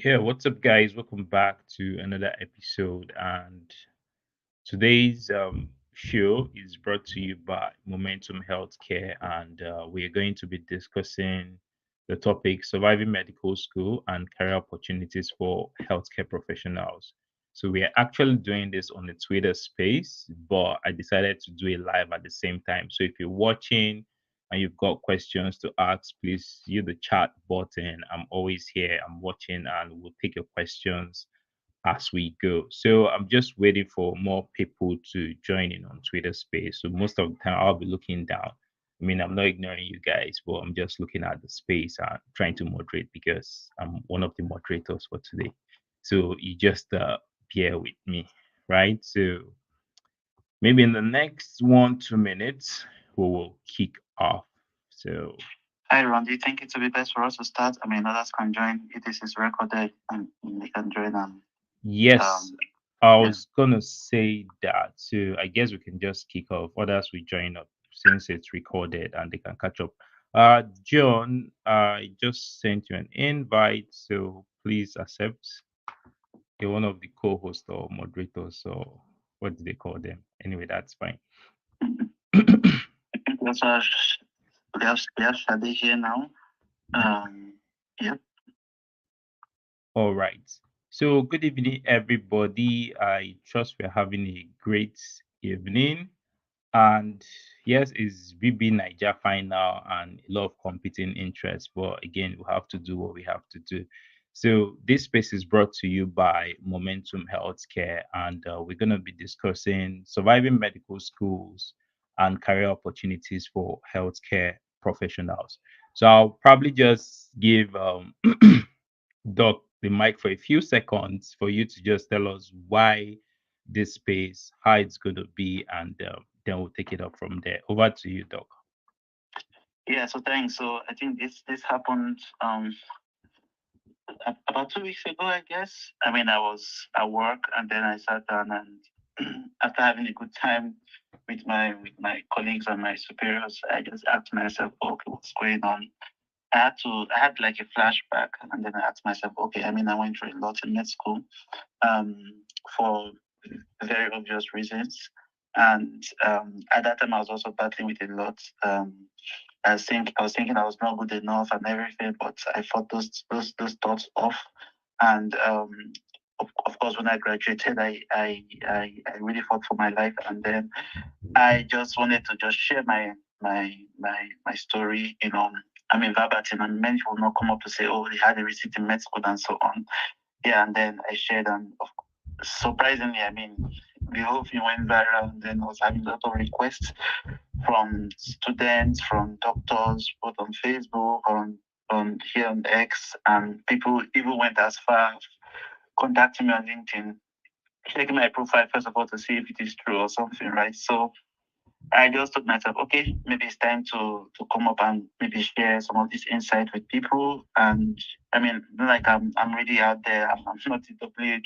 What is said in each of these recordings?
Yeah, what's up, guys? Welcome back to another episode. And today's show is brought to you by Momentum Healthcare, and we're going to be discussing the topic surviving medical school and career opportunities for healthcare professionals. So, we are actually doing this on the Twitter space, but I decided to do it live at the same time. So, if you're watching and you've got questions to ask, please use the chat button. I'm always here, I'm watching, and we'll take your questions as we go. So I'm just waiting for more people to join in on Twitter space. So most of the time I'll be looking down. I mean, I'm not ignoring you guys, but I'm just looking at the space and trying to moderate because I'm one of the moderators for today. So you just bear with me, right? So maybe in the next 1 2 minutes we will kick off. So Hi, Ron. Do you think it would be best for us to start? I mean, others can join if this is recorded and they can join. yes, I Yeah. was gonna say that. So I guess we can just kick off. Others will join up since it's recorded and they can catch up. John, I just sent you an invite, so please accept. You're one of the co-hosts or moderators, so what do they call them? Anyway, that's fine. I think we also have, we have Shadi here now. Yep. All right. So good evening, everybody. I trust we're having a great evening. And yes, it's BB Niger final and a lot of competing interests. But again, we have to do what we have to do. So this space is brought to you by Momentum Healthcare, and we're going to be discussing surviving medical schools and career opportunities for healthcare professionals. So I'll probably just give Doc the mic for a few seconds for you to just tell us why this space, how it's going to be, and then we'll take it up from there. Over to you, Doc. Yeah. So thanks. So I think this happened about 2 weeks ago, I guess. I mean, I was at work and then I sat down and after having a good time with my colleagues and my superiors, I just asked myself, okay, what's going on? I had like a flashback, and then I asked myself, okay, I mean, I went through a lot in med school, um, for very obvious reasons, and at that time I was also battling with a lot. I was thinking I was not good enough and everything, but I fought those thoughts off, and of course, when I graduated, I really fought for my life, and then I just wanted to just share my story, I mean, verbatim, and many people not come up to say, oh, they had a receipt in med school and so on. Yeah, and then I shared, and surprisingly, I mean, the whole thing went viral, and then I was having a lot of requests from students, from doctors, both on Facebook, on here on X, and people even went as far as contacting me on LinkedIn, checking my profile first of all to see if it is true or something, right? So I just told myself, okay, maybe it's time to come up and maybe share some of this insight with people. And I mean, not like I'm really out there. I'm not the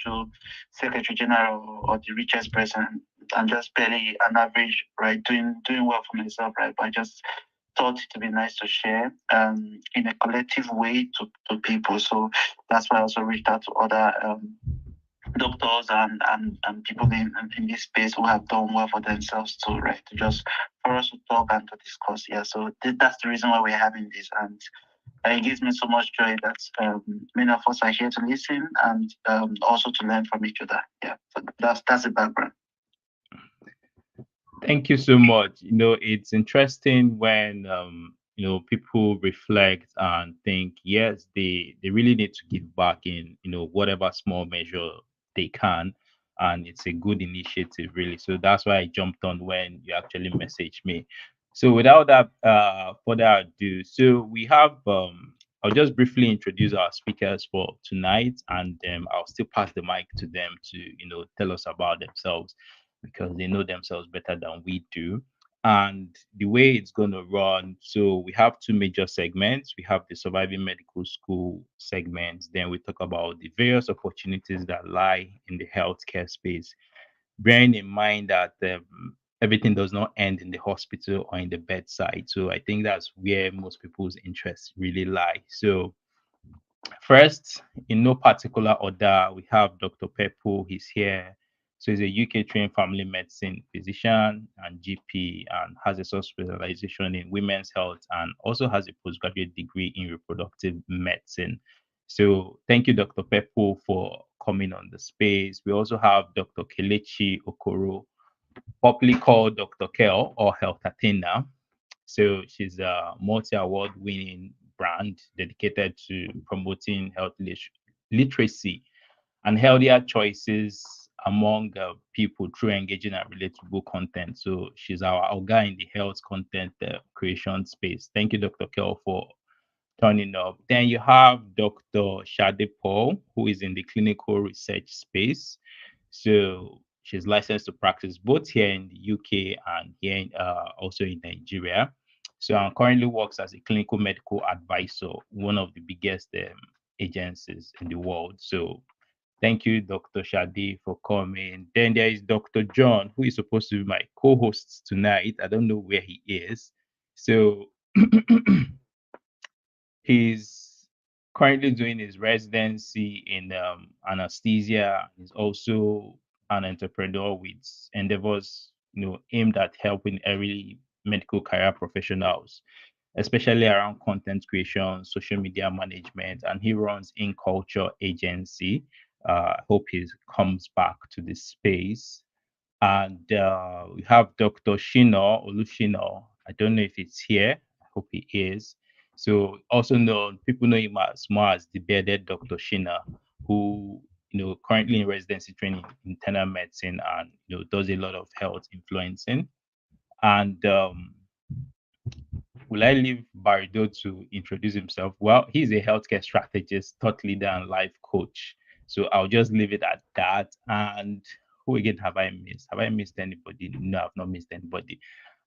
WHO Secretary General or the richest person. I'm just barely an average, right? Doing well for myself, right? But I just thought it would be nice to share in a collective way to people. So that's why I also reached out to other doctors and people in this space who have done well for themselves too, right? To just for us to talk and to discuss. Yeah, so that's the reason why we're having this, and it gives me so much joy that many of us are here to listen and also to learn from each other. Yeah, so that's the background. Thank you so much. It's interesting when people reflect and think, yes, they really need to give back in whatever small measure they can, and it's a good initiative, really. So that's why I jumped on when you actually messaged me. So without that further ado, so we have I'll just briefly introduce our speakers for tonight, and I'll still pass the mic to them to tell us about themselves because they know themselves better than we do. And the way it's going to run, so we have two major segments. We have the surviving medical school segment. Then we talk about the various opportunities that lie in the healthcare space, bearing in mind that everything does not end in the hospital or in the bedside. So I think that's where most people's interests really lie. So First, in no particular order, we have Dr. Pepo. He's here. So he's a UK trained family medicine physician and GP and has a subspecialization in women's health and also has a postgraduate degree in reproductive medicine. So thank you, Dr. Pepo, for coming on the space. We also have Dr. Kelechi Okoro, popularly called Dr. Kel or Health Athena. So she's a multi-award winning brand dedicated to promoting literacy and healthier choices among people through engaging and relatable content. So she's our guy in the health content creation space. Thank you, Dr. Kel, for turning up. Then you have Dr. Shade Paul, who is in the clinical research space. So she's licensed to practice both here in the UK and here also in Nigeria. So and currently works as a clinical medical advisor, one of the biggest agencies in the world. So thank you, Dr. Shadi, for coming. Then there is Dr. John, who is supposed to be my co-host tonight. I don't know where he is. So he's currently doing his residency in anesthesia. He's also an entrepreneur with endeavors, aimed at helping early medical career professionals, especially around content creation, social media management, and he runs In Culture Agency. I hope he comes back to this space. And we have Dr. Shino Olushino. I don't know if it's here. I hope he is. So also known, people know him as more as the bearded Dr. Shina, who currently in residency training in internal medicine and does a lot of health influencing. And will I leave Barido to introduce himself? Well, he's a healthcare strategist, thought leader, and life coach. So I'll just leave it at that. And who again have I missed? Have I missed anybody? No, I've not missed anybody.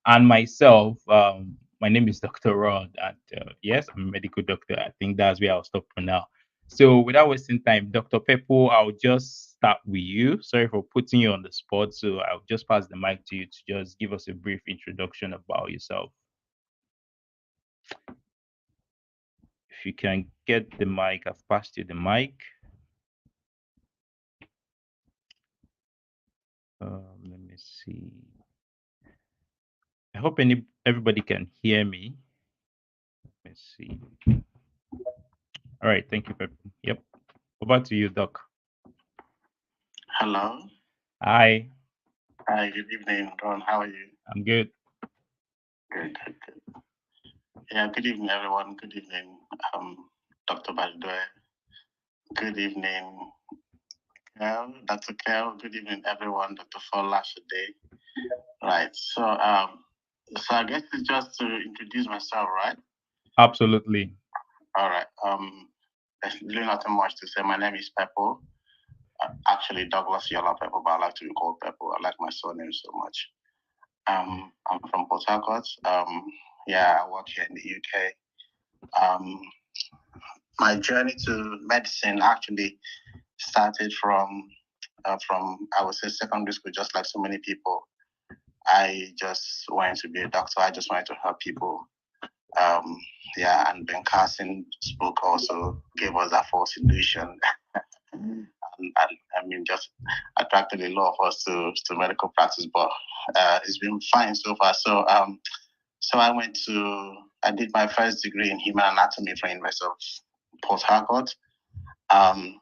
And myself, my name is Dr. Rod, and yes, I'm a medical doctor. I think that's where I'll stop for now. So without wasting time, Dr. Pepo, I'll just start with you. Sorry for putting you on the spot. So I'll just pass the mic to you to just give us a brief introduction about yourself. If you can get the mic, I've passed you the mic. Let me see. I hope everybody can hear me. Let me see. All right, thank you, Pep. Yep. Over to you, Doc. Hello. Hi. Hi, good evening, Ron. How are you? I'm good. Good, good, good. Yeah, good evening, everyone. Good evening, Dr. Baldoe. Good evening, Dr. Kel. Good evening, everyone. Dr. Folashade. Right. So I guess it's just to introduce myself, right? Absolutely. All right. There's really nothing much to say. My name is Peppo. Actually, Douglas Yola Peppo, but I like to be called Peppo. I like my surname so much. I'm from Port Harcourt. Yeah, I work here in the UK. My journey to medicine actually started from I would say secondary school, just like so many people. I just wanted to be a doctor. I just wanted to help people. Yeah, and Ben Carson's book also gave us that false illusion. and, I mean, just attracted a lot of us to medical practice, but it's been fine so far. So I did my first degree in human anatomy from University of Port Harcourt. And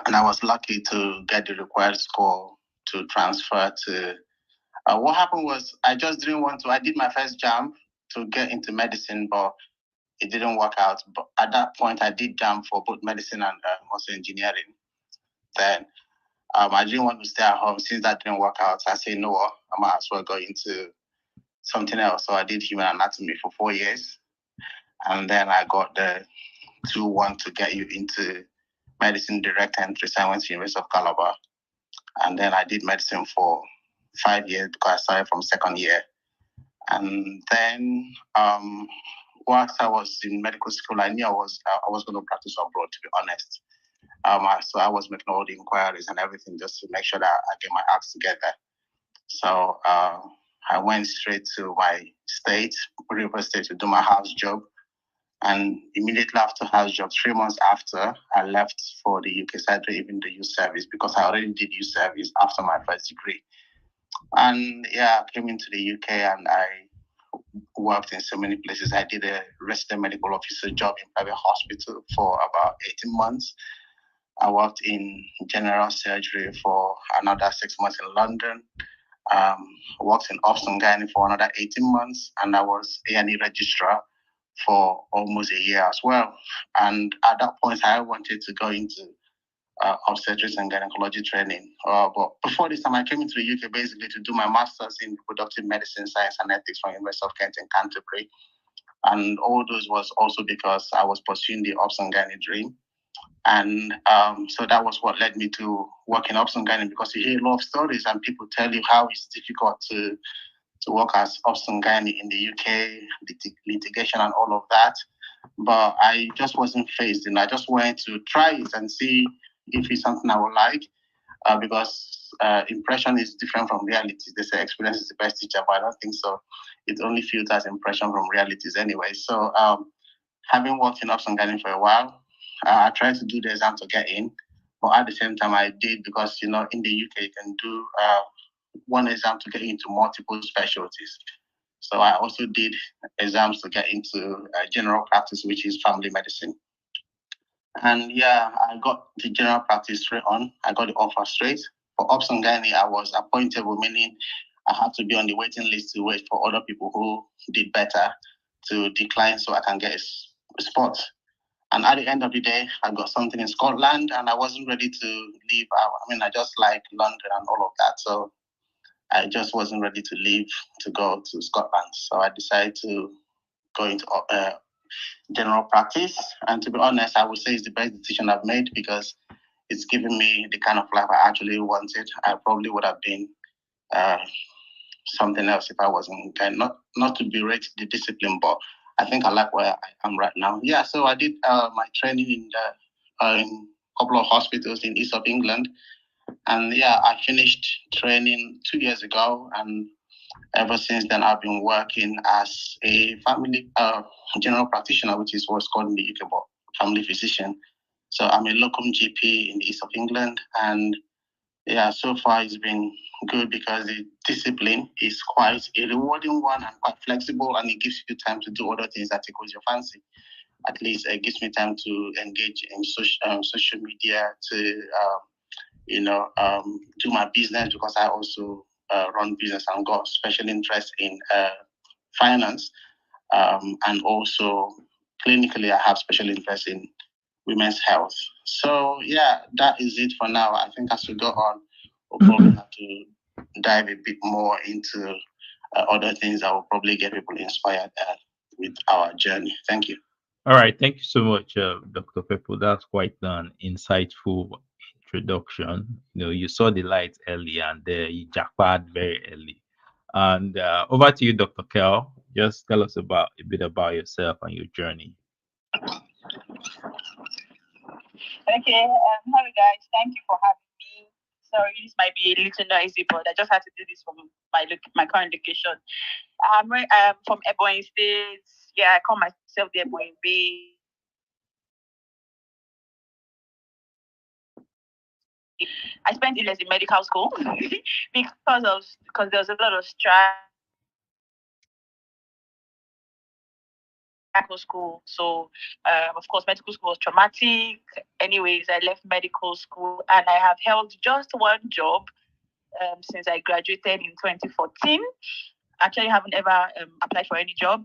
I was lucky to get the required score to transfer to. What happened was I just didn't want to. I did my first jump to get into medicine, but it didn't work out. But at that point, I did jump for both medicine and also engineering. Then I didn't want to stay at home since that didn't work out. I said, no, I might as well go into something else. So I did human anatomy for 4 years. And then I got the 2-1 to get you into medicine direct entry. So I went to University of Calabar. And then I did medicine for 5 years because I started from second year. And then whilst I was in medical school, I knew I was going to practice abroad, to be honest. So I was making all the inquiries and everything just to make sure that I get my acts together. So I went straight to my state, River State, to do my house job. And immediately after house job, 3 months after, I left for the UK side, even the youth service, because I already did youth service after my first degree. And yeah, I came into the UK and I worked in so many places. I did a resident medical officer job in private hospital for about 18 months. I worked in general surgery for another 6 months in London. Um, worked in Obs and Gynae for another 18 months, and I was A&E registrar for almost a year as well. And at that point, I wanted to go into obstetrics and gynecology training. But before this time, I came into the UK basically to do my master's in reproductive medicine, science, and ethics from University of Kent in Canterbury. And all those was also because I was pursuing the Obs and Gynae dream. And so that was what led me to work in Obs and Gynae, because you hear a lot of stories and people tell you how it's difficult to work as Obs and Gynae in the UK, litigation and all of that. But I just wasn't phased, and I just wanted to try it and see if it's something I would like, because impression is different from reality. They say experience is the best teacher, but I don't think so. It only filters impression from realities anyway. So having worked in Ops and Garden for a while, I tried to do the exam to get in, but at the same time I did, because in the UK you can do one exam to get into multiple specialties. So I also did exams to get into general practice, which is family medicine. And yeah, I got the general practice straight on. I got the offer straight. For Ops and Gynae, I was appointable, meaning I had to be on the waiting list to wait for other people who did better to decline so I can get a spot. And at the end of the day, I got something in Scotland and I wasn't ready to leave. I just like London and all of that. So I just wasn't ready to leave to go to Scotland. So I decided to go into general practice. And to be honest, I would say it's the best decision I've made, because it's given me the kind of life I actually wanted. I probably would have been uh, something else if I wasn't not to berate the discipline, but I think I like where I am right now. Yeah, so I did my training in a couple of hospitals in East of England, and yeah, I finished training 2 years ago, and ever since then I've been working as a family general practitioner, which is what's called in the UK, but family physician. So I'm a locum GP in the East of England, and yeah, so far it's been good because the discipline is quite a rewarding one and quite flexible, and it gives you time to do other things that tickles your fancy. At least it gives me time to engage in social media, to do my business, because I also run business and got special interest in finance, and also clinically I have special interest in women's health. So yeah, that is it for now. I think as we go on, we'll probably have to dive a bit more into other things that will probably get people inspired with our journey. Thank you. All right, thank you so much, Dr. Peppo. That's quite an insightful introduction. You saw the light early and you jackpot very early. And over to you, Dr. Kel. Just tell us about a bit about yourself and your journey. Okay, hello guys. Thank you for having me. Sorry, this might be a little noisy, but I just had to do this from my current location. I'm from Ebonyi State. Yeah, I call myself the Ebonyi Bay. I spent 11 in medical school because there was a lot of strike medical school. So, of course, medical school was traumatic. Anyways, I left medical school and I have held just one job since I graduated in 2014. Actually, haven't ever applied for any job,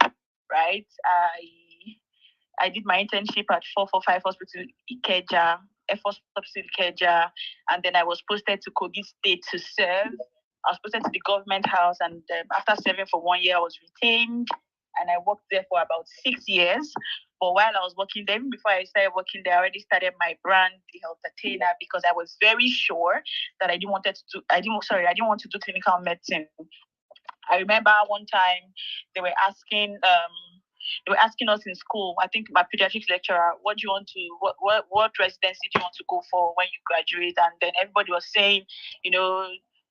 right? I did my internship at 445 Hospital Ikeja, Air Force Hospital Ikeja, and then I was posted to Kogi State to serve. I was posted to the government house, and after serving for 1 year, I was retained, and I worked there for about 6 years. But while I was working there, even before I started working there, I already started my brand, The Health Attainer, because I was very sure that I didn't want to do clinical medicine. I remember one time they were asking us in school, I think my pediatrics lecturer, what do you want to what residency do you want to go for when you graduate? And then everybody was saying,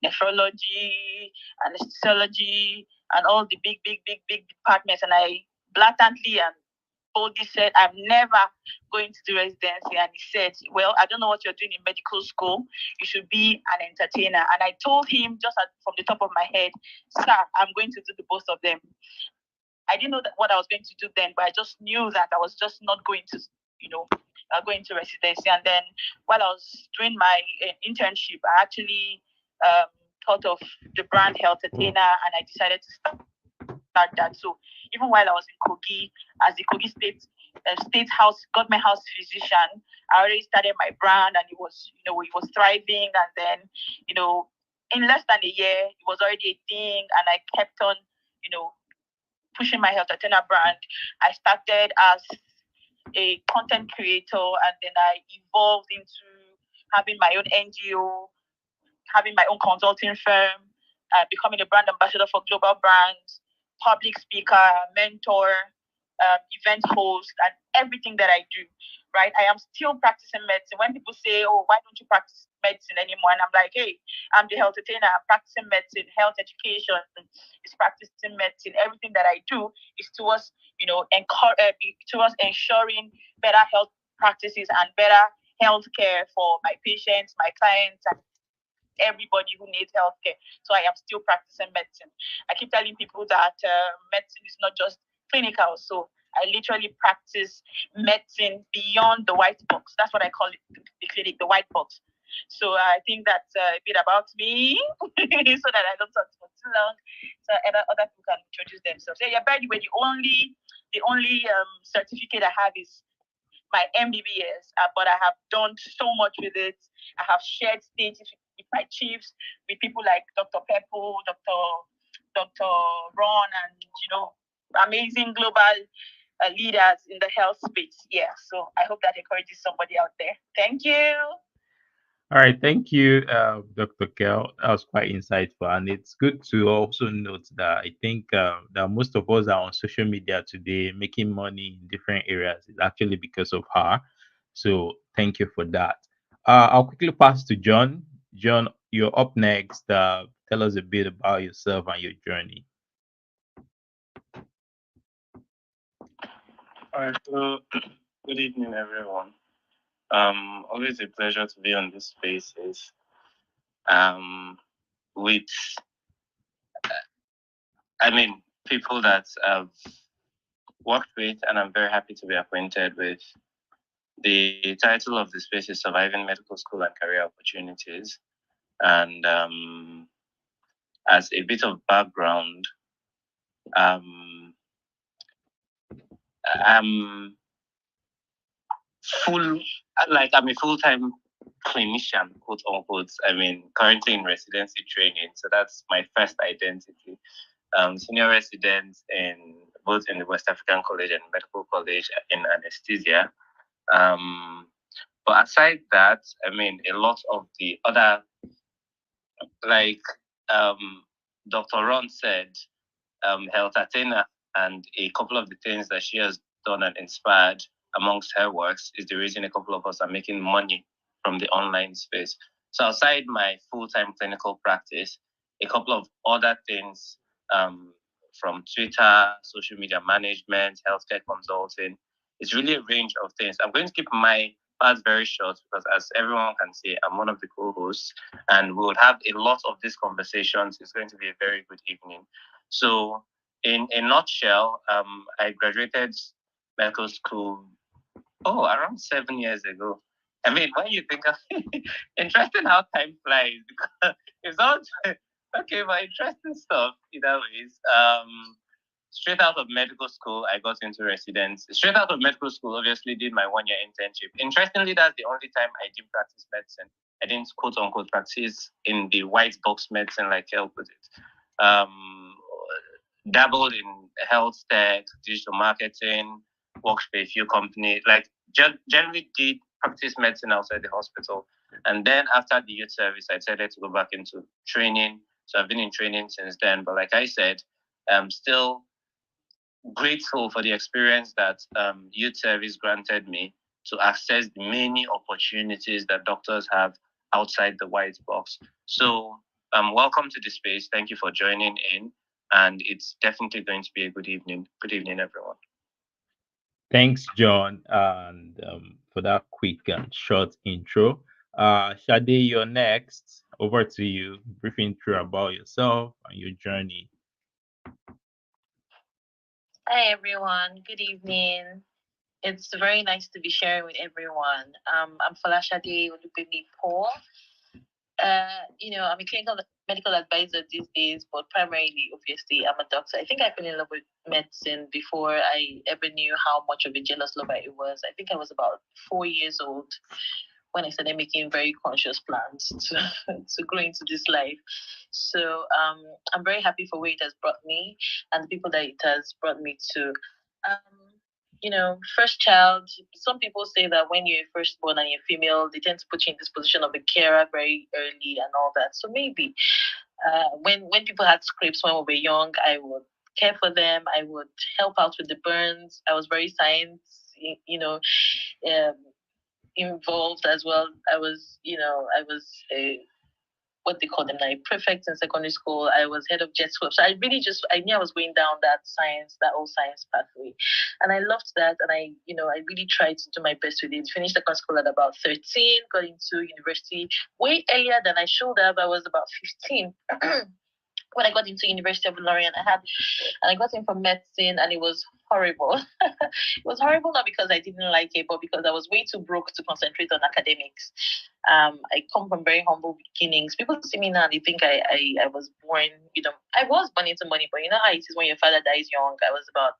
nephrology, anesthesiology, and all the big departments. And I blatantly and boldly said, I'm never going to do residency. And he said, well, I don't know what you're doing in medical school. You should be an entertainer. And I told him from the top of my head, sir, I'm going to do the both of them. I didn't know what I was going to do then, but I just knew that I was just not going to, go into residency. And then while I was doing my internship, I actually thought of the brand Health Attainer, and I decided to start that. So even while I was in Kogi, as the Kogi State House Government House physician, I already started my brand, and it was thriving. And then, in less than a year, it was already a thing, and I kept on, pushing my Health Attainer brand. I started as a content creator, and then I evolved into having my own NGO, having my own consulting firm, becoming a brand ambassador for global brands, public speaker, mentor, event host, and everything that I do. Right, I am still practicing medicine. When people say, "Oh, why don't you practice medicine anymore?" and I'm like, "Hey, I'm the health attainer. I'm practicing medicine, health education is practicing medicine. Everything that I do is towards, towards ensuring better health practices and better healthcare for my patients, my clients, and everybody who needs healthcare." So I am still practicing medicine. I keep telling people that medicine is not just clinical. So I literally practice medicine beyond the white box. That's what I call it, the clinic, the white box. So I think that's a bit about me, so that I don't talk for too long, so other people can introduce themselves. Yeah, by the way, the only certificate I have is my MBBS, but I have done so much with it. I have shared stages with my chiefs, with people like Dr. Peppo, Dr. Ron, and amazing global leaders in the health space. Yeah, so I hope that encourages somebody out there. Thank you. All right, thank you, Dr. Kel. That was quite insightful, and it's good to also note that I think that most of us are on social media today, making money in different areas. It's actually because of her. So thank you for that. I'll quickly pass to John. John, you're up next. Tell us a bit about yourself and your journey. All right, so good evening, everyone. Always a pleasure to be on these spaces. With, people that I've worked with, and I'm very happy to be acquainted with. The title of the space is Surviving Medical School and Career Opportunities. And as a bit of background, I'm I'm a full-time clinician, quote unquote. Currently in residency training, so that's my first identity. Senior resident in both in the West African College and Medical College in anesthesia. But aside that, a lot of the other, like Dr. Ron said, Health Athena, and a couple of the things that she has done and inspired amongst her works is the reason a couple of us are making money from the online space. So outside my full-time clinical practice, a couple of other things from Twitter, social media management, healthcare consulting. It's really a range of things. I'm going to keep my part very short because, as everyone can see, I'm one of the co-hosts, and we'll have a lot of these conversations. It's going to be a very good evening. So, in a nutshell, I graduated medical school around 7 years ago. When you think of interesting how time flies, because it's all okay, but interesting stuff either ways. Straight out of medical school, I got into residence. Straight out of medical school, obviously did my 1 year internship. Interestingly, that's the only time I didn't practice medicine. I didn't quote unquote practice in the white box medicine like Kel put it. Dabbled in health tech, digital marketing, worked for a few companies, like generally did practice medicine outside the hospital. And then after the youth service, I decided to go back into training. So I've been in training since then. But like I said, I'm still grateful for the experience that youth service granted me to access the many opportunities that doctors have outside the white box. So welcome to the space. Thank you for joining in. And it's definitely going to be a good evening. Good evening, everyone. Thanks, John, and for that quick and short intro. Shade, you're next. Over to you. Brief intro about yourself and your journey. Hi everyone, good evening. It's very nice to be sharing with everyone. I'm Falashade Olubemi Paul. I'm a clinical medical advisor these days, but primarily, obviously, I'm a doctor. I think I fell in love with medicine before I ever knew how much of a jealous lover it was. I think I was about 4 years old when I started making very conscious plans to, to grow into this life. So I'm very happy for where it has brought me and the people that it has brought me to. First child, some people say that when you're firstborn and you're female, they tend to put you in this position of a carer very early and all that. So maybe when people had scrapes when we were young, I would care for them. I would help out with the burns. I was very science, um, involved as well. I was a what they call them now, prefect in secondary school. I was head of jet club. So I knew I was going down that old science pathway. And I loved that. And I really tried to do my best with it. Finished secondary school at about 13, got into university way earlier than I should have. I was about 15. When I got into University of Lorient, I got in for medicine, and it was horrible. It was horrible not because I didn't like it, but because I was way too broke to concentrate on academics. I come from very humble beginnings. People see me now, they think I was born, I was born into money, but you know how it is when your father dies young. I was about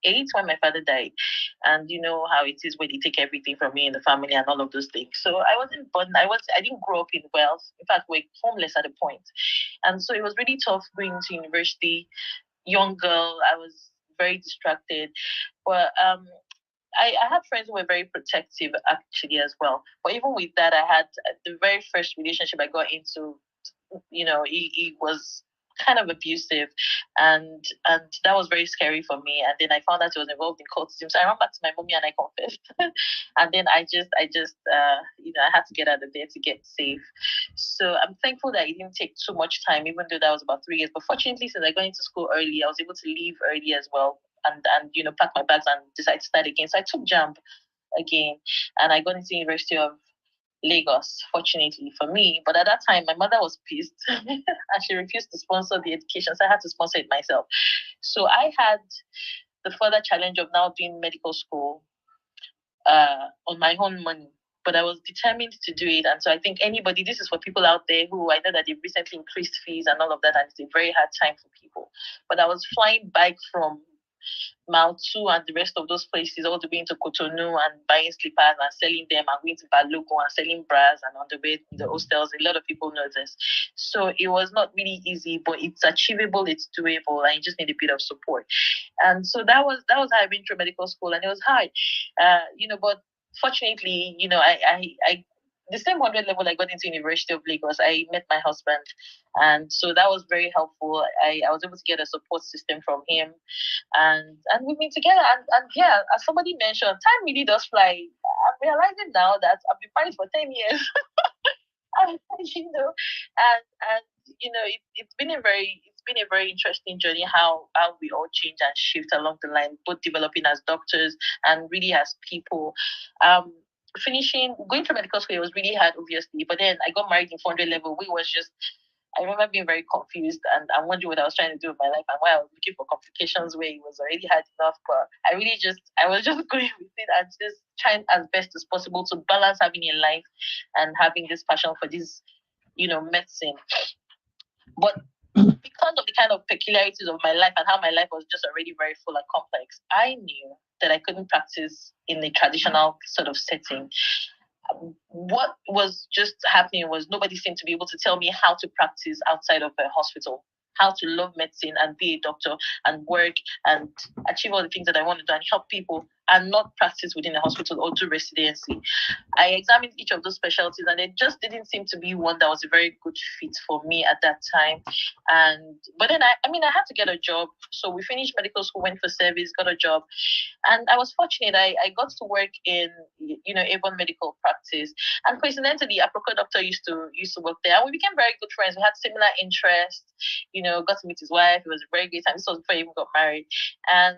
8 when my father died. And you know how it is when they take everything from me in the family and all of those things. So I wasn't born, I didn't grow up in wealth. In fact, we're homeless at a point. And so it was really tough going to university. Young girl, I was very distracted. But I had friends who were very protective actually as well. But even with that, I had the very first relationship I got into, he was kind of abusive, and that was very scary for me. And then I found out he was involved in cultism, so I ran back to my mommy and I confessed. And then I had to get out of there to get safe. So I'm thankful that it didn't take too much time, even though that was about 3 years. But fortunately, since I got into school early, I was able to leave early as well, and pack my bags and decide to start again. So I took jump again, and I got into University of Lagos, fortunately for me. But at that time, my mother was pissed and she refused to sponsor the education. So I had to sponsor it myself. So I had the further challenge of now doing medical school on my own money. But I was determined to do it. And so I think this is for people out there who I know that they've recently increased fees and all of that, and it's a very hard time for people. But I was flying bike from Mount 2 and the rest of those places, all the way into Cotonou and buying slippers and selling them, and going to Balogun and selling bras, and on the way in the hostels. A lot of people know this. So it was not really easy, but it's achievable, it's doable, and you just need a bit of support. And so that was how I went through medical school, and it was hard. But fortunately, I the same 100 level I got into University of Lagos, I met my husband. And so that was very helpful. I was able to get a support system from him, and we've been together. And yeah, as somebody mentioned, time really does fly. I'm realizing now that I've been married for 10 years. And, it's been a very interesting journey, how we all change and shift along the line, both developing as doctors and really as people. Going through medical school, it was really hard, obviously, but then I got married in 400 level. I remember being very confused, and I'm wondering what I was trying to do with my life and why I was looking for complications where it was already hard enough. But I was just going with it and just trying as best as possible to balance having a life and having this passion for this, medicine. But because of the kind of peculiarities of my life and how my life was just already very full and complex, I knew that I couldn't practice in a traditional sort of setting. What was just happening was nobody seemed to be able to tell me how to practice outside of a hospital, how to love medicine and be a doctor and work and achieve all the things that I want to do and help people, and not practice within a hospital or do residency. I examined each of those specialties, and it just didn't seem to be one that was a very good fit for me at that time. But then I had to get a job. So we finished medical school, went for service, got a job, and I was fortunate. I got to work in Avon Medical Practice, and coincidentally, a Aproko doctor used to work there, and we became very good friends. We had similar interests. Got to meet his wife. It was a very great time. This was before I even got married, and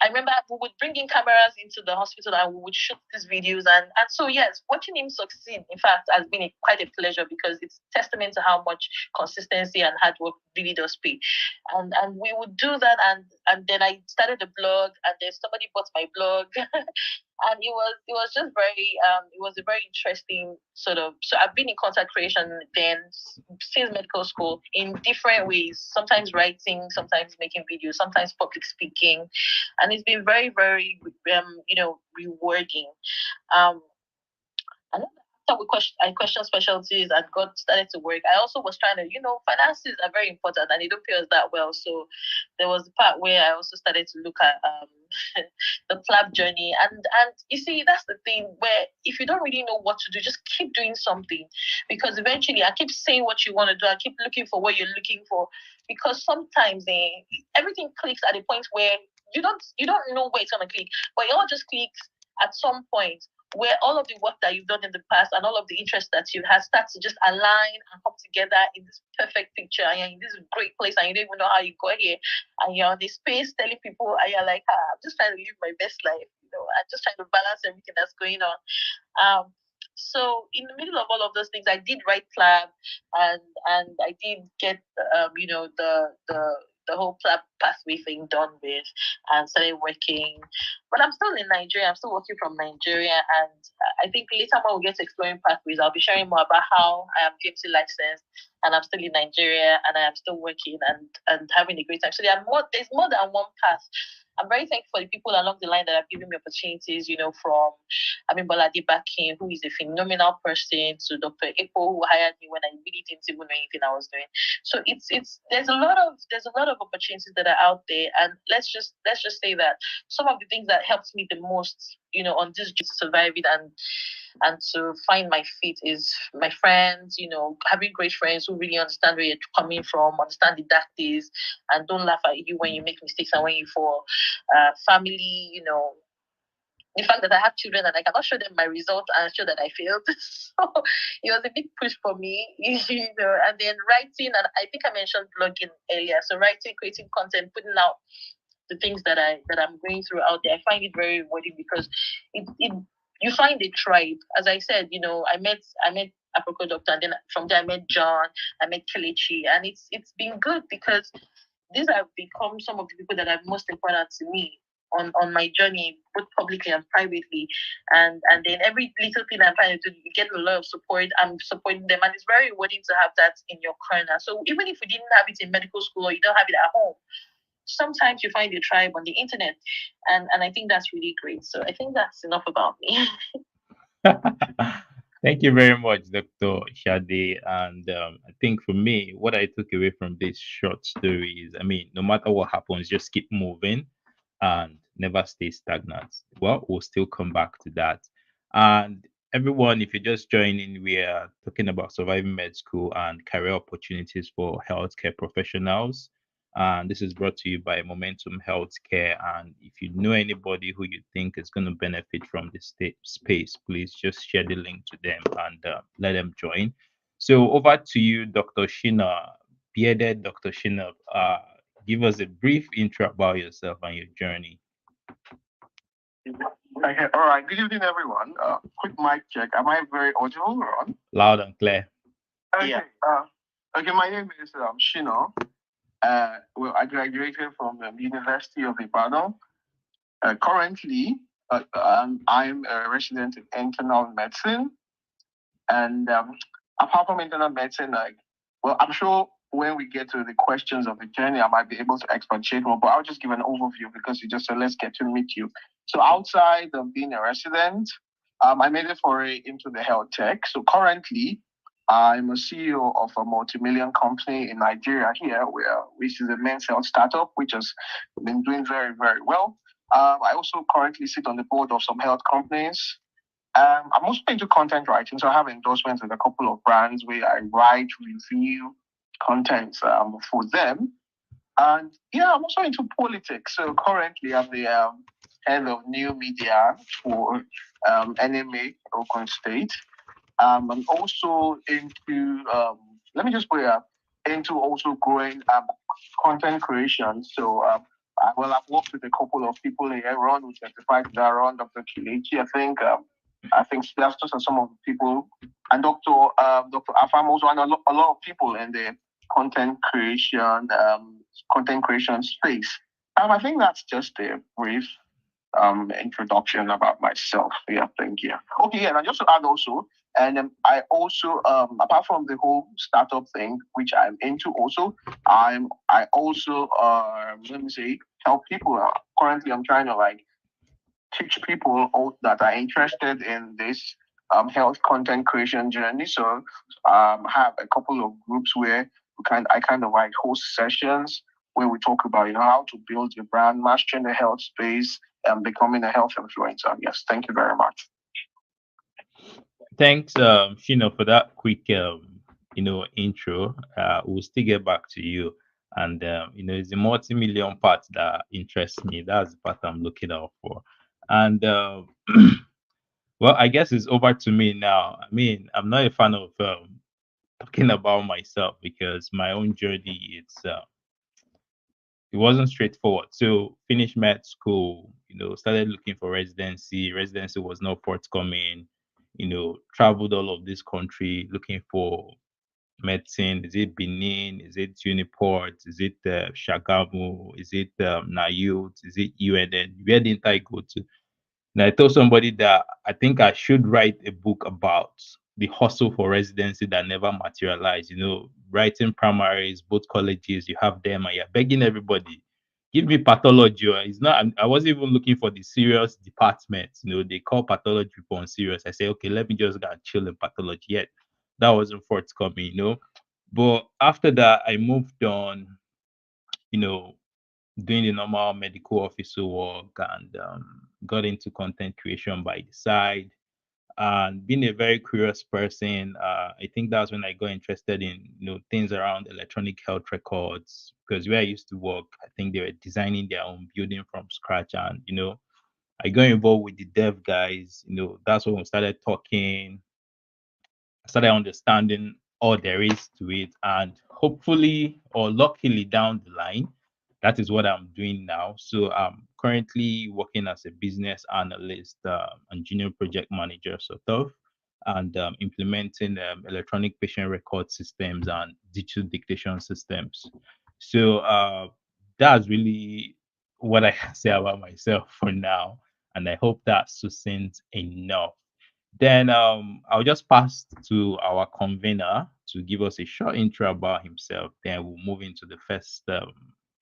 I remember we would bring in cameras into the hospital and we would shoot these videos. And so, yes, watching him succeed, in fact, has been quite a pleasure because it's testament to how much consistency and hard work really does pay. And we would do that. And then I started a blog, and then somebody bought my blog. And it was just very it was a very interesting sort of, so I've been in content creation then since medical school in different ways, sometimes writing, sometimes making videos, sometimes public speaking, and it's been very, very rewarding. And then after I questioned specialties and got started to work, I also was trying to, finances are very important and they don't pay us that well. So there was the part where I also started to look at the PLAB journey. And you see, that's the thing where if you don't really know what to do, just keep doing something. Because eventually, I keep saying what you want to do. I keep looking for what you're looking for. Because sometimes everything clicks at a point where you don't know where it's going to click. But it all just clicks at some point where all of the work that you've done in the past and all of the interests that you have start to just align and come together in this perfect picture, and you're in this great place and you don't even know how you got here, and you're on the space telling people, and you're like, I'm just trying to live my best life, I'm just trying to balance everything that's going on. So in the middle of all of those things, I did write PLAB, and I did get the whole PLAB pathway thing done with, and started working. But I'm still in Nigeria. I'm still working from Nigeria, and I think later when we get to exploring pathways, I'll be sharing more about how I am PMC licensed, and I'm still in Nigeria, and I am still working and having a great time. So there's more than one path. I'm very thankful for the people along the line that have given me opportunities, from Bolade Bakin, who is a phenomenal person, to Dr. Epo, who hired me when I really didn't even know anything I was doing. So there's a lot of opportunities that are out there, and let's just say that some of the things that helped me the most, on this journey to survive it and to find my feet is my friends, having great friends who really understand where you're coming from, understand the dark days, and don't laugh at you when you make mistakes and when you fall. Family, the fact that I have children and I cannot show them my results and show that I failed. So it was a big push for me, and then writing, and I think I mentioned blogging earlier. So writing, creating content, putting out the things that I'm going through out there, I find it very rewarding because it you find a tribe. As I said, I met Aproko Doctor, and then from there I met John, I met Kelechi, and it's been good because these have become some of the people that are most important to me on my journey, both publicly and privately. And then every little thing I'm trying to do, you get a lot of support. I'm supporting them, and it's very rewarding to have that in your corner. So even if you didn't have it in medical school or you don't have it at home, sometimes you find a tribe on the internet, and I think that's really great. So I think that's enough about me. Thank you very much, Dr. Shade. And I think for me, what I took away from this short story is, no matter what happens, just keep moving and never stay stagnant. Well, we'll still come back to that. And everyone, if you're just joining, we are talking about surviving med school and career opportunities for healthcare professionals. And this is brought to you by Momentum Healthcare. And if you know anybody who you think is going to benefit from this space, please just share the link to them and let them join. So over to you, Dr. Shina, bearded Dr. Shina. Give us a brief intro about yourself and your journey. Okay, all right. Good evening, everyone. Quick mic check. Am I very audible, Ron? Loud and clear. Okay. Yeah. Okay, my name is Shino. Well, I graduated from the University of Ibadan. Currently, I'm a resident in internal medicine. And apart from internal medicine, I'm sure when we get to the questions of the journey, I might be able to expatiate more, but I'll just give an overview because you just said, let's get to meet you. So outside of being a resident, I made a foray into the health tech. So currently, I'm a CEO of a multi-million company in Nigeria here, which is a men's health startup, which has been doing very, very well. I also currently sit on the board of some health companies. I'm also into content writing, so I have endorsements with a couple of brands where I write, review content for them. And yeah, I'm also into politics. So currently, I'm the head of new media for NMA, Ogun State. I'm also into, let me just put it up, into also growing content creation. So well, I've worked with a couple of people here. Ron, who certified that, Ron, Dr. Kilechi, I think that's just some of the people, and Dr. Afam also, and a lot of people in the content creation, content creation space. I think that's just a brief introduction about myself. Yeah, thank you. Okay, yeah, and just to add also, and I also apart from the whole startup thing, which I'm into also, I also let me say help people. Currently, I'm trying to like teach people that are interested in this health content creation journey. So have a couple of groups where I kind of like host sessions where we talk about how to build your brand, mastering the health space, and becoming a health influencer. Yes, thank you very much. Thanks, Shino, for that quick, intro. We'll still get back to you. And, it's the multi-million part that interests me. That's the part I'm looking out for. And, well, I guess it's over to me now. I mean, I'm not a fan of talking about myself because my own journey, it wasn't straightforward. So finished med school, started looking for residency. Residency was not forthcoming. Traveled all of this country looking for medicine. Is it Benin? Is it Uniport? Is it Shagamu? Is it Nayut? Is it UNN? Where didn't I go to? And I told somebody that I think I should write a book about the hustle for residency that never materialized. Writing primaries, both colleges, you have them, and you're begging everybody, give me pathology. Or it's not. I wasn't even looking for the serious department. They call pathology people on serious. I say, okay, let me just go and chill in pathology. Yet that wasn't forthcoming. But after that, I moved on. You know, doing the normal medical officer work and got into content creation by the side and being a very curious person. I think that's when I got interested in things around electronic health records because where I used to work, I think they were designing their own building from scratch, and I got involved with the dev guys. That's when we started talking. I started understanding all there is to it, and hopefully or luckily down the line, that is what I'm doing now. So I'm currently working as a business analyst and junior project manager, sort of, and implementing electronic patient record systems and digital dictation systems. So that's really what I can say about myself for now, and I hope that's succinct enough. Then I'll just pass to our convener to give us a short intro about himself. Then we'll move into the first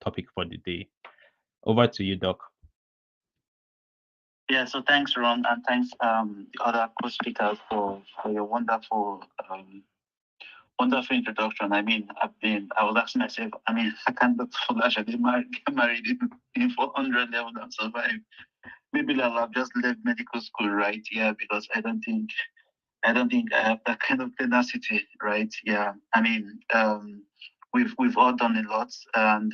topic for the day. Over to you, Doc. Yeah, so thanks, Ron, and thanks the other co-speakers for your wonderful introduction. I mean, I was asking myself, I mean, I can't look foolish. I didn't get married in 400 level and survive. Maybe I'll have just left medical school, right? Yeah, because I don't think I have that kind of tenacity, right? Yeah, I mean, we've all done a lot, and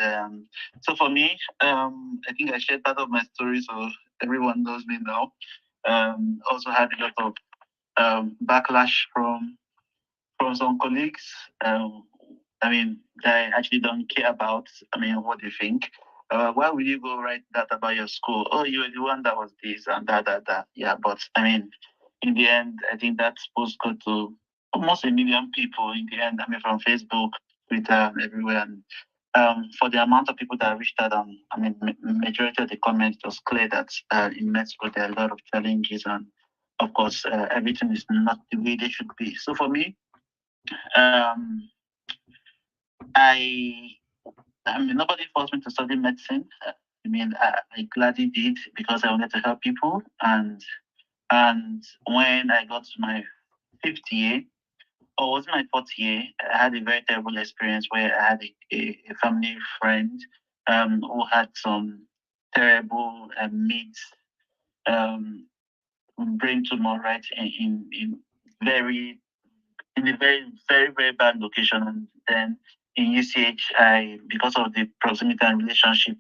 so for me, I think I shared part of my story, so everyone knows me now. Also had a lot of backlash from some colleagues. I mean, they actually don't care about, I mean, what they think. Why would you go write that about your school? Oh, you were the one that was this and that. Yeah, but I mean, in the end, I think that post got to almost 1 million people in the end. I mean, from Facebook, Twitter, everywhere. And for the amount of people that reached out, I mean, majority of the comments was clear that in Mexico there are a lot of challenges, and of course, everything is not the way they should be. So for me, um, I I mean, nobody forced me to study medicine. I mean, I gladly did because I wanted to help people. And when I got to my 5th year, or was it my 4th year, I had a very terrible experience where I had a family friend who had some terrible mid um, brain tumor right in very in a very, very, very bad location. And then in UCH, because of the proximity and relationship,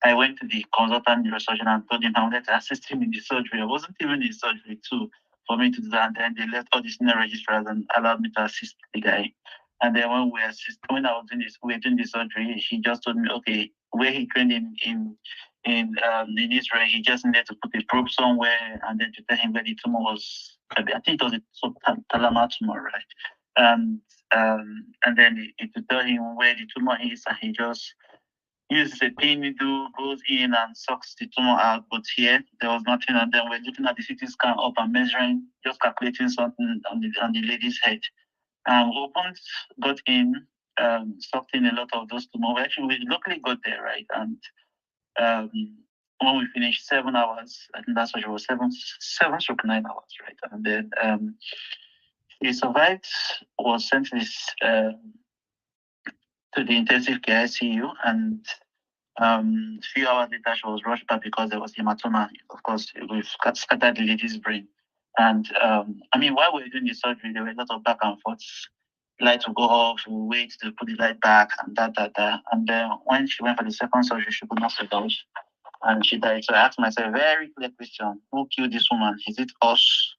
I went to the consultant neurosurgeon and told him I wanted to assist him in the surgery. I wasn't even in surgery too for me to do that. And then they left all these neuroregistrars and allowed me to assist the guy. And then when I was doing this, we were doing the surgery, he just told me, okay, where he trained in Israel. He just needed to put a probe somewhere and then to tell him where the tumor was. I think it was a thalama tumor, right? And then to tell him where the tumor is, and he just uses a pin needle, goes in and sucks the tumor out. But here there was nothing, and then we're looking at the CT scan up and measuring, just calculating something on the lady's head. Opened, got in, sucked in a lot of those tumors. Actually, we luckily got there, right? And when we finished 7 hours, I think that's what it was, 9 hours, right? And then he survived, was sent to the intensive care ICU, and a few hours later she was rushed back because there was hematoma. Of course, we've scattered the lady's brain. And while we were doing the surgery, there were a lot of back and forths. Light will go off, we'll wait to put the light back, and that. And then when she went for the second surgery, she could not survive, and she died. So I asked myself a very clear question: who killed this woman? Is it us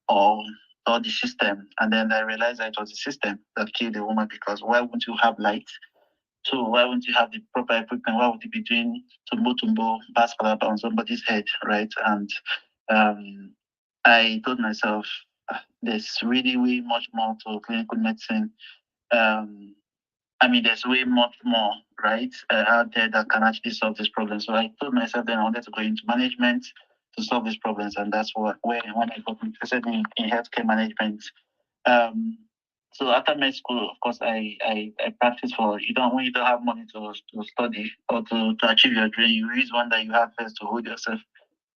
or the system? And then I realized that it was the system that killed the woman, because why wouldn't you have light? So why wouldn't you have the proper equipment? Why would you be doing tumbo basket on somebody's head, right? And I told myself, there's really way much more to clinical medicine. There's way much more, right, out there that can actually solve this problem. So I told myself then I wanted to go into management to solve these problems, and that's when I got interested in healthcare management. So after med school, of course, I practice for when you don't have money to study or to achieve your dream, you use one that you have first to hold yourself.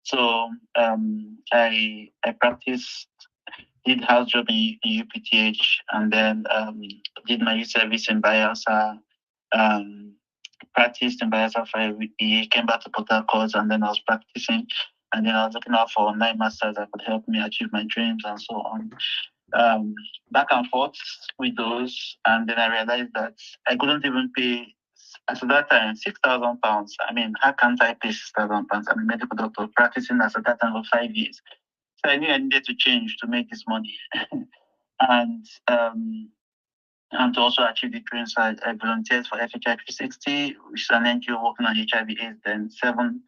So I practiced, did house job in UPTH, and then did my youth service in Bayelsa, practiced in Bayelsa for a year, came back to Port Harcourt, and then I was practicing, and then I was looking out for 9 masters that could help me achieve my dreams and so on. Back and forth with those, and then I realized that I couldn't even pay at that time £6,000. How can't I pay £6,000? I'm a medical doctor practicing at that time for 5 years, so I knew I needed to change to make this money, and to also achieve the dreams. I volunteered for FHI 360, which is an NGO working on HIV/AIDS. Then 7.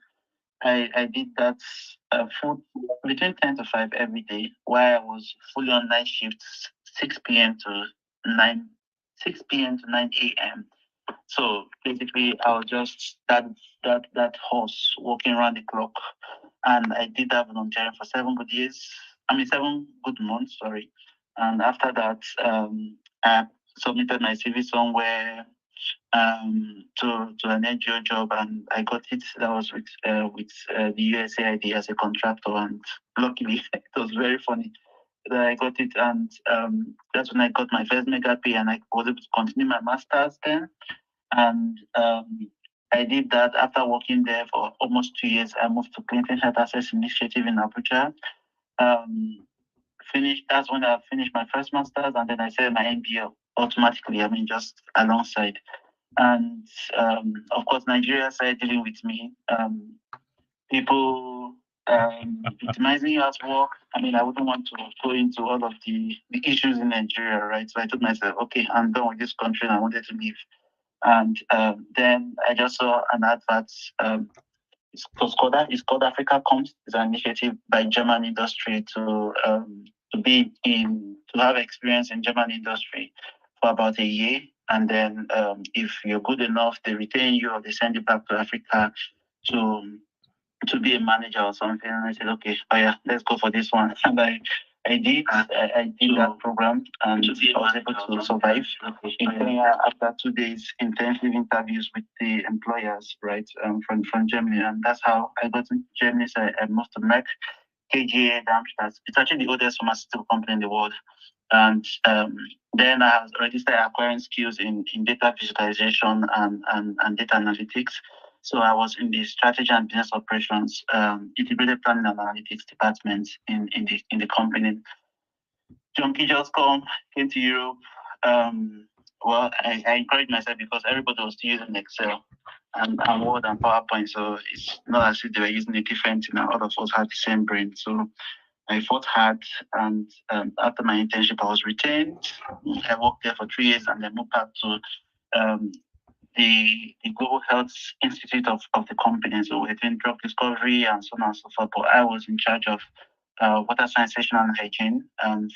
I did that full between 10 to 5 every day, while I was fully on night shifts, 6 p.m. to 9 a.m. So basically, I was just that horse walking around the clock, and I did that volunteering for 7 good years. 7 good months, sorry. And after that, I submitted my CV somewhere to an NGO job, and I got it. That was with the USAID as a contractor, and luckily it was very funny that I got it, and that's when I got my first mega pay, and I was able to continue my masters then. And I did that after working there for almost 2 years. I moved to Clinton Health Access Initiative in Abuja. That's when I finished my first masters, and then I started my MBA automatically. Just alongside. And of course, Nigeria started dealing with me. People victimizing you at work. I wouldn't want to go into all of the issues in Nigeria, right? So I told myself, okay, I'm done with this country, and I wanted to leave. And then I just saw an advert. It's called Africa Comes. It's an initiative by German industry to have experience in German industry for about a year, and then if you're good enough, they retain you or they send you back to Africa to be a manager or something. And I said, okay, let's go for this one. And I did that program, and I was able to survive in Kenya after 2 days intensive interviews with the employers, right, from Germany. And that's how I got to Germany. So I moved to Merck, KGA Darmstadt. It's actually the oldest pharmaceutical company in the world. And then I have already started acquiring skills in data visualization and data analytics. So I was in the strategy and business operations, integrated planning and analytics department in the company. Junkie just came to Europe. I encouraged myself because everybody was still using Excel and Word and PowerPoint. So it's not as if they were using a different thing, and all of us had the same brain. So I fought hard, and after my internship, I was retained. I worked there for 3 years, and then moved back to the Global Health Institute of the company. So we're doing drug discovery and so on and so forth. But I was in charge of water sanitation and hygiene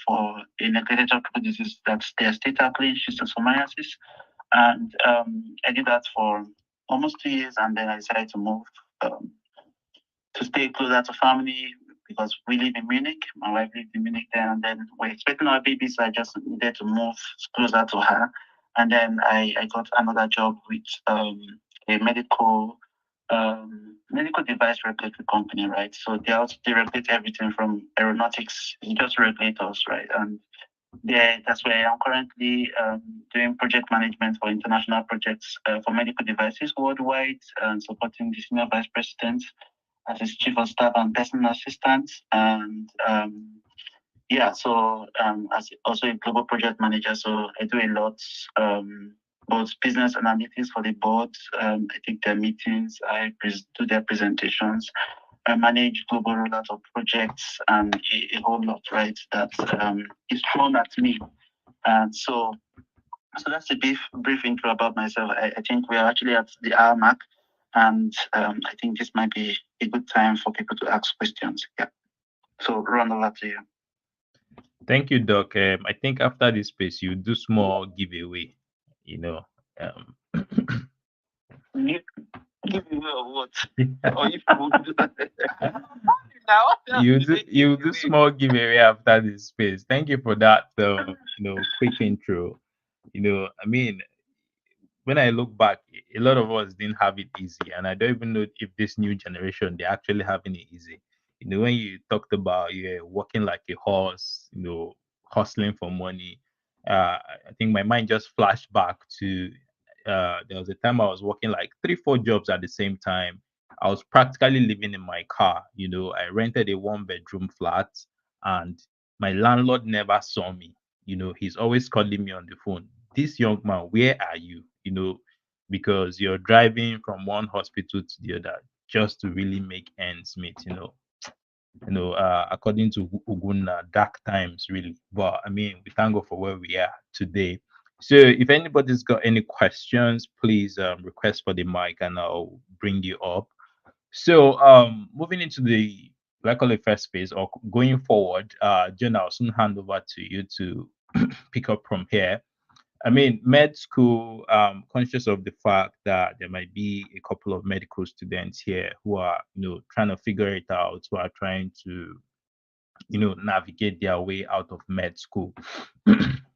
for a neglected tropical disease that they're still tackling, schistosomiasis. And I did that for almost 2 years, and then I decided to move to stay closer to family because we live in Munich. My wife lived in Munich then, and then we're expecting our baby, so I just needed to move closer to her. And then I got another job with a medical device regulatory company, right? So they regulate everything from aeronautics, just regulators, right? And yeah, that's where I'm currently doing project management for international projects for medical devices worldwide and supporting the senior vice president as his chief of staff and personal assistant. And yeah, so as also a global project manager, so I do a lot, both business analytics for the board. I take their meetings, do their presentations. I manage global rollout of projects and a whole lot, right? That is thrown at me. And so that's a brief intro about myself. I think we are actually at the hour mark, and I think this might be a good time for people to ask questions. Yeah. So Ron, over to you. Thank you, Doc. I think after this space, you do small giveaway. You know, um, Giveaway of what? Or if you would do that. you do small giveaway after this space. Thank you for that. Quick intro. I mean, when I look back, a lot of us didn't have it easy, and I don't even know if this new generation they're actually having it easy. When you talked about you're working like a horse, hustling for money, I think my mind just flashed back to there was a time I was working like 3, 4 jobs at the same time. I was practically living in my car. I rented a 1 bedroom flat, and my landlord never saw me. He's always calling me on the phone. This young man, where are you? Because you're driving from one hospital to the other just to really make ends meet. According to Uguna, dark times really. But I mean, we thank God for where we are today. So if anybody's got any questions, please request for the mic and I'll bring you up. So moving into the like call it first phase or going forward, Jen, I'll soon hand over to you to pick up from here. I mean, med school, conscious of the fact that there might be a couple of medical students here who are, trying to figure it out, who are trying to, navigate their way out of med school,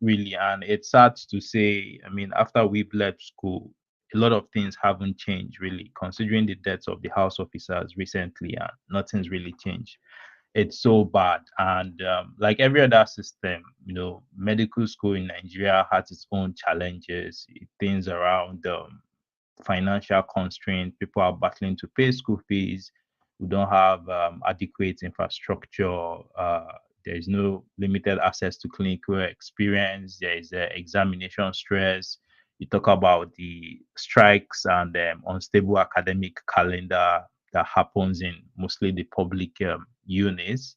really. And it's sad to say, I mean, after we've left school, a lot of things haven't changed, really, considering the deaths of the house officers recently, and nothing's really changed. It's so bad. And like every other system, medical school in Nigeria has its own challenges, things around financial constraints. People are battling to pay school fees. We don't have adequate infrastructure. There is no limited access to clinical experience. There is examination stress. You talk about the strikes and unstable academic calendar that happens in mostly the public unis,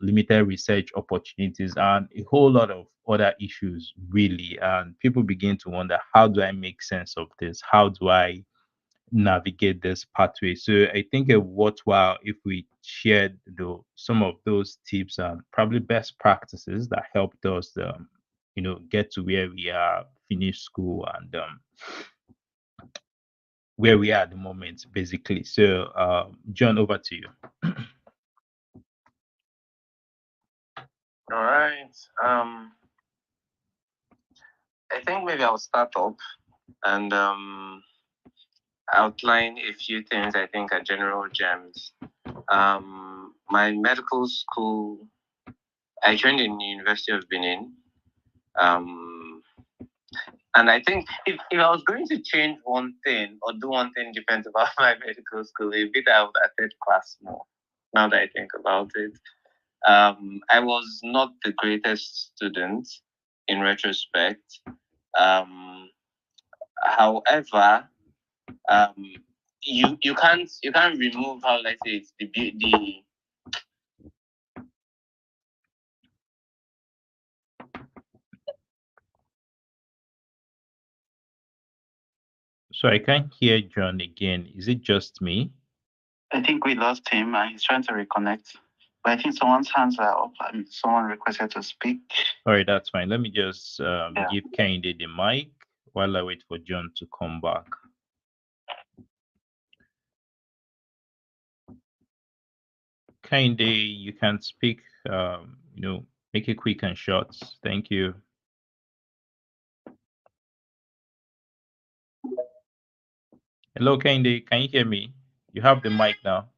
limited research opportunities, and a whole lot of other issues, really. And people begin to wonder, how do I make sense of this? How do I navigate this pathway? So I think it worthwhile if we shared some of those tips and probably best practices that helped us, get to where we are, finish school, and where we are at the moment, basically. So, John, over to you. All right. I think maybe I'll start off and outline a few things I think are general gems. My medical school, I joined in the University of Benin. And I think if I was going to change one thing or do one thing different about my medical school, it'd be that I would attend class more. Now that I think about it, I was not the greatest student in retrospect. However, you can't remove how, let's say, it's the So I can't hear John again. Is it just me? I think we lost him and he's trying to reconnect. But I think someone's hands are up and someone requested to speak. All right, that's fine. Let me just Yeah. give Kehinde the mic while I wait for John to come back. Kehinde, you can speak, make it quick and short. Thank you. Hello, Kehinde. Can you hear me? You have the mic now.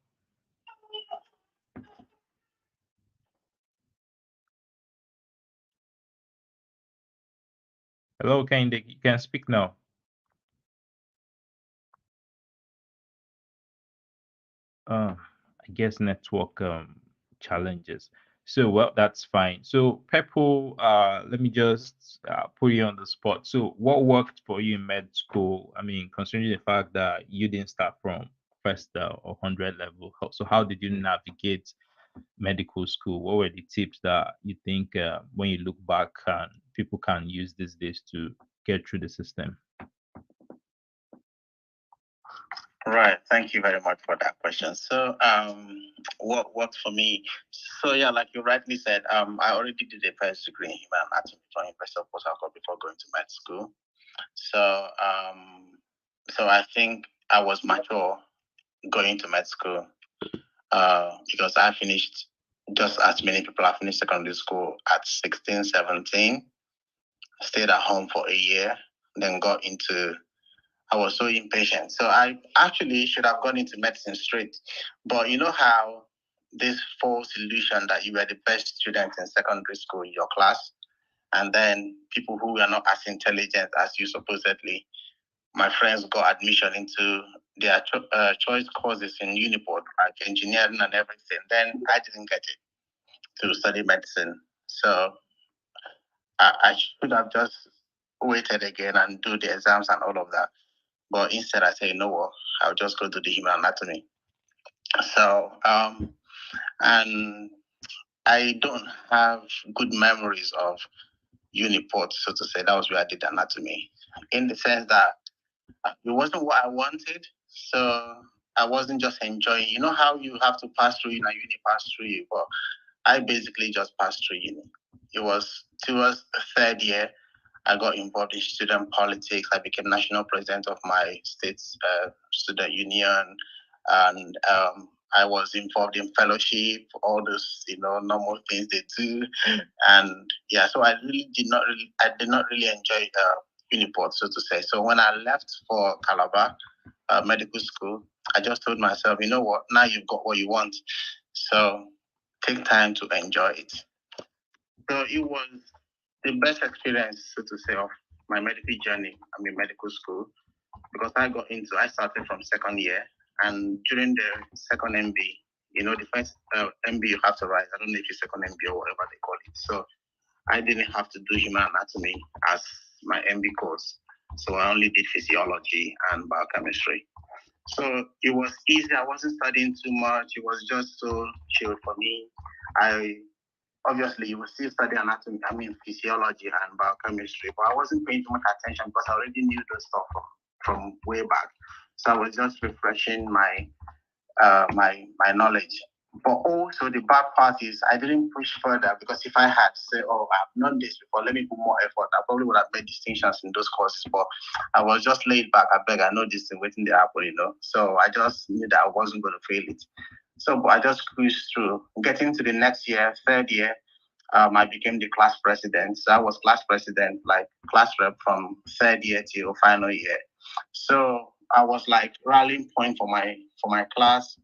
Hello, Kehinde. You can speak now. I guess network challenges. So, well, that's fine. So, Peppo, let me just put you on the spot. So, what worked for you in med school? I mean, considering the fact that you didn't start from first or 100 level, so how did you navigate medical school? What were the tips that you think when you look back and people can use these days to get through the system? Right. Thank you very much for that question. So, what worked for me? So, yeah, like you rightly said, I already did a first degree in human anatomy from University of Port Harcourt before going to med school. So, so I think I was mature going to med school because I finished just as many people have finished secondary school at 16, 17, stayed at home for a year, then got into I was so impatient. So I actually should have gone into medicine straight. But you know how this false illusion that you were the best student in secondary school in your class, and then people who were not as intelligent as you supposedly, my friends got admission into their choice courses in Uniport, like engineering and everything. Then I didn't get it to study medicine. So I should have just waited again and do the exams and all of that. But instead, I say, you know what, I'll just go to the human anatomy. So, and I don't have good memories of Uniport, so to say. That was where I did anatomy, in the sense that it wasn't what I wanted. So I wasn't just enjoying. You know how you have to pass through, uni pass through you, but I basically just passed through uni. It was towards the third year. I got involved in student politics. I became national president of my state's student union, and I was involved in fellowship, all those normal things they do, and yeah. So I did not really enjoy Uniport, so to say. So when I left for Calabar medical school, I just told myself, you know what? Now you've got what you want, so take time to enjoy it. So it was the best experience, so to say, of my medical journey. I mean, medical school, because I started from second year, and during the second MB, the first MB you have to write. I don't know if it's second MB or whatever they call it. So I didn't have to do human anatomy as my MB course. So I only did physiology and biochemistry. So it was easy. I wasn't studying too much. It was just so chill for me. Obviously, you will still study anatomy, physiology and biochemistry, but I wasn't paying too much attention because I already knew those stuff from way back. So I was just refreshing my knowledge. But also the bad part is I didn't push further, because if I had said, oh, I've known this before, let me put more effort, I probably would have made distinctions in those courses. But I was just laid back. I know this thing waiting to happen, So I just knew that I wasn't going to fail it. So I just cruised through. Getting to the next year, third year, I became the class president. So I was class president, like class rep from third year till final year. So I was like rallying point for my class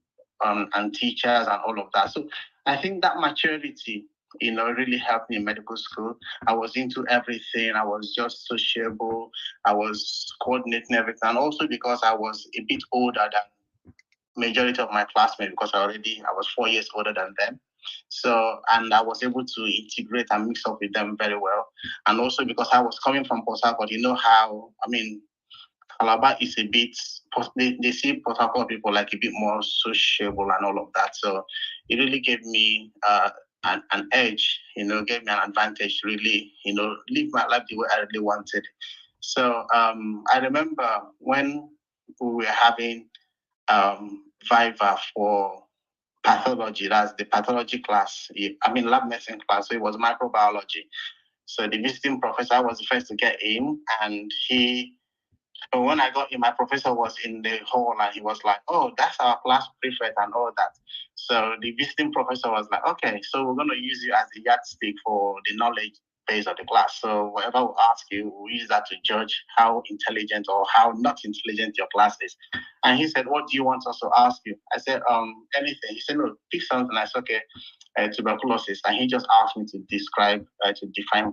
and teachers and all of that. So I think that maturity, really helped me in medical school. I was into everything. I was just sociable. I was coordinating everything. And also because I was a bit older than majority of my classmates, because I was 4 years older than them. So, and I was able to integrate and mix up with them very well. And also because I was coming from Port Harcourt, Calabar is a bit, they see Port Harcourt people like a bit more sociable and all of that. So it really gave me an edge, gave me an advantage to really, live my life the way I really wanted. So I remember when we were having Viva for pathology, that's the pathology class, lab medicine class, so it was microbiology. So the visiting professor was the first to get in, and but when I got in, my professor was in the hall and he was like, "Oh, that's our class prefect and all that." So the visiting professor was like, "Okay, so we're going to use you as a yardstick for the knowledge base of the class. So whatever we ask you, we use that to judge how intelligent or how not intelligent your class is." And he said, "What do you want us to ask you?" I said, anything." He said, "No, pick something." I said, "Okay, tuberculosis." And he just asked me to define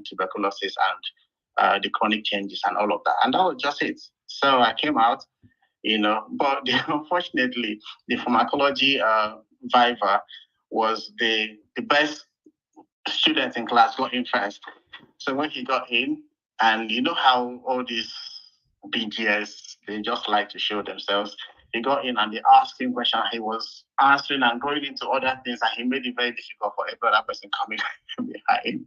tuberculosis and the chronic changes and all of that. And that was just it. So I came out, but unfortunately, the pharmacology Viva was the best student in class, got in first. So when he got in, and you know how all these BGS, they just like to show themselves. He got in and they asked him questions. He was answering and going into other things, and he made it very difficult for every other person coming behind.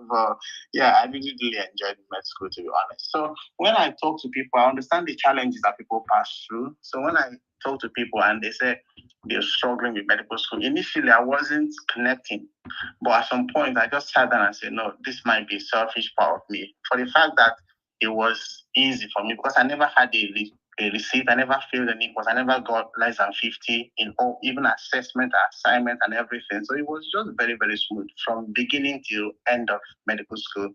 But yeah, I really enjoyed med school, to be honest. So when I talk to people, I understand the challenges that people pass through. So when I talk to people and they say they're struggling with medical school, initially I wasn't connecting. But at some point, I just sat down and said, no, this might be a selfish part of me. For the fact that it was easy for me because I never had a receipt, I never failed any course, I never got less than 50 in all, even assessment, assignment, and everything. So it was just very, very smooth from beginning to end of medical school.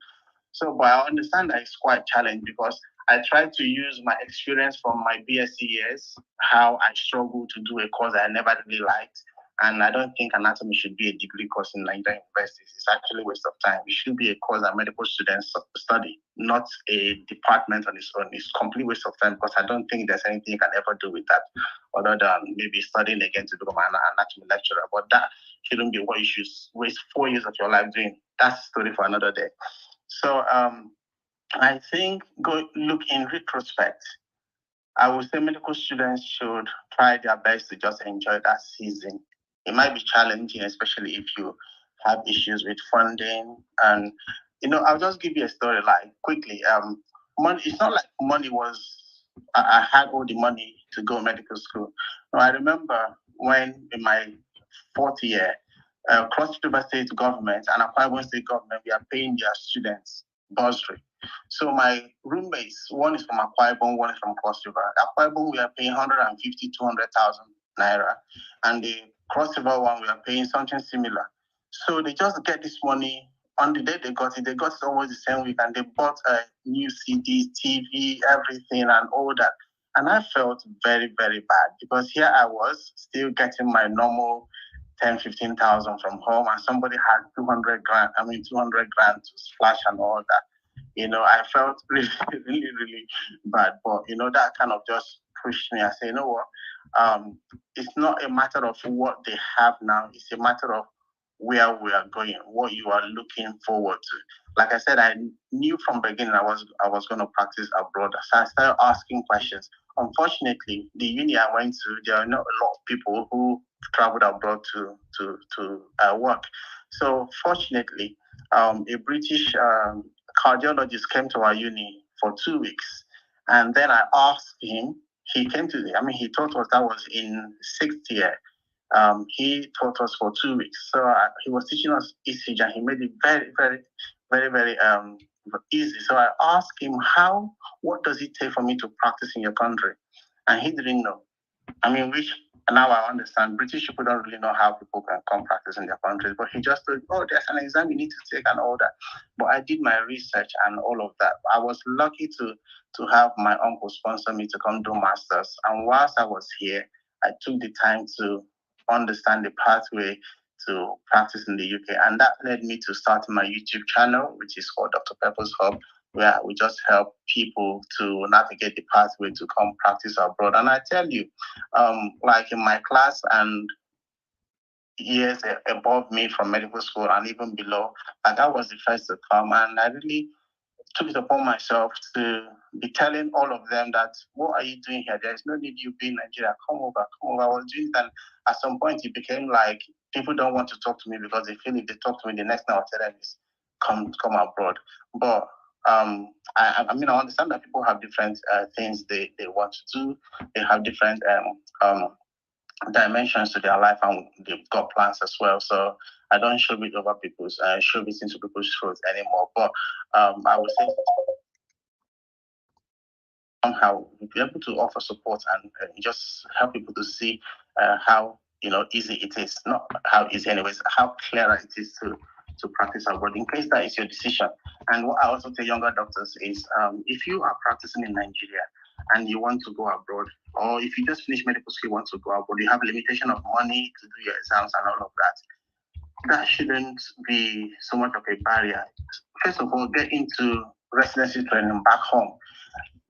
So, but I understand that it's quite challenging because I tried to use my experience from my BSc years, how I struggled to do a course I never really liked. And I don't think anatomy should be a degree course in Nigerian universities. It's actually a waste of time. It should be a course that medical students study, not a department on its own. It's a complete waste of time because I don't think there's anything you can ever do with that other than maybe studying again to become an anatomy lecturer. But that shouldn't be what you should waste 4 years of your life doing. That's a story for another day. So I think look in retrospect, I would say medical students should try their best to just enjoy that season. It might be challenging, especially if you have issues with funding. And I'll just give you a story like quickly. Money. It's not like money was. I had all the money to go medical school. No, I remember when in my fourth year, Cross River State government and Akwa Ibom State government, we are paying their students bursary. So my roommates, one is from Akwa Ibom, one is from Cross River. Akwa Ibom, we are paying 150, 200,000 naira. And the Cross River one, we are paying something similar. So they just get this money on the day they got it. They got it almost the same week and they bought new CDs, TV, everything and all that. And I felt very, very bad because here I was still getting my normal 10, 15,000 from home and somebody had 200 grand to splash and all that. I felt really, really, really bad. But, that kind of just pushed me. I say, you know what? It's not a matter of what they have now. It's a matter of where we are going, what you are looking forward to. Like I said, I knew from beginning I was going to practice abroad. So I started asking questions. Unfortunately, the uni I went to, there are not a lot of people who traveled abroad to work. So fortunately, a British cardiologist came to our uni for 2 weeks. And then I asked him, he came to, he taught us, that was in sixth year. He taught us for 2 weeks. So he was teaching us ECG and he made it very, very, very, very easy. So I asked him, what does it take for me to practice in your country? And he didn't know. Which now I understand British people don't really know how people can come practice in their countries, but he just told, oh, there's an exam you need to take and all that. But I did my research and all of that. I was lucky to have my uncle sponsor me to come do masters. And whilst I was here, I took the time to understand the pathway to practice in the UK. And that led me to starting my YouTube channel, which is called Dr. Pepper's Hub, where we just help people to navigate the pathway to come practice abroad. And I tell you, like in my class and years above me from medical school and even below, like I was the first to come. And I really took it upon myself to be telling all of them that, what are you doing here? There's no need you be in Nigeria. Come over, come over. I was doing that. At some point, it became like people don't want to talk to me because they feel if they talk to me, the next thing I'll tell them is come abroad. But I mean, I understand that people have different things they want to do. They have different dimensions to their life, and they've got plans as well. So I don't shove it over people's, shove it into people's throats anymore. But I would say somehow be able to offer support and just help people to see how easy it is. Not how easy, anyways. How clearer it is to practice abroad. In case that is your decision. And what I also tell younger doctors is, if you are practicing in Nigeria and you want to go abroad, or if you just finish medical school, you want to go abroad, you have a limitation of money to do your exams and all of that. That shouldn't be so much of a barrier. First of all, get into residency training back home.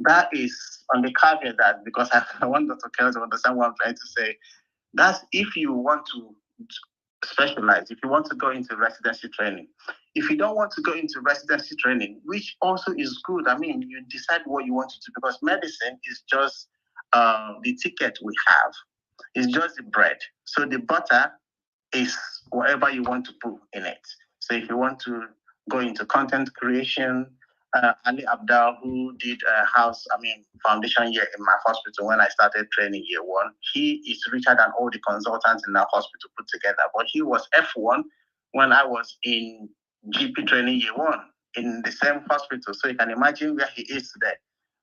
That is on the caveat that, because I want Dr. Kelly to understand what I'm trying to say, that's if you want to specialize, if you want to go into residency training. If you don't want to go into residency training, which also is good, I mean, you decide what you want to do, because medicine is just the ticket we have. It's just the bread. So the butter is whatever you want to put in it. So if you want to go into content creation, Ali Abdal, who did foundation year in my hospital when I started training year one, he is richer than all the consultants in our hospital put together. But he was F1 when I was in GP training year one in the same hospital. So you can imagine where he is today.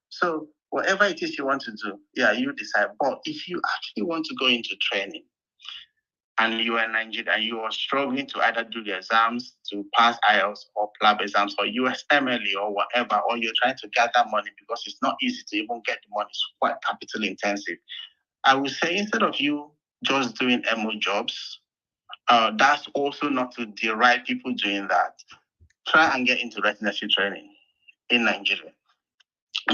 So whatever it is you want to do, yeah, you decide. But if you actually want to go into training, and you are in Nigeria and you are struggling to either do the exams to pass IELTS or PLAB exams or USMLE or whatever, or you're trying to gather money because it's not easy to even get the money, it's quite capital intensive. I would say, instead of you just doing MO jobs, that's also not to deride people doing that. Try and get into residency training in Nigeria,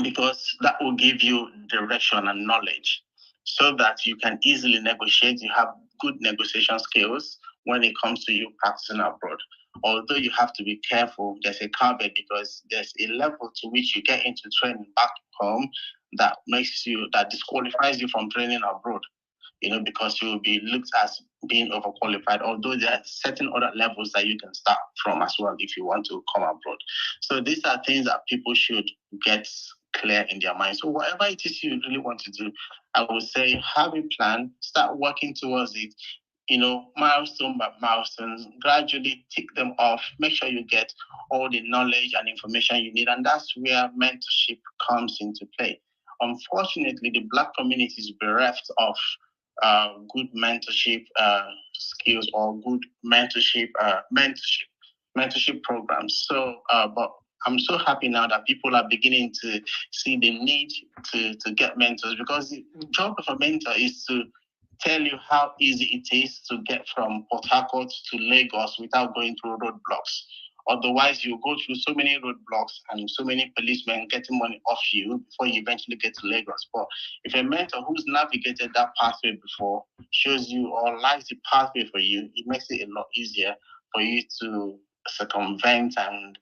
because that will give you direction and knowledge so that you can easily negotiate. You have good negotiation skills when it comes to you practicing abroad. Although you have to be careful, there's a caveat, because there's a level to which you get into training back home that disqualifies you from training abroad. Because you will be looked as being overqualified, although there are certain other levels that you can start from as well if you want to come abroad. So these are things that people should get clear in their mind. So whatever it is you really want to do, I would say have a plan, start working towards it, milestone by milestone, gradually tick them off, make sure you get all the knowledge and information you need. And that's where mentorship comes into play. Unfortunately, the Black community is bereft of good mentorship skills or good mentorship programs. So, but I'm so happy now that people are beginning to see the need to get mentors, because the job of a mentor is to tell you how easy it is to get from Port Harcourt to Lagos without going through roadblocks. Otherwise, you go through so many roadblocks and so many policemen getting money off you before you eventually get to Lagos. But if a mentor who's navigated that pathway before shows you or lights the pathway for you, it makes it a lot easier for you to circumvent and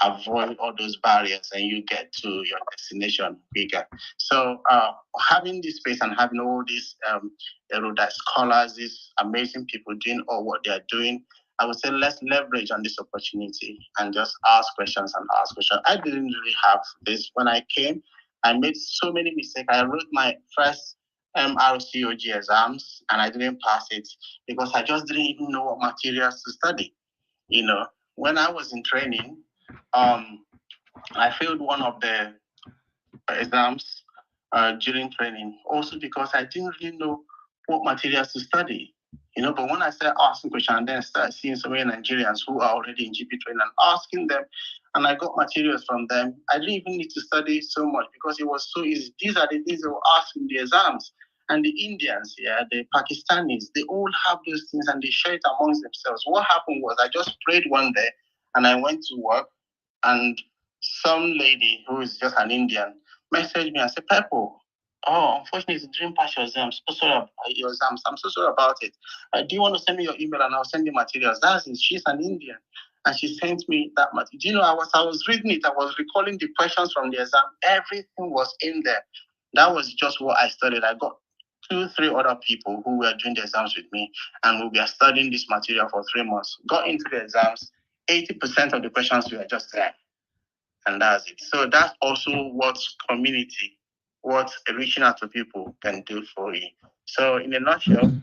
avoid all those barriers, and you get to your destination quicker. So having this space and having all these erudite scholars, these amazing people doing all what they're doing, I would say let's leverage on this opportunity and just ask questions and ask questions. I didn't really have this when I came. I made so many mistakes. I wrote my first MRCOG exams and I didn't pass it because I just didn't even know what materials to study. When I was in training, I failed one of the exams during training, also because I didn't really know what materials to study. But when I started asking questions and then started seeing so many Nigerians who are already in GP training and asking them, and I got materials from them, I didn't even need to study so much because it was so easy. These are the things they were asking the exams. And the Indians, the Pakistanis, they all have those things and they share it amongst themselves. What happened was I just prayed one day and I went to work, and some lady who is just an Indian messaged me and said, Peppo, unfortunately, it's during past your exams. So sorry about your exams. I'm so sorry about it. Do you want to send me your email and I'll send you materials? That's it. She's an Indian. And she sent me that material. Do you know, I was reading it. I was recalling the questions from the exam. Everything was in there. That was just what I studied. I got 2-3 other people who were doing the exams with me, and we were studying this material for 3 months. Got into the exams. 80% of the questions were just there. and that's it. So that's also what community, what reaching out to people can do for you. So in a nutshell,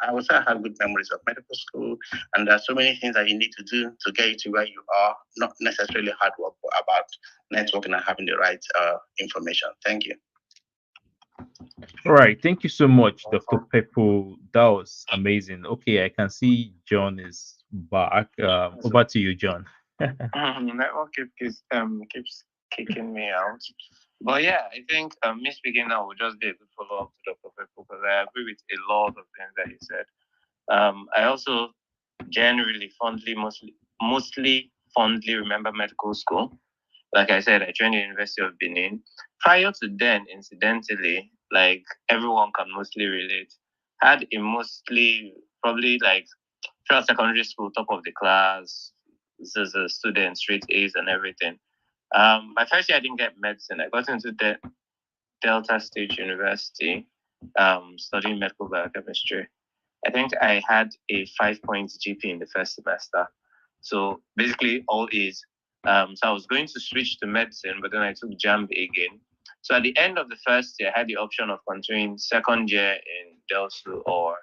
I would say I have good memories of medical school, and there are so many things that you need to do to get you to where you are, not necessarily hard work, but about networking and having the right information. Thank you. All right, thank you so much, Dr. Pepo. That was amazing. Okay, I can see John is back. Over to you, John. Network keeps kicking me out. But yeah, I think me speaking now will just be a good follow up to Dr. Pepo because I agree with a lot of things that he said. I also generally mostly fondly remember medical school. Like I said, I joined the University of Benin. Prior to then, incidentally, like everyone can mostly relate, had a mostly probably like throughout secondary school, top of the class, as a student, straight A's and everything. My first year, I didn't get medicine. I got into Delta State University, studying medical biochemistry. I think I had a 5 point GP in the first semester. So basically all A's. So I was going to switch to medicine, but then I took JAMB again. So at the end of the first year, I had the option of continuing second year in Delsu or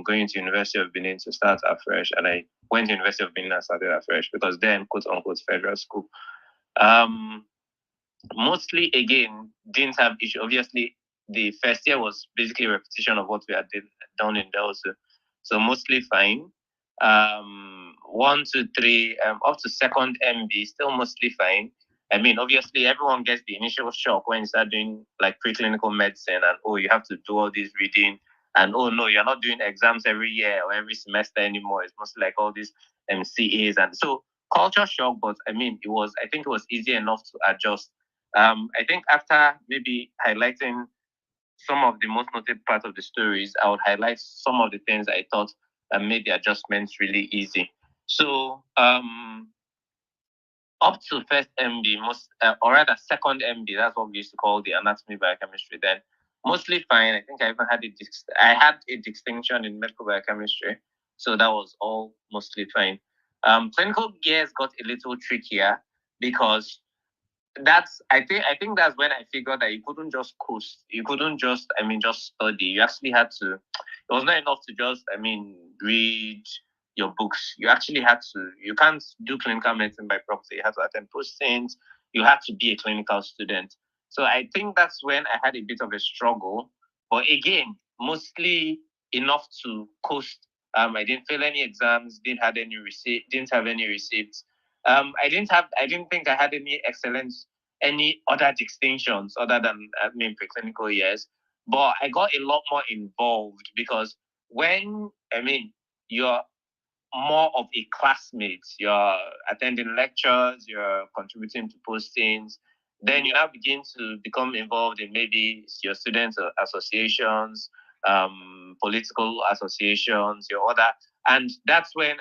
going to University of Benin to start afresh. And I went to University of Benin and started afresh because then, quote unquote, federal school. Mostly, again, didn't have issue. Obviously, the first year was basically a repetition of what we had done in Delsu. So mostly fine. 1, 2, 3, up to second MB, still mostly fine. I mean, obviously, everyone gets the initial shock when you start doing like preclinical medicine and, oh, you have to do all this reading. And, oh, no, you're not doing exams every year or every semester anymore. It's mostly like all these CAs. And so culture shock, but I mean, I think it was easy enough to adjust. I think after maybe highlighting some of the most noted parts of the stories, I would highlight some of the things I thought made the adjustments really easy. So up to first MB, or rather second MB, that's what we used to call the anatomy biochemistry then. Mostly fine. I think I even had a distinction in medical biochemistry, so that was all mostly fine. Clinical gears got a little trickier because I think that's when I figured that you couldn't just coast. You couldn't just study. You actually had to. It was not enough to just read your books. You actually had to. You can't do clinical medicine by proxy. You had to attend postings. You had to be a clinical student. So I think that's when I had a bit of a struggle. But again, mostly enough to coast. I didn't fail any exams. Didn't have any receipts. I didn't think I had any other distinctions other than preclinical years. But I got a lot more involved because when you're more of a classmate, you're attending lectures, you're contributing to postings, then you now begin to become involved in maybe your students' associations, political associations, your other, and that's when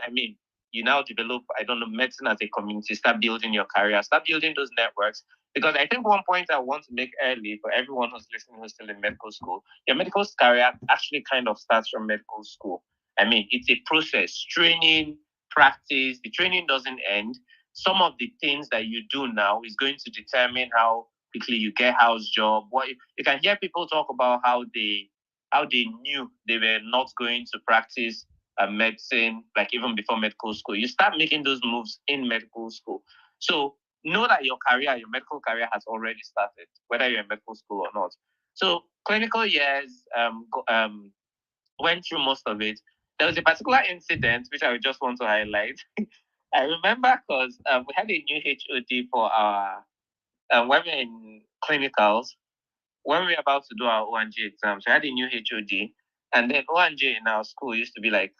you now develop, medicine as a community, start building your career, start building those networks. Because I think one point I want to make early for everyone who's listening who's still in medical school, your medical career actually kind of starts from medical school. It's a process, training, practice. The training doesn't end. Some of the things that you do now is going to determine how quickly you get house job. What you can hear people talk about how they knew they were not going to practice medicine, like even before medical school. You start making those moves in medical school. So know that your medical career has already started, whether you're in medical school or not. So clinical years, went through most of it. There was a particular incident which I would just want to highlight. I remember because we had a new HOD for our when we were in clinicals, when we were about to do our O&G exams. We had a new HOD, and then O&G in our school used to be like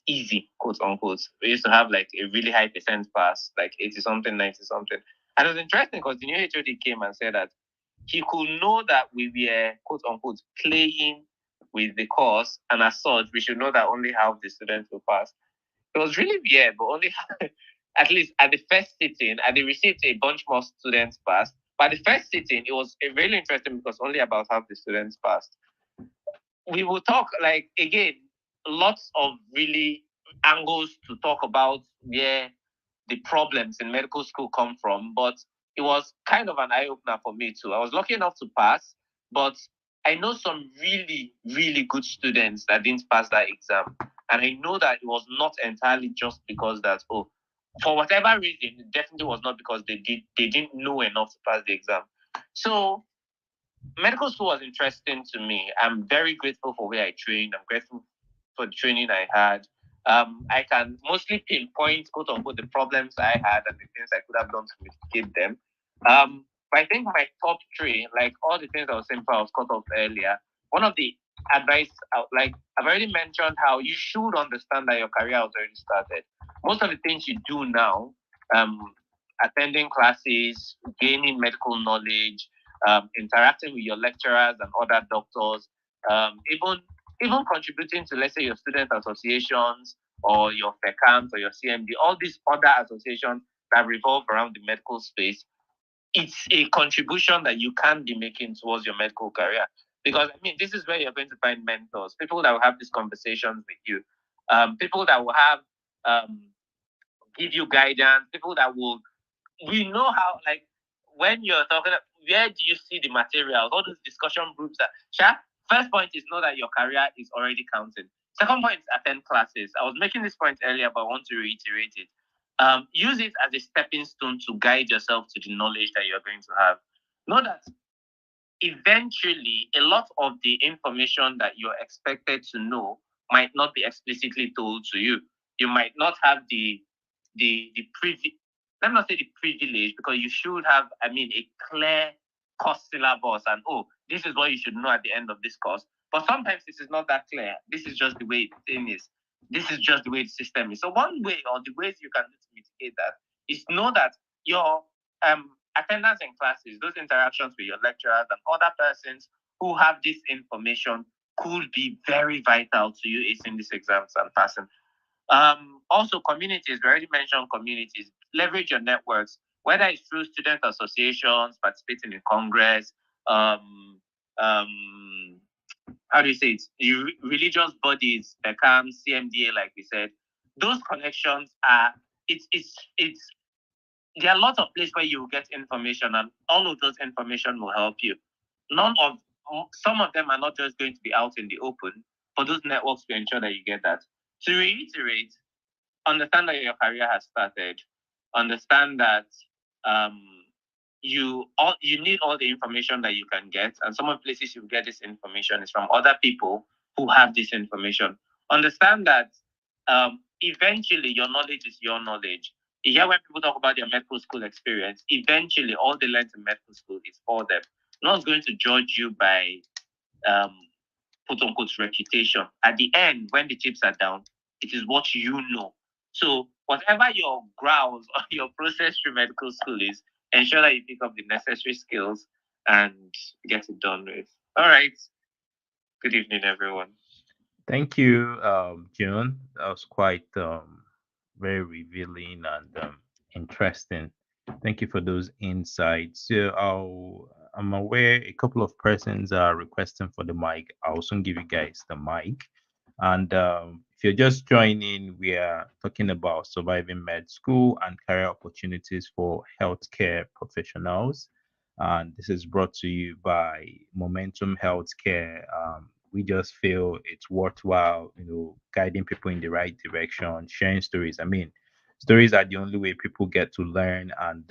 easy, quote unquote. We used to have like a really high percent pass, like 80 something, 90 something. And it was interesting because the new HOD came and said that he could know that we were, quote unquote, playing with the course, and as such, we should know that only half the students will pass. It was really weird, but only at least at the first sitting, and they received a bunch more students passed. But the first sitting, it was really interesting because only about half the students passed. We will talk again, lots of really angles to talk about where the problems in medical school come from, but it was kind of an eye-opener for me too. I was lucky enough to pass, but I know some really, really good students that didn't pass that exam. And I know that it was not entirely just because that, for whatever reason, it definitely was not because they didn't know enough to pass the exam. So medical school was interesting to me. I'm very grateful for where I trained. I'm grateful for the training I had. I can mostly pinpoint, quote unquote, the problems I had and the things I could have done to mitigate them. But I think my top three, like all the things I was saying before I was cut off earlier, one of the advice, like I've already mentioned how you should understand that your career has already started. Most of the things you do now, attending classes, gaining medical knowledge, interacting with your lecturers and other doctors, even contributing to, let's say, your student associations or your FECAMs or your CMD, all these other associations that revolve around the medical space, it's a contribution that you can be making towards your medical career. Because, I mean, this is where you're going to find mentors, people that will have these conversations with you, people that will have, give you guidance, people that will, we know how, like, when you're talking, where do you see the materials, all those discussion groups first point is know that your career is already counting. Second point is attend classes. I was making this point earlier, but I want to reiterate it. Use it as a stepping stone to guide yourself to the knowledge that you're going to have. Know that eventually a lot of the information that you're expected to know might not be explicitly told to you. You might not have the privilege. Let me not say the privilege, because you should have, I mean, a clear course syllabus and this is what you should know at the end of this course. But sometimes this is not that clear. This is just the way the thing is. This is just the way the system is. So one way, or the ways you can do to mitigate that, is know that your attendance in classes, those interactions with your lecturers and other persons who have this information could be very vital to you acing these exams and passing. Also, communities, we already mentioned communities. Leverage your networks, whether it's through student associations, participating in Congress, how do you say it? Religious bodies, PECAM, CMDA, like we said. Those connections are, there are lots of places where you will get information, and all of those information will help you. Some of them are not just going to be out in the open, but those networks will ensure that you get that. To reiterate, understand that your career has started. Understand that you need all the information that you can get, and some of the places you get this information is from other people who have this information. Understand that eventually your knowledge is your knowledge. You hear when people talk about their medical school experience, eventually all they learn in medical school is for them. No one's going to judge you by quote unquote reputation. At the end, when the chips are down, it is what you know. So whatever your grounds or your process through medical school is, ensure that you pick up the necessary skills and get it done with. All right. Good evening, everyone. Thank you, June. That was quite very revealing and interesting. Thank you for those insights. So I'm aware a couple of persons are requesting for the mic. I'll soon give you guys the mic. And if you're just joining, we are talking about surviving med school and career opportunities for healthcare professionals. And this is brought to you by Momentum Healthcare. We just feel it's worthwhile, guiding people in the right direction, sharing stories. I mean, stories are the only way people get to learn, and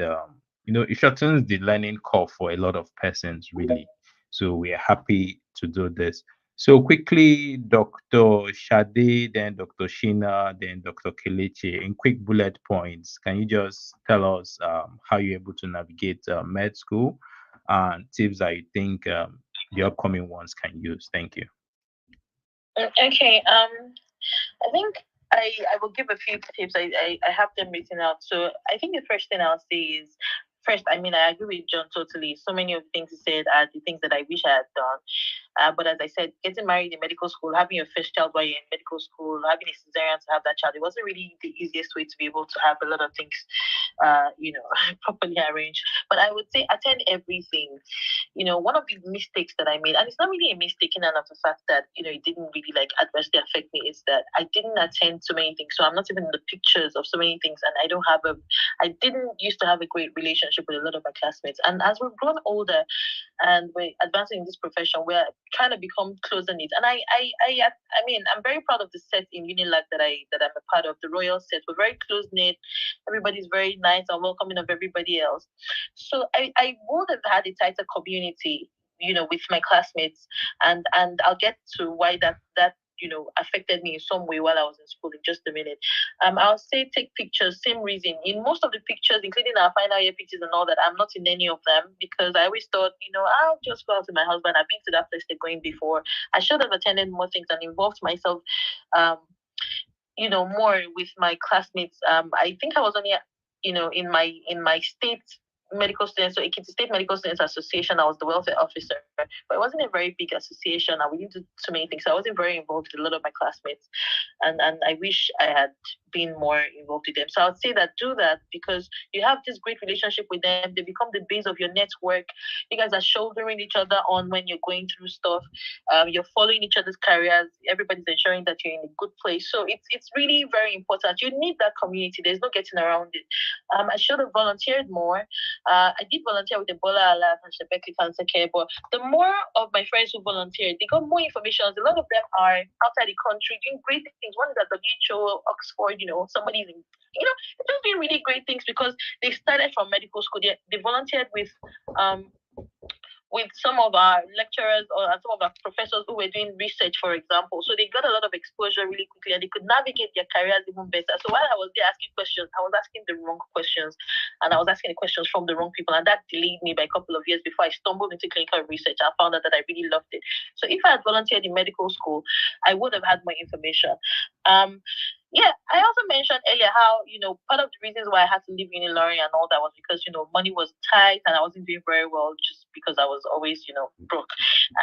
it shortens the learning curve for a lot of persons, really. So we are happy to do this. So quickly, Dr. Shade, then Dr. Sheena, then Dr. Kelechi, in quick bullet points, can you just tell us how you're able to navigate med school and tips that you think the upcoming ones can use? Thank you. Okay. I think I will give a few tips. I have them written out. So I think the first thing I'll say is, first, I mean, I agree with John totally. So many of the things he said are the things that I wish I had done. But as I said, getting married in medical school, having your first child while you're in medical school, having a cesarean to have that child, it wasn't really the easiest way to be able to have a lot of things, properly arranged. But I would say attend everything. one of the mistakes that I made, and it's not really a mistake in and of the fact that, it didn't really like adversely affect me, is that I didn't attend so many things. So I'm not even in the pictures of so many things, and I didn't used to have a great relationship with a lot of my classmates. And as we've grown older and we're advancing in this profession, we're trying to become closer knit. And I mean, I'm very proud of the set in Unilag that I'm a part of, the royal set. We're very close knit. Everybody's very nice and welcoming of everybody else. So I would have had a tighter community, with my classmates, and I'll get to why that affected me in some way while I was in school in just a minute. I'll say take pictures, same reason. In most of the pictures, including our final year pictures and all that, I'm not in any of them because I always thought, I'll just go out with my husband. I've been to that place they're going before. I should have attended more things and involved myself, more with my classmates. I think I was only, in my state medical students, so Ekiti State Medical Students Association, I was the welfare officer, but it wasn't a very big association, and we didn't do so many things. So I wasn't very involved with a lot of my classmates, and I wish I had been more involved with them. So I would say that do that because you have this great relationship with them. They become the base of your network. You guys are shouldering each other on when you're going through stuff. You're following each other's careers. Everybody's ensuring that you're in a good place. So it's really very important. You need that community. There's no getting around it. I should have volunteered more. I did volunteer with Ebola Alert and Shebeki Cancer Care, but the more of my friends who volunteered, they got more information. A lot of them are outside the country doing great things. One is at WHO, Oxford, somebody's in, they're just doing really great things because they started from medical school. They volunteered with some of our lecturers or some of our professors who were doing research, for example. So they got a lot of exposure really quickly and they could navigate their careers even better. So while I was there asking questions, I was asking the wrong questions and I was asking the questions from the wrong people. And that delayed me by a couple of years before I stumbled into clinical research. I found out that I really loved it. So if I had volunteered in medical school, I would have had more information. Yeah, I also mentioned earlier how, part of the reasons why I had to leave Uniloring and all that was because, money was tight and I wasn't doing very well just because I was always, broke.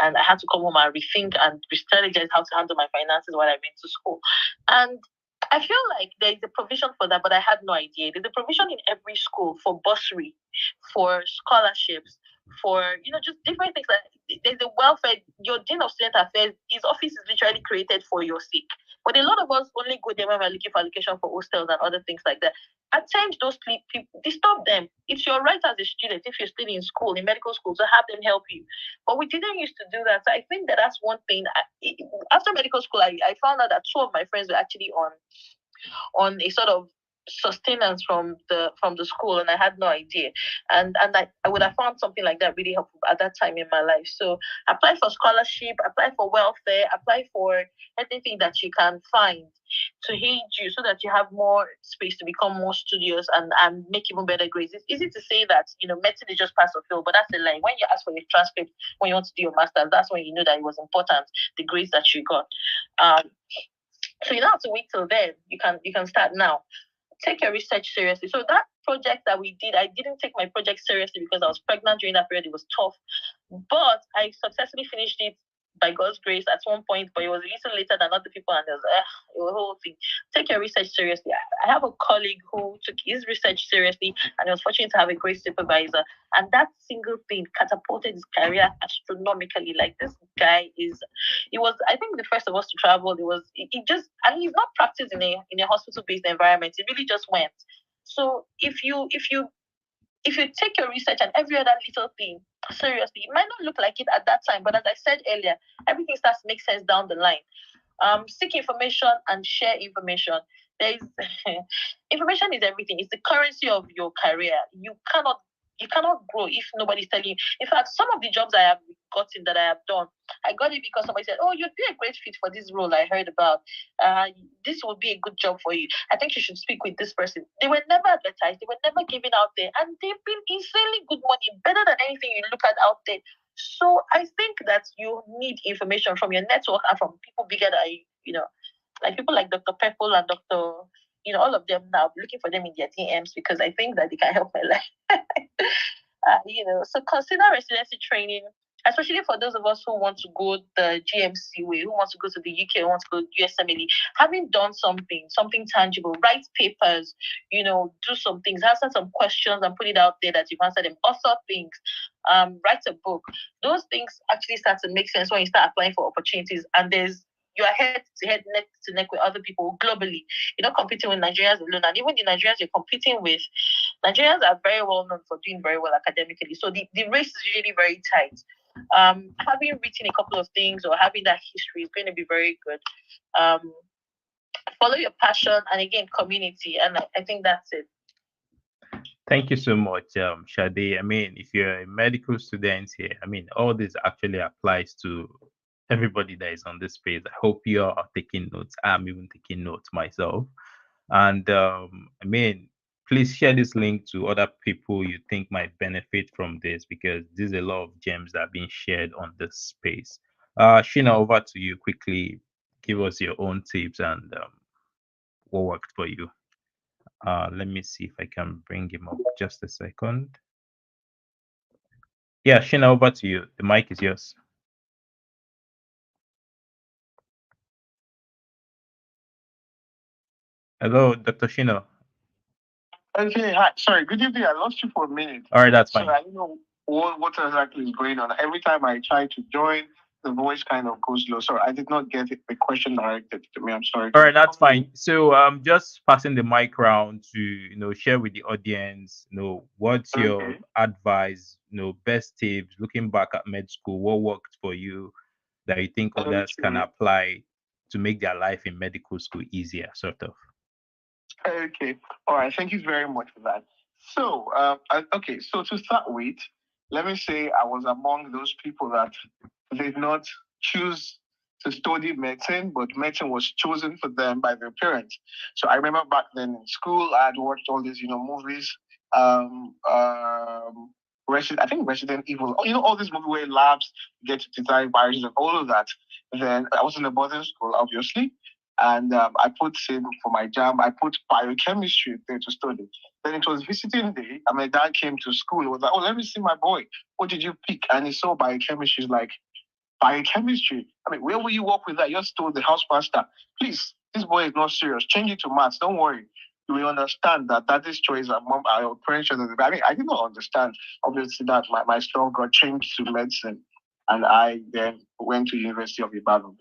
And I had to come home and rethink and re-strategize how to handle my finances while I went to school. And I feel like there is a provision for that, but I had no idea. There's a provision in every school for bursary, for scholarships, for, just different things. There's a welfare, your Dean of Student Affairs, his office is literally created for your sake. But a lot of us only go there when we're looking for allocation for hostels and other things like that. Attend those people, disturb them. It's your right as a student, if you're still in school, in medical school, to have them help you. But we didn't used to do that. So I think that's one thing. After medical school, I found out that two of my friends were actually on a sort of sustenance from the school, and I had no idea. And I would have found something like that really helpful at that time in my life. So apply for scholarship, apply for welfare, apply for anything that you can find to aid you so that you have more space to become more studious and make even better grades. It's easy to say that, medicine is just pass or fail, but that's a lie. When you ask for your transcript, when you want to do your master's, that's when you know that it was important, the grades that you got. So you don't have to wait till then. You can start now. Take your research seriously. So that project that we did, I didn't take my project seriously because I was pregnant during that period. It was tough. But I successfully finished it by God's grace at one point, but it was a little later than other people, and there was a whole thing. Take your research seriously. I have a colleague who took his research seriously, and I was fortunate to have a great supervisor. And that single thing catapulted his career astronomically. Like, this guy he was, I think, the first of us to travel. It just, and he's not practiced in a hospital-based environment. It really just went. So if you take your research and every other little thing seriously, it might not look like it at that time, but as I said earlier, everything starts to make sense down the line. Seek information and share information. Information is everything. It's the currency of your career. You cannot grow if nobody's telling you. In fact, some of the jobs I have gotten that I have done, I got it because somebody said, "Oh, you'd be a great fit for this role I heard about. This would be a good job for you. I think you should speak with this person." They were never advertised. They were never given out there. And they've been insanely good money, better than anything you look at out there. So I think that you need information from your network and from people bigger than you, like people like Dr. Pepple and Dr. All of them now, looking for them in their DMs because I think that they can help my life. So consider residency training especially for those of us who want to go the GMC way, who wants to go to the UK, who wants to go to USMLE, having done something tangible, write papers, do some things, answer some questions and put it out there that you've answered them, author things, write a book. Those things actually start to make sense when you start applying for opportunities, and you are head to head, neck to neck with other people globally. You're not competing with Nigerians alone. And even the Nigerians you're competing with, Nigerians are very well known for doing very well academically. So the race is usually very tight. Having written a couple of things or having that history is going to be very good. Follow your passion, and again, community. And I think that's it. Thank you so much, Shade. I mean, if you're a medical student here, I mean, all this actually applies to everybody that is on this page. I hope you are taking notes. I'm even taking notes myself. And I mean, please share this link to other people you think might benefit from this, because there's a lot of gems that are being shared on this space. Sheena, over to you quickly. Give us your own tips and what worked for you. Let me see if I can bring him up. Just a second. Yeah, Sheena, over to you. The mic is yours. Hello, Dr. Shino. Okay, hi. Sorry, good evening. I lost you for a minute. All right, that's fine. So I don't know what exactly is going on. Every time I try to join, the voice kind of goes low. So I did not get the question directed to me. I'm sorry. All right, that's fine. So just passing the mic around to share with the audience, what's your advice, best tips, looking back at med school, what worked for you that you think others can apply to make their life in medical school easier, sort of. Okay. All right. Thank you very much for that. So, okay. So to start with, let me say I was among those people that did not choose to study medicine, but medicine was chosen for them by their parents. So I remember back then in school, I had watched all these, movies. I think Resident Evil. All these movies where labs get to design viruses and all of that. Then I was in a boarding school, obviously. And I put in for my jam, I put biochemistry there to study. Then it was visiting day, and my dad came to school. He was like, "Oh, let me see my boy. What did you pick?" And he saw biochemistry. He's like, "Biochemistry? I mean, where will you work with that?" You just told the house pastor, "Please, this boy is not serious. Change it to maths. Don't worry. You will understand that this choice and mom, our parents." I mean, I did not understand. Obviously, that my strong got changed to medicine, and I then went to University of Ibadan.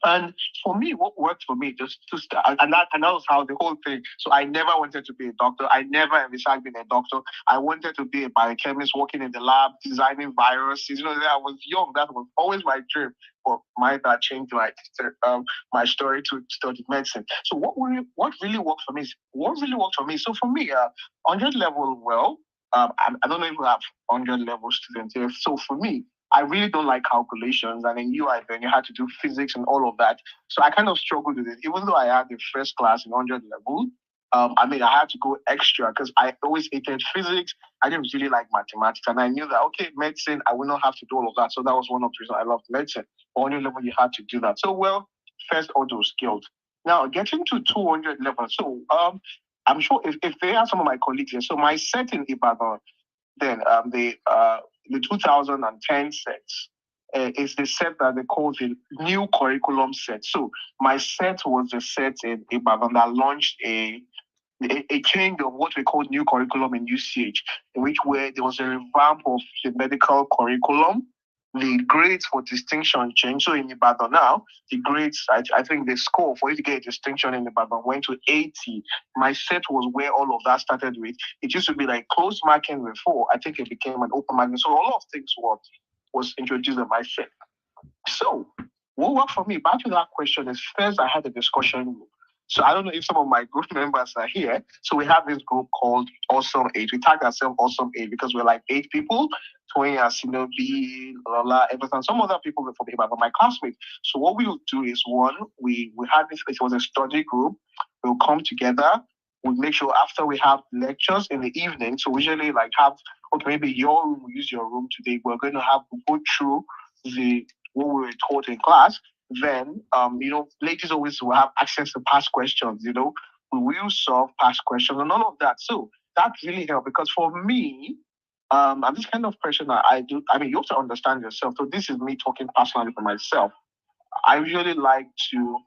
And for me, what worked for me just to start, and that was how the whole thing. So I never wanted to be a doctor. I never envisaged being a doctor. I wanted to be a biochemist, working in the lab, designing viruses. I was young. That was always my dream. But my dad changed my story to study medicine. So what really worked for me is So for me, 100 level, well, I don't know if we have 100 level students here. So for me, I really don't like calculations, and in UI, then you had to do physics and all of that. So I kind of struggled with it, even though I had the first class in 100 level. I had to go extra because I always hated physics. I didn't really like mathematics, and I knew that medicine, I would not have to do all of that. So that was one of the reasons I loved medicine. But 100 level, you had to do that. So first order skilled. Now getting to 200 level. So I'm sure if they are some of my colleagues here. So my set in Ibadan, then the 2010 sets is the set that they call the new curriculum set. So my set was the set in Ibadan that launched a change of what we call new curriculum in UCH, in which where there was a revamp of the medical curriculum. The grades for distinction changed. So in Ibadan now, the grades, I think the score for you to get a distinction in Ibadan went to 80. My set was where all of that started with. It used to be like closed marking before. I think it became an open marking. So a lot of things was introduced in my set. So what worked for me, back to that question, is first I had a discussion group. So I don't know if some of my group members are here. So we have this group called Awesome 8. We tag ourselves Awesome 8 because we're like 8 people. Twain, Asino, B, Lola, everything. Some other people from Ibadan, my classmates. So what we would do is, one, we had this, it was a study group. We'll come together. We'll make sure after we have lectures in the evening, so we usually maybe your room, we use your room today. We're going to go through what we were taught in class. Then, ladies always will have access to past questions, we will solve past questions and all of that. So that really helped because for me, And this kind of person I do, I mean, you have to understand yourself. So this is me talking personally for myself. I usually like to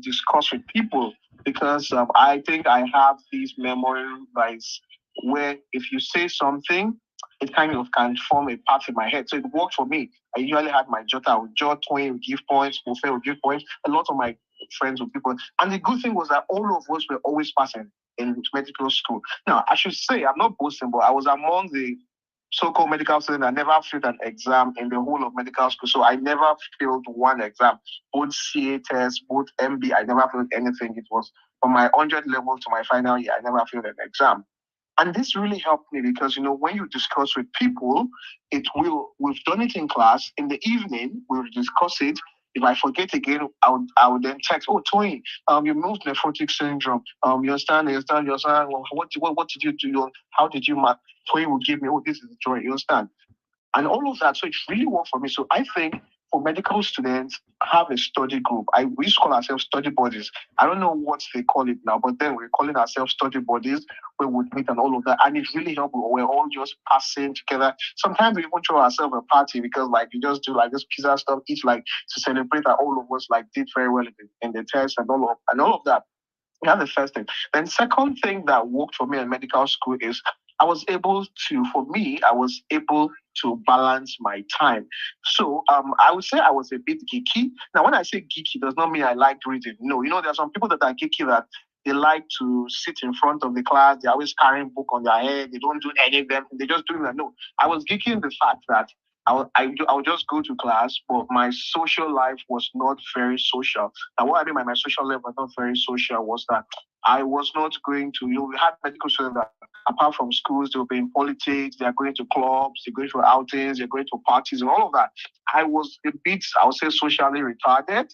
discuss with people because I think I have these memory rights where if you say something, it kind of can form a part in my head. So it worked for me. I usually had my jot, I would jot, Twain would give points, Buffet would give points. A lot of my friends would give points. And the good thing was that all of us were always passing in medical school. Now, I should say, I'm not boasting, but I was among the so-called medical student. I never failed an exam in the whole of medical school. So I never failed one exam, both CA test, both MB. I never failed anything. It was from my 100 level to my final year. I never failed an exam. And this really helped me because, when you discuss with people, we've done it in class. In the evening, we'll discuss it. If I forget again, I would then text, oh, Tony, you moved nephrotic syndrome. You understand? Well, what did you do? How did you mark? Tony will give me, oh, this is the joy. You understand? And all of that. So it really worked for me. So I think for medical students, have a study group. We used to call ourselves study buddies. I don't know what they call it now, but then we're calling ourselves study buddies where we meet and all of that. And it really helped. We're all just passing together. Sometimes we even throw ourselves a party because like you just do like this pizza stuff, each like to celebrate that all of us like did very well in the test and all of that. That's the first thing. Then second thing that worked for me in medical school is I was able to balance my time. So I would say I was a bit geeky. Now, when I say geeky, does not mean I liked reading. No, there are some people that are geeky that they like to sit in front of the class. They're always carrying book on their head. They don't do any of them. They just do that. No, I was geeky in the fact that I would just go to class, but my social life was not very social. Now, what I mean by my social life was not very social was that I was not going to, we had medical students that apart from schools, they'll be in politics, they're going to clubs, they're going to outings, they're going to parties and all of that. I was a bit, I would say, socially retarded.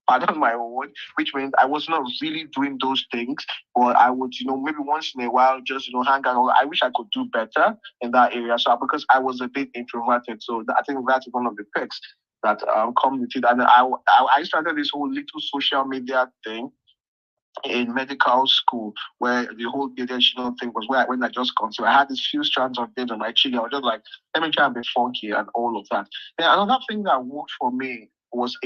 Pardon my word, which means I was not really doing those things, but I would, maybe once in a while just, hang out. I wish I could do better in that area. So because I was a bit introverted, so I think that's one of the perks that come with it. And I started this whole little social media thing in medical school where the whole BTSInHealth thing was where when I just come. So I had these few strands of beard on my chin. I was just like, let me try and be funky and all of that. Then another thing that worked for me was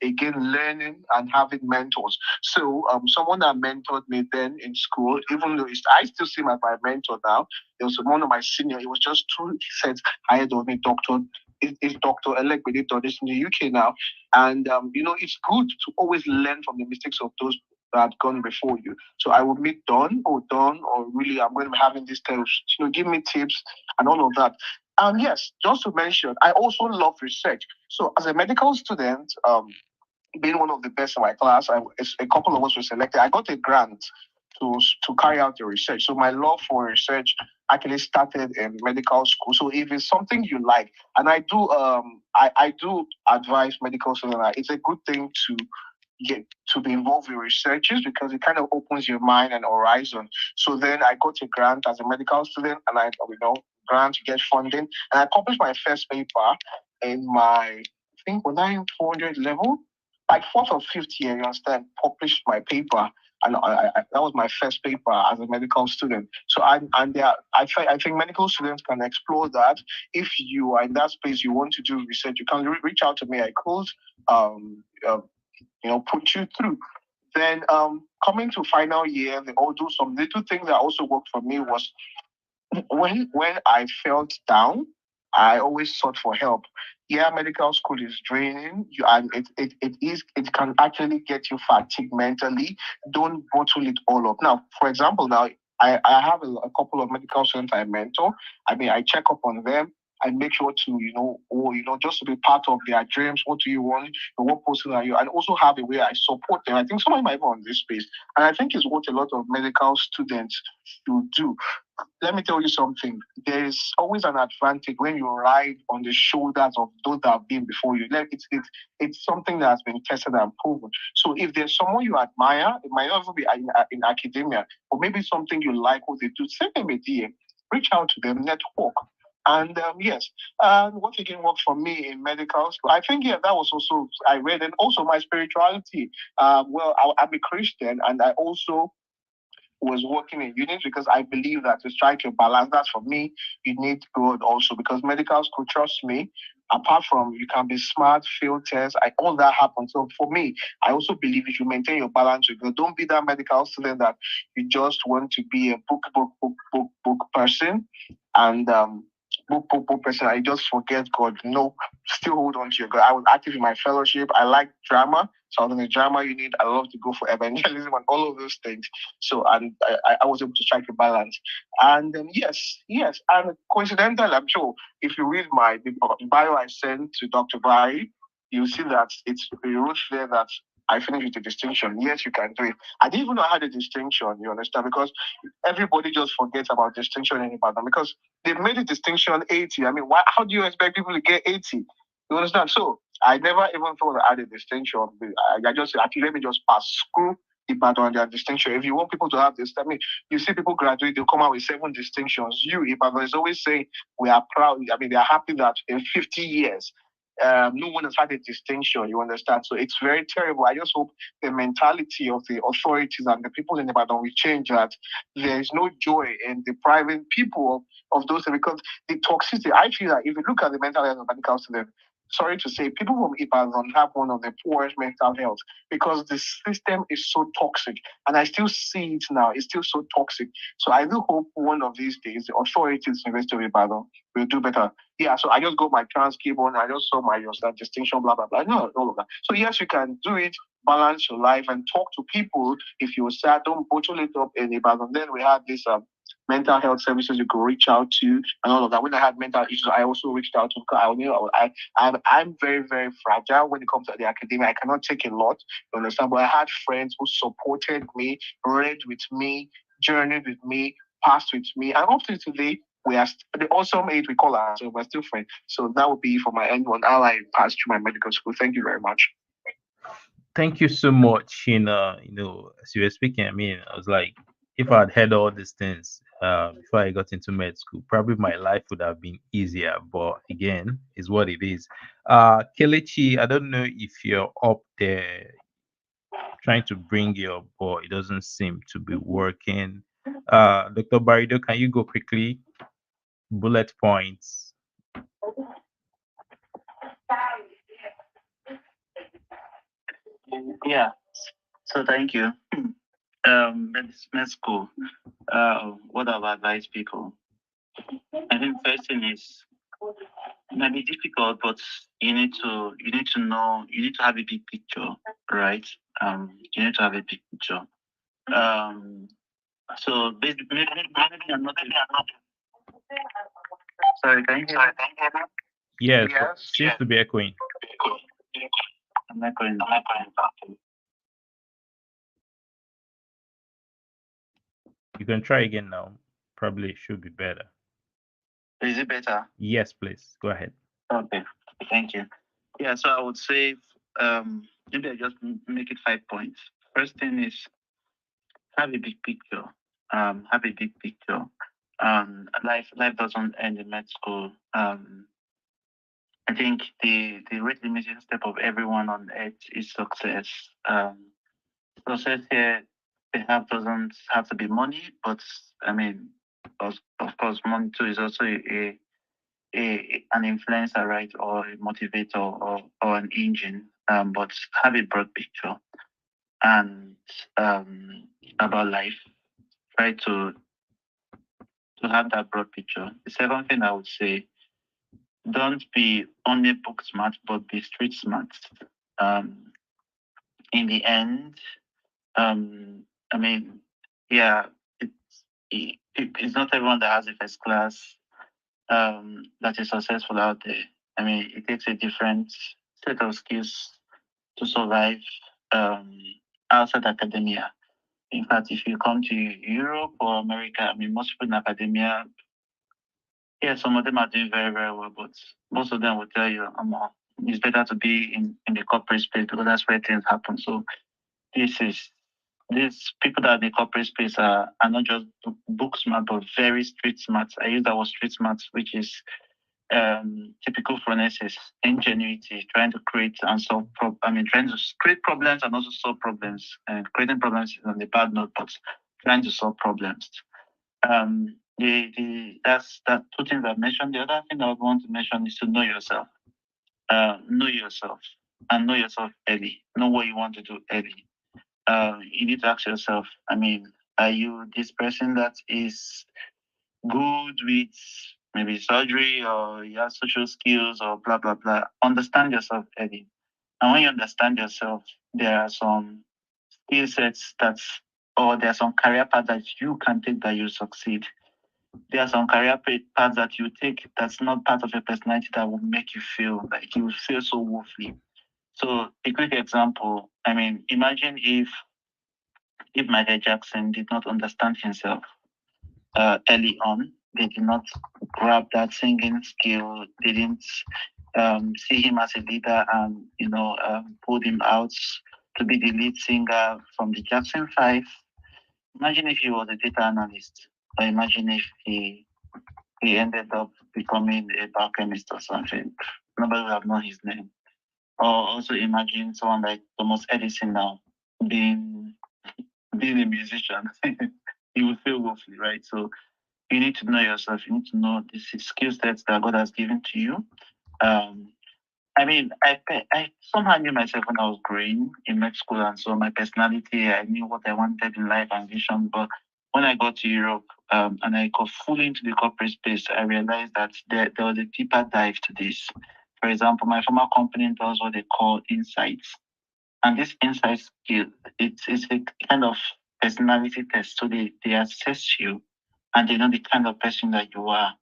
again learning and having mentors. So someone that mentored me then in school, even though I still see him as my mentor now, there was one of my senior, it was just 2 sets higher than me, doctor. Is Dr. Elek Benito this in the UK now. And it's good to always learn from the mistakes of those that had gone before you. So I would meet Don, or really I'm going to be having these tips, give me tips and all of that. And yes, just to mention, I also love research. So as a medical student, being one of the best in my class, a couple of us were selected. I got a grant to carry out the research. So my love for research actually started in medical school. So if it's something you like, and I do advise medical students, it's a good thing to get to be involved in researches because it kind of opens your mind and horizon. So then I got a grant as a medical student, and grant to get funding, and I published my first paper in my, I think, was I in 400 level, like fourth or fifth year. You understand? Published my paper, and that was my first paper as a medical student. So I think medical students can explore that. If you are in that space, you want to do research, you can reach out to me. I could put you through. Then coming to final year, they all do some little things that also worked for me was when I felt down, I always sought for help. Yeah, medical school is draining you, and it can actually get you fatigued mentally. Don't bottle it all up. Now, for example, I have a couple of medical students I mentor. I mean, I check up on them. I make sure to, just to be part of their dreams. What do you want? What person are you? And also have a way I support them. I think some of might be on this space. And I think it's what a lot of medical students should do. Let me tell you something. There is always an advantage when you ride on the shoulders of those that have been before you. It's something that has been tested and proven. So if there's someone you admire, it might not even be in academia, or maybe something you like what they do, send them a DM, reach out to them, network. And yes, what again worked for me in medical school? I think, yeah, that was also, I read, and also my spirituality. I'm a Christian, and I also was working in units because I believe that to strike a balance, that's for me, you need God also because medical school, trust me, apart from you can be smart, fail tests, all that happens. So for me, I also believe you should maintain your balance with God. Don't be that medical student that you just want to be a book person and book person. I just forget God. No, still hold on to your God. I was active in my fellowship. I like drama. So I was in the drama unit. I love to go for evangelism and all of those things. So and I was able to strike a balance. And yes. And coincidentally, I'm sure if you read the bio I sent to Dr. Bai, you see that it's wrote there that I finished with a distinction. Yes, you can do it. I didn't even know I had a distinction, you understand? Because everybody just forgets about distinction in Ibadan because they've made a distinction 80. I mean, how do you expect people to get 80? You understand? So I never even thought I had a distinction. I just said, actually, let me just pass. Screw Ibadan and their distinction. If you want people to have this, I mean, you see people graduate, they'll come out with 7 distinctions. Ibadan is always saying, we are proud. I mean, they are happy that in 50 years, no one has had a distinction, you understand? So it's very terrible. I just hope the mentality of the authorities and the people in Ibadan will change that there is no joy in depriving people of those things because the toxicity, I feel that if you look at the mental health of medical students, sorry to say, people from Ibadan have one of the poorest mental health because the system is so toxic. And I still see it now. It's still so toxic. So I do hope one of these days the authorities in the University of Ibadan will do better. Yeah, so I just got my transcript on. I just saw my distinction, blah, blah, blah. No, all of that. So yes, you can do it, balance your life and talk to people. If you're sad, don't bottle it up in Ibadan. Then we had this mental health services you could reach out to and all of that. When I had mental issues, I also reached out to because I'm very, very fragile when it comes to the academia. I cannot take a lot, you understand? But I had friends who supported me, read with me, journeyed with me, passed with me, and up to today, we are the awesome age we call ourselves. We're still friends. So that would be for my end on how I passed through my medical school. Thank you very much. Thank you so much. As you were speaking, I mean, I was like, if I had heard all these things before I got into med school, probably my life would have been easier. But again, is what it is. Kelechi, I don't know if you're up there trying to bring you up, but it doesn't seem to be working. Dr. Barido, can you go quickly? Bullet points. Yeah. So thank you. Med school. What I would advise people? I think first thing is it might be difficult, but you need to know, you need to have a big picture, right? You need to have a big picture. So maybe I'm not. Sorry, can you hear me? Yes, but seems to be echoing. I'm echoing. You can try again now. Probably it should be better. Is it better? Yes, please. Go ahead. Okay, thank you. Yeah, so I would say maybe I just make it 5 points. First thing is have a big picture. Have a big picture. Life doesn't end in med school. I think the rate limiting step of everyone on earth is success. Success here doesn't have to be money, but I mean, of course, money too is also an influencer, right, or a motivator or an engine. But have a broad picture and about life. Try to have that broad picture. The second thing I would say, don't be only book smart, but be street smart. In the end, I mean, yeah, it's not everyone that has a first class that is successful out there. I mean, it takes a different set of skills to survive outside academia. In fact, if you come to Europe or America, I mean, most people in academia, yeah, some of them are doing very, very well, but most of them will tell you, it's better to be in the corporate space because that's where things happen. So these people that are in the corporate space are not just book smart, but very street smart. I use that word street smart, which is typical phronesis, ingenuity, trying to create and solve trying to create problems and also solve problems. And creating problems is on the bad note, but trying to solve problems. That's two things I mentioned. The other thing I would want to mention is to know yourself. Know yourself and know yourself early. Know what you want to do early. You need to ask yourself, I mean, are you this person that is good with maybe surgery or you have social skills or blah, blah, blah? Understand yourself early. And when you understand yourself, there are some skill sets or there are some career paths that you can take that you succeed. There are some career paths that you take that's not part of your personality that will make you feel like you feel so woefully. So a quick example, I mean, imagine if Michael Jackson did not understand himself early on, they did not grab that singing skill, they didn't see him as a leader and pulled him out to be the lead singer from the Jackson 5. Imagine if he was a data analyst, or imagine if he ended up becoming a biochemist or something. Nobody would have known his name. Or also imagine someone like Thomas Edison now being a musician. You will feel woefully, right? So you need to know yourself. You need to know this is skill sets that God has given to you. I mean, I somehow knew myself when I was growing in med school, and so my personality, I knew what I wanted in life and vision. But when I got to Europe and I got fully into the corporate space, I realized that there was a deeper dive to this. For example, my former company does what they call insights. And this insight skill, it's a kind of personality test. So they assess you and they know the kind of person that you are.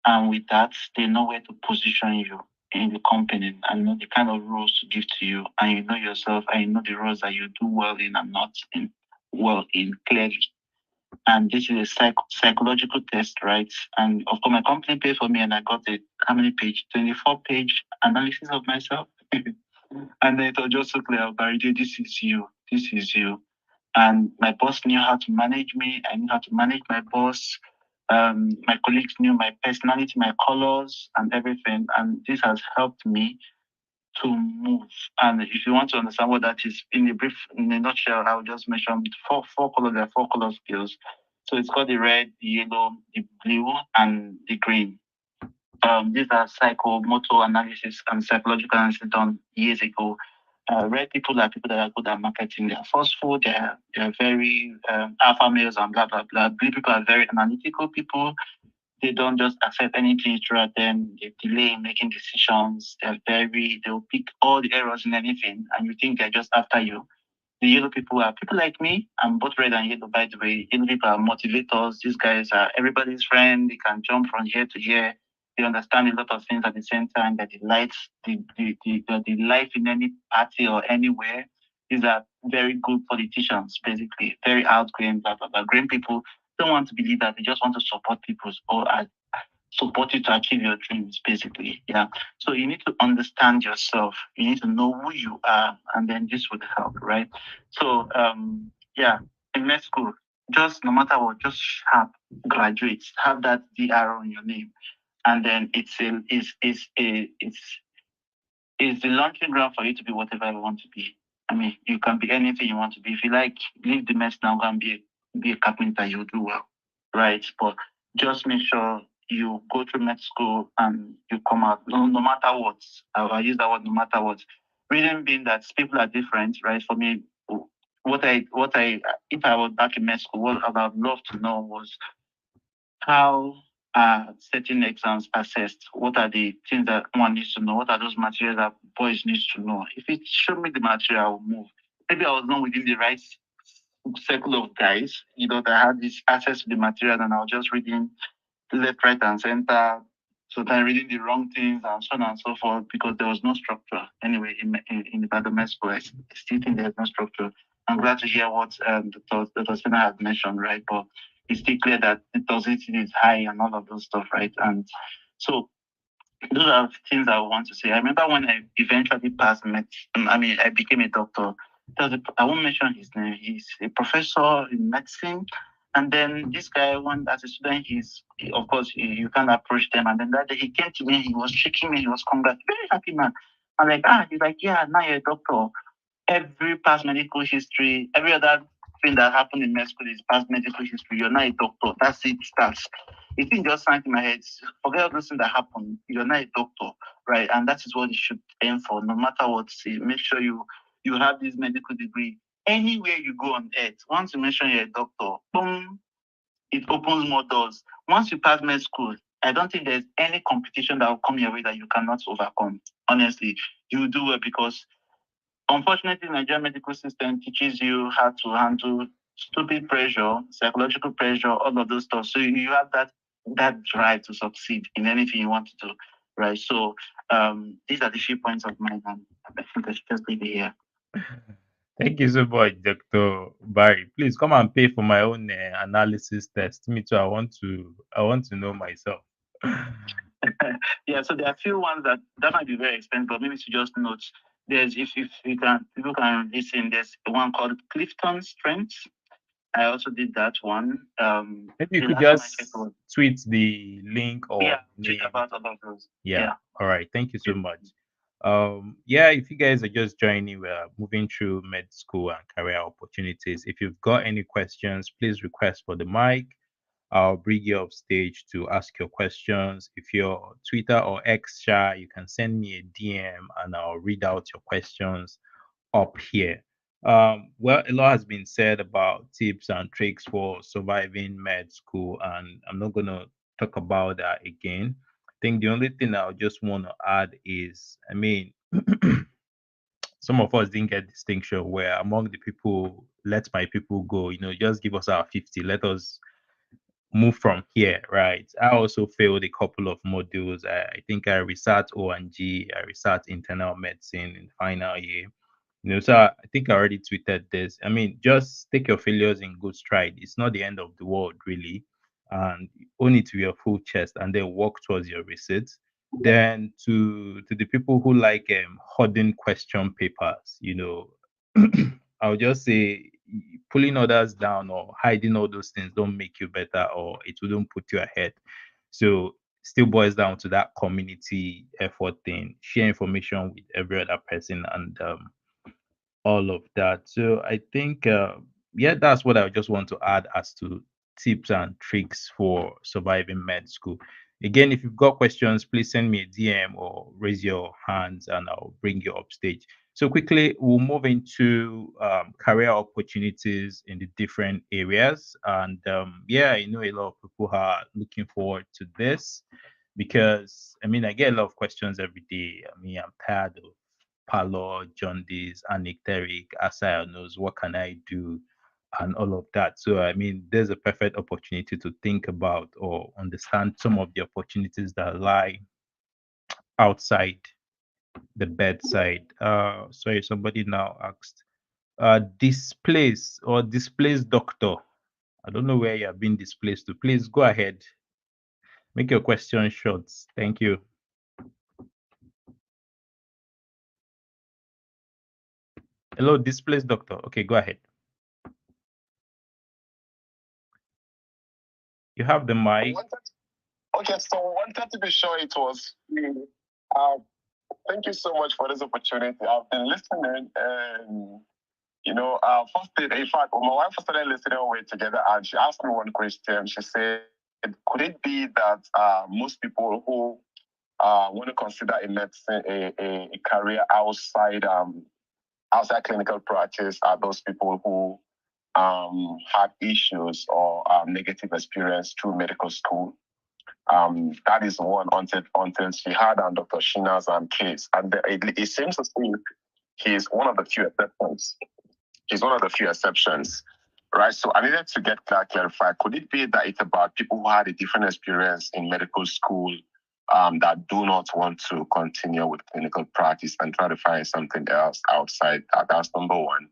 And with that, they know where to position you in the company and know the kind of roles to give to you. And you know yourself and you know the roles that you do well in and not well in clearly. And this is a psychological test, right? And of course, my company paid for me and I got a, how many page? 24-page analysis of myself. And then it was just so clear, Barry, this is you. This is you. And my boss knew how to manage me. I knew how to manage my boss. My colleagues knew my personality, my colors, and everything. And this has helped me to move. And if you want to understand what that is, in a nutshell, I'll just mention four colors. There are 4 color skills. So it's got the red, the yellow, the blue, and the green. These are psychomotor analysis and psychological analysis done years ago. Red people are people that are good at marketing. They are forceful. They are very alpha males and blah blah blah. Blue people are very analytical people. They don't just accept anything you throw at them. They delay in making decisions. They'll pick all the errors in anything, and you think they're just after you. The yellow people are people like me. I'm both red and yellow, by the way. Yellow people are motivators. These guys are everybody's friend. They can jump from here to here. They understand a lot of things at the same time. That the life in any party or anywhere. These are very good politicians, basically. Very outgoing, blah, blah, blah. Green people don't want to be leaders. They just want to support people or support you to achieve your dreams, basically. Yeah. So you need to understand yourself. You need to know who you are, and then this would help, right? So in med school, just no matter what, just sharp graduates, have that DR on your name, and then it's the launching ground for you to be whatever you want to be. I mean, you can be anything you want to be. If you like, leave the mess now and be a carpenter, you do well, right? But just make sure you go through med school and you come out, no matter what. I use that word, no matter what. Reason being that people are different, right? For me, if I was back in med school, what I would love to know was how are certain exams assessed? What are the things that one needs to know? What are those materials that boys need to know? If it showed me the material, I will move. Maybe I was not within the right circle of guys, that had this access to the material and I was just reading left, right, and center. So then reading the wrong things and so on and so forth because there was no structure. Anyway, in the Badomet school, I still think there's no structure. I'm glad to hear what Dr. Sena had mentioned, right? But it's still clear that the toxicity is high and all of those stuff, right? And so those are things I want to say. I remember when I eventually I became a doctor. I won't mention his name. He's a professor in medicine. And then this guy, as a student, of course, you can't approach them. And then that day he came to me, he was shaking me, he was congratulating, very happy man. I'm like, he's like, yeah, now you're a doctor. Every past medical history, every other thing that happened in med school is past medical history. You're not a doctor. That's it. Starts. It didn't just sank in my head. Forget all those things that happened. You're not a doctor, right? And that is what you should aim for, no matter what. See, make sure you have this medical degree anywhere you go on earth. Once you mention you're a doctor, boom, it opens more doors. Once you pass med school, I don't think there's any competition that will come your way that you cannot overcome. Honestly, you do it because unfortunately, the Nigerian medical system teaches you how to handle stupid pressure, psychological pressure, all of those stuff. So you have that drive to succeed in anything you want to do, right? So these are the few points of mine, and I think I should just leave it here. Thank you so much, Dr. Barry. Please come and pay for my own analysis test. Me too. I want to know myself. Yeah, so there are a few ones that might be very expensive, but maybe to just note. There's if you can people can listen. There's one called Clifton Strengths. I also did that one. Maybe you could just tweet the link or tweet about all of those. Yeah. All right. Thank you so much. Yeah, if you guys are just joining, we're moving through med school and career opportunities. If you've got any questions, please request for the mic. I'll bring you up stage to ask your questions. If you're Twitter or X shy, you can send me a DM and I'll read out your questions up here. Well, a lot has been said about tips and tricks for surviving med school, and I'm not going to talk about that again. I think the only thing I just want to add is, I mean, some of us didn't get distinction where among the people, let my people go, just give us our 50, let us move from here, right? I also failed a couple of modules. I think I resat O&G, I resat internal medicine in final year. So I think I already tweeted this. I mean, just take your failures in good stride. It's not the end of the world, really. And own it to your full chest and then work towards your receipts. Then to the people who like hoarding question papers, I'll just say pulling others down or hiding all those things don't make you better or it wouldn't put you ahead. So still boils down to that community effort thing. Share information with every other person and all of that. So I think, yeah, that's what I just want to add as to tips and tricks for surviving med school. Again, if you've got questions, please send me a DM or raise your hands and I'll bring you up stage. So quickly, we'll move into career opportunities in the different areas. And yeah, I know a lot of people are looking forward to this because, I mean, I get a lot of questions every day. I mean, I'm tired of pallor, jaundice, anecteric, knows what can I do, and all of that. So, I mean, there's a perfect opportunity to think about or understand some of the opportunities that lie outside the bedside. Sorry, somebody now asked, displaced doctor. I don't know where you have been displaced to. Please go ahead. Make your question short. Thank you. Hello, displaced doctor. Okay, go ahead. You have the mic. Okay, so wanted to be sure it was me. Thank you so much for this opportunity. I've been listening and, first thing, in fact, when my wife started listening away together and she asked me one question. She said, could it be that most people who want to consider a medicine, a career outside clinical practice are those people who had issues or negative experience through medical school? That is one until she had Dr. Shina's case. And it seems as if he's one of the few exceptions. He's one of the few exceptions, right? So I needed to get that clarified. Could it be that it's about people who had a different experience in medical school that do not want to continue with clinical practice and try to find something else outside? That's number one.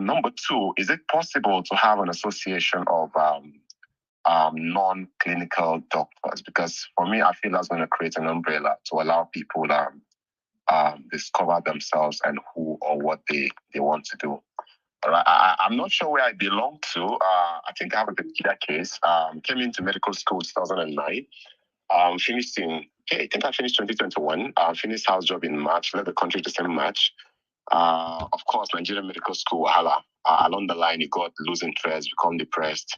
Number two, is it possible to have an association of non-clinical doctors? Because for me, I feel that's going to create an umbrella to allow people discover themselves and who or what they want to do. I'm not sure where I belong to. I think I have a particular case. Came into medical school 2009. Finished I think I finished 2021. Finished house job in March. Left the country the same March. Of course, Nigerian medical school, wahala. along the line, you got lose interest, become depressed.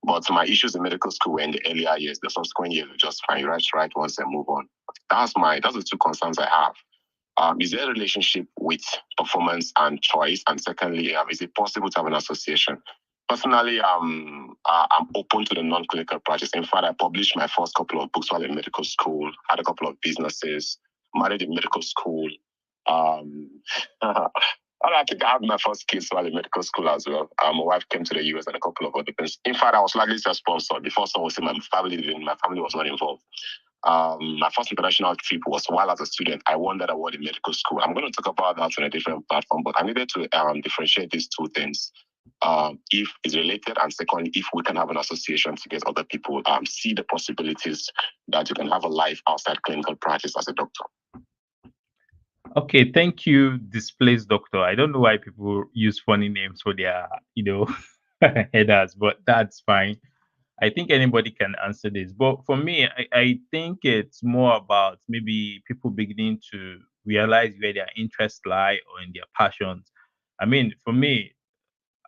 But my issues in medical school were in the earlier years. The subsequent years were just fine. You write once and move on. That's the two concerns I have. Is there a relationship with performance and choice? And secondly, is it possible to have an association? Personally, I'm open to the non-clinical practice. In fact, I published my first couple of books while in medical school, had a couple of businesses, married in medical school. I think I had my first kids while in medical school as well. My wife came to the US and a couple of other things. In fact, I was largely self-sponsored. Before someone was in my family was not involved. My first international trip was while as a student. I won that award in medical school. I'm going to talk about that on a different platform, but I needed to differentiate these two things. If it's related, and secondly, if we can have an association to get other people see the possibilities that you can have a life outside clinical practice as a doctor. Okay, thank you, displaced doctor. I don't know why people use funny names for their, headers, but that's fine. I think anybody can answer this. But for me, I think it's more about maybe people beginning to realize where their interests lie or in their passions. I mean, for me,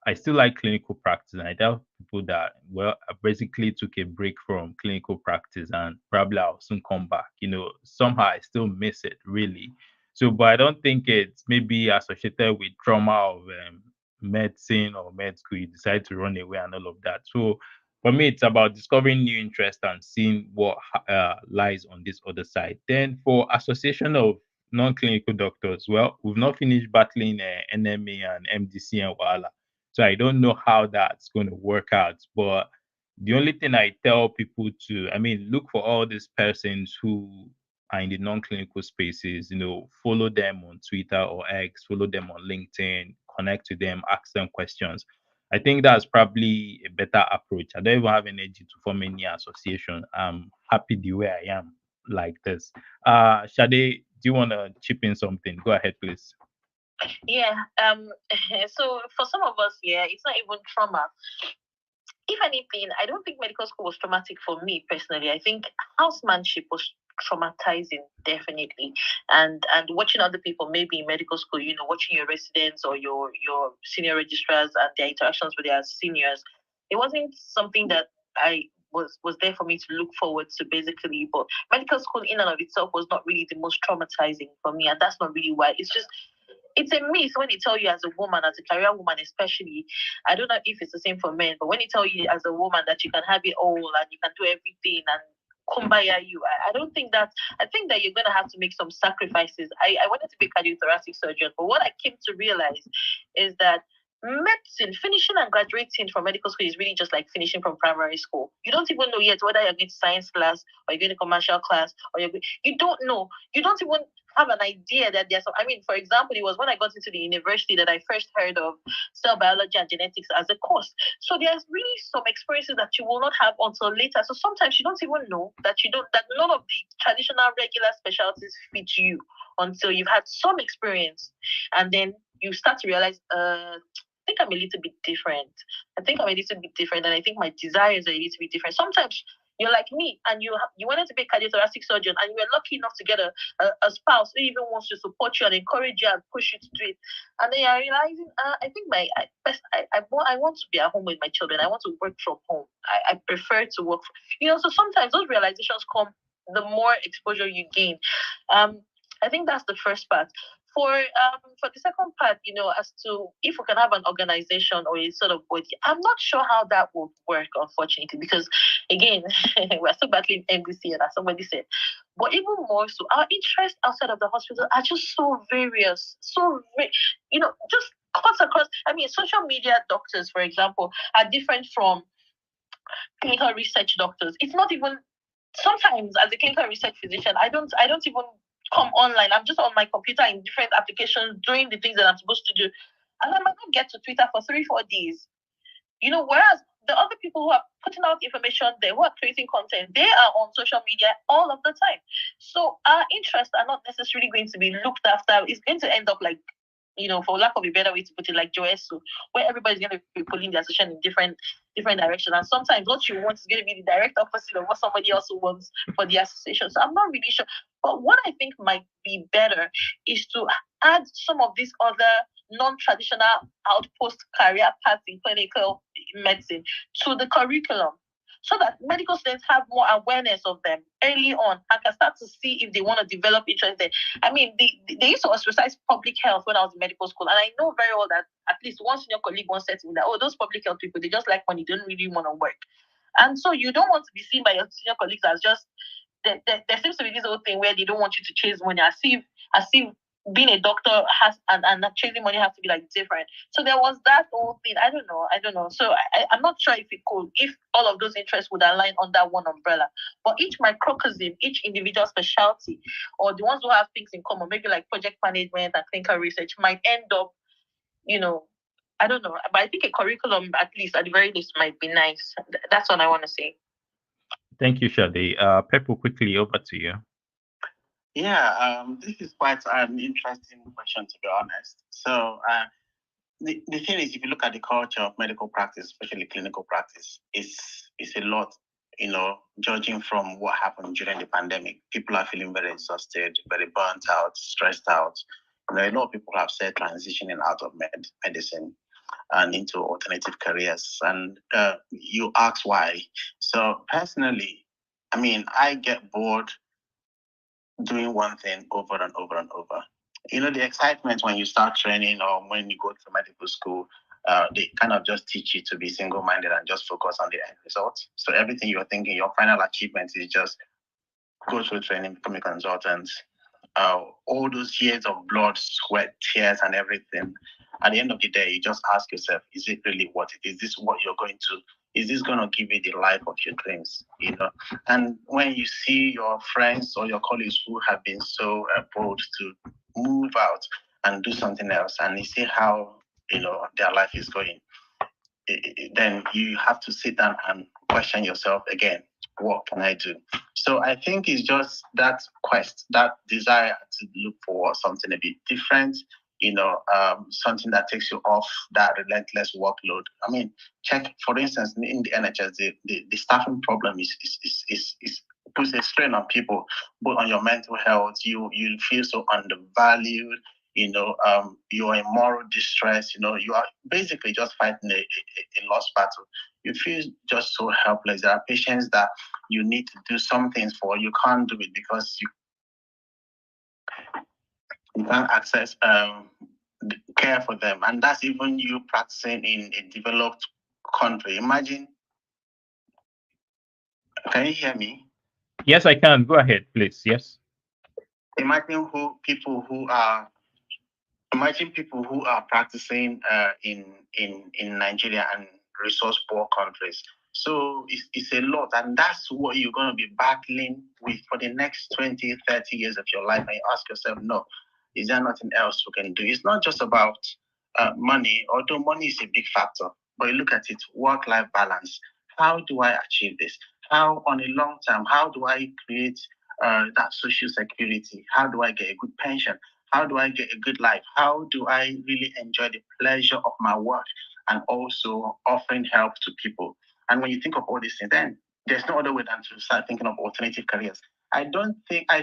I still like clinical practice, and I tell people that, well, I basically took a break from clinical practice, and probably I'll soon come back. Somehow I still miss it really. So, but I don't think it's maybe associated with trauma of medicine or med school. You decide to run away and all of that. So, for me, it's about discovering new interest and seeing what lies on this other side. Then, for association of non-clinical doctors, well, we've not finished battling NMA and MDC and Wala. So I don't know how that's going to work out. But the only thing I tell people to, I mean, look for all these persons who are in the non-clinical spaces, follow them on Twitter or X, follow them on LinkedIn, connect with them, ask them questions. I think that's probably a better approach. I don't even have energy to form any association. I'm happy the way I am like this. Shade, do you want to chip in something? Go ahead, please. Yeah. So for some of us, yeah, it's not even trauma. If anything, I don't think medical school was traumatic for me personally. I think housemanship was traumatizing, definitely. And watching other people maybe in medical school, watching your residents or your senior registrars and their interactions with their seniors, it wasn't something that I was there for me to look forward to basically. But medical school in and of itself was not really the most traumatizing for me, and that's not really why. It's a myth when they tell you as a woman, as a career woman especially. I don't know if it's the same for men, but when they tell you as a woman that you can have it all and you can do everything and kumbaya you, I don't think that. I think that you're going to have to make some sacrifices. I wanted to be a cardiothoracic surgeon, but what I came to realize is that medicine, finishing and graduating from medical school is really just like finishing from primary school. You don't even know yet whether you're going to science class or you're going to commercial class, or you don't know. You don't even have an idea that there's some. I mean, for example, it was when I got into the university that I first heard of cell biology and genetics as a course. So there's really some experiences that you will not have until later. So sometimes you don't even know that none of the traditional regular specialties fit you until you've had some experience, and then you start to realize, I think I'm a little bit different. And I think my desires are a little bit different. Sometimes you're like me, and you wanted to be a cardiothoracic surgeon, and you were lucky enough to get a spouse who even wants to support you and encourage you and push you to do it. And then you're realizing, I think I want to be at home with my children. I want to work from home. I prefer to work. So sometimes those realizations come the more exposure you gain. I think that's the first part. For the second part, as to if we can have an organization or a sort of body, I'm not sure how that would work, unfortunately, because again, we're still battling MDC, and as somebody said. But even more so, our interests outside of the hospital are just so various, just cuts across. I mean, social media doctors, for example, are different from clinical research doctors. It's not even sometimes as a clinical research physician, I don't even come online. I'm just on my computer in different applications doing the things that I'm supposed to do. And I might not get to Twitter for 3-4 days. Whereas the other people who are putting out information there, who are creating content, they are on social media all of the time. So our interests are not necessarily going to be looked after. It's going to end up like, for lack of a better way to put it, like Joesu, where everybody's going to be pulling their association in different directions. And sometimes what you want is going to be the direct opposite of what somebody else wants for the association. So I'm not really sure. But what I think might be better is to add some of these other non-traditional outpost career paths in clinical medicine to the curriculum, so that medical students have more awareness of them early on and can start to see if they want to develop interest there. I mean, they used to ostracize public health when I was in medical school, and I know very well that at least one senior colleague once said to me that, oh, those public health people, they just like money, don't really want to work. And so you don't want to be seen by your senior colleagues as just, there seems to be this whole thing where they don't want you to chase money, as if being a doctor has and chasing money has to be like different. So there was that whole thing. I don't know. So I'm not sure if all of those interests would align under one umbrella. But each microcosm, each individual specialty, or the ones who have things in common, maybe like project management and clinical research, might end up, I don't know. But I think a curriculum, at the very least, might be nice. That's what I want to say. Thank you, Shade. Pepper, quickly over to you. Yeah, this is quite an interesting question, to be honest. So the thing is, if you look at the culture of medical practice, especially clinical practice, it's a lot, judging from what happened during the pandemic. People are feeling very exhausted, very burnt out, stressed out. A lot of people have said transitioning out of medicine and into alternative careers. And you ask why. So personally, I get bored doing one thing over and over and over. The excitement when you start training or when you go to medical school, they kind of just teach you to be single-minded and just focus on the end result. So everything you're thinking, your final achievement is just go through training, become a consultant. All those years of blood, sweat, tears, and everything. At the end of the day, you just ask yourself, is it really worth it? Is this what you're going to? Is this going to give you the life of your dreams? And when you see your friends or your colleagues who have been so bold to move out and do something else, and you see how their life is going, then you have to sit down and question yourself again. What can I do? So I think it's just that quest, that desire to look for something a bit different, something that takes you off that relentless workload. Check, for instance, in the NHS, the staffing problem is puts a strain on people, both on your mental health. You feel so undervalued. You're in moral distress. You are basically just fighting a lost battle. You feel just so helpless. There are patients that you need to do some things for. You can't do it because you can't access care for them. And that's even you practicing in a developed country. Imagine, can you hear me? Yes, I can. Go ahead, please. Yes. Imagine people who are practicing in Nigeria and resource poor countries. So it's a lot, and that's what you're going to be battling with for the next 20, 30 years of your life. And you ask yourself, no, is there nothing else we can do? It's not just about money, although money is a big factor, but you look at it, work-life balance. How do I achieve this? How, on a long term, how do I create that social security? How do I get a good pension? How do I get a good life? How do I really enjoy the pleasure of my work and also offering help to people? And when you think of all these things, then there's no other way than to start thinking of alternative careers. I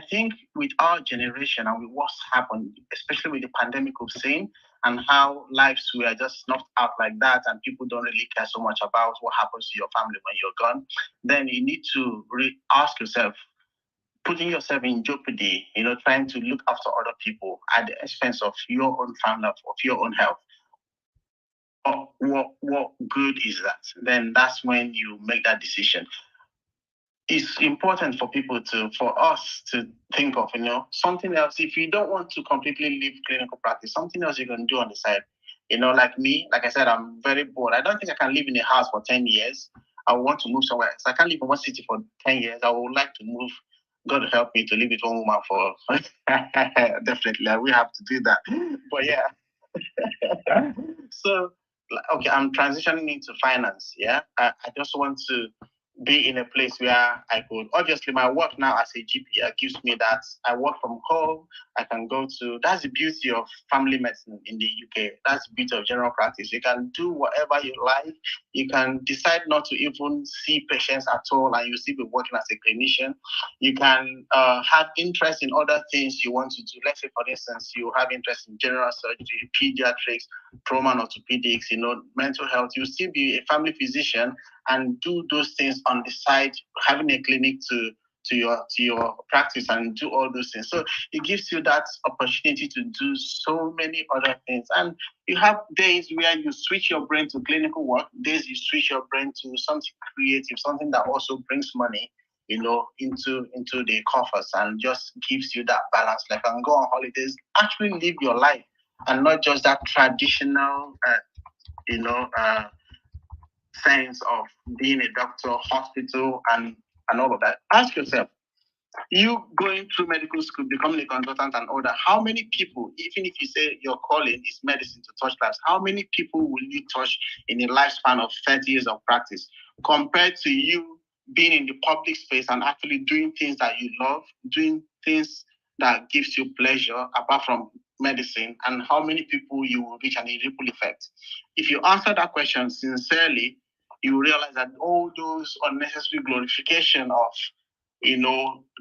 think with our generation and with what's happened, especially with the pandemic we've seen and how lives were just snuffed out like that and people don't really care so much about what happens to your family when you're gone, then you need to ask yourself, putting yourself in jeopardy, trying to look after other people at the expense of your own family, of your own health. What good is that? Then that's when you make that decision. It's important for us to think of, something else. If you don't want to completely leave clinical practice, something else you can do on the side. Like me, like I said, I'm very bored. I don't think I can live in a house for 10 years. I want to move somewhere else. I can't live in one city for 10 years. I would like to move. God help me to live with one woman for definitely. I will have to do that. But yeah. So, okay, I'm transitioning into finance. Yeah, I just want to be in a place where I could, obviously my work now as a GP gives me that. I work from home, I can go to, that's the beauty of family medicine in the UK. That's the beauty of general practice. You can do whatever you like. You can decide not to even see patients at all and you still be working as a clinician. You can have interest in other things you want to do. Let's say, for instance, you have interest in general surgery, pediatrics, trauma and orthopedics, mental health. You still be a family physician and do those things on the side, having a clinic to your practice and do all those things. So it gives you that opportunity to do so many other things. And you have days where you switch your brain to clinical work, days you switch your brain to something creative, something that also brings money, into the coffers and just gives you that balance. Like, and go on holidays, actually live your life and not just that traditional, sense of being a doctor, hospital, and all of that. Ask yourself, you going through medical school, becoming a consultant and all that, how many people, even if you say your calling is medicine to touch lives, how many people will you touch in a lifespan of 30 years of practice compared to you being in the public space and actually doing things that you love, doing things that gives you pleasure apart from medicine, and how many people you will reach and a ripple effect? If you answer that question sincerely, you realize that all those unnecessary glorification of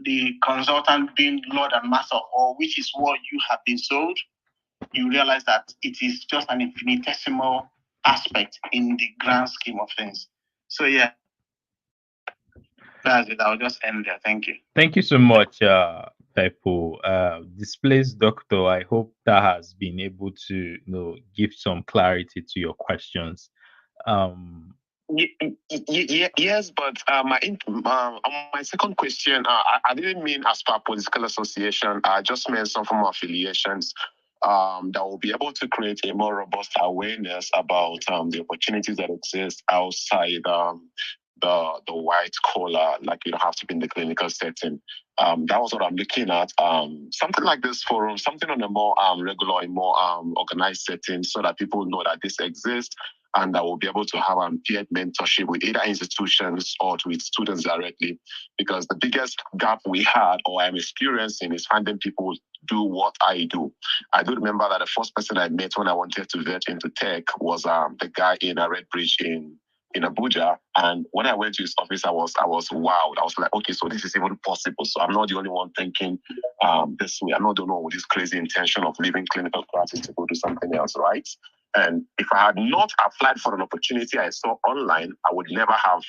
the consultant being Lord and Master of all, which is what you have been sold, you realize that it is just an infinitesimal aspect in the grand scheme of things. So yeah, that's it. I'll just end there. Thank you. Thank you so much, Pepo. Displaced doctor, I hope that has been able to, give some clarity to your questions. Yes, but on my second question, I didn't mean as per political association. I just meant some form of affiliations that will be able to create a more robust awareness about the opportunities that exist outside the white collar, like you don't have to be in the clinical setting. That was what I'm looking at. Something like this forum, something on a more regular and more organized setting, so that people know that this exists and that we'll be able to have peer mentorship with either institutions or with students directly. Because the biggest gap we had, or I'm experiencing, is finding people do what I do. I do remember that the first person I met when I wanted to vet into tech was the guy in a Red Bridge in Abuja. And when I went to his office, I was wowed. I was like, okay, so this is even possible. So I'm not the only one thinking this way. I'm not the only one with this crazy intention of leaving clinical practice to go do something else, right? And if I had not applied for an opportunity I saw online, I would never have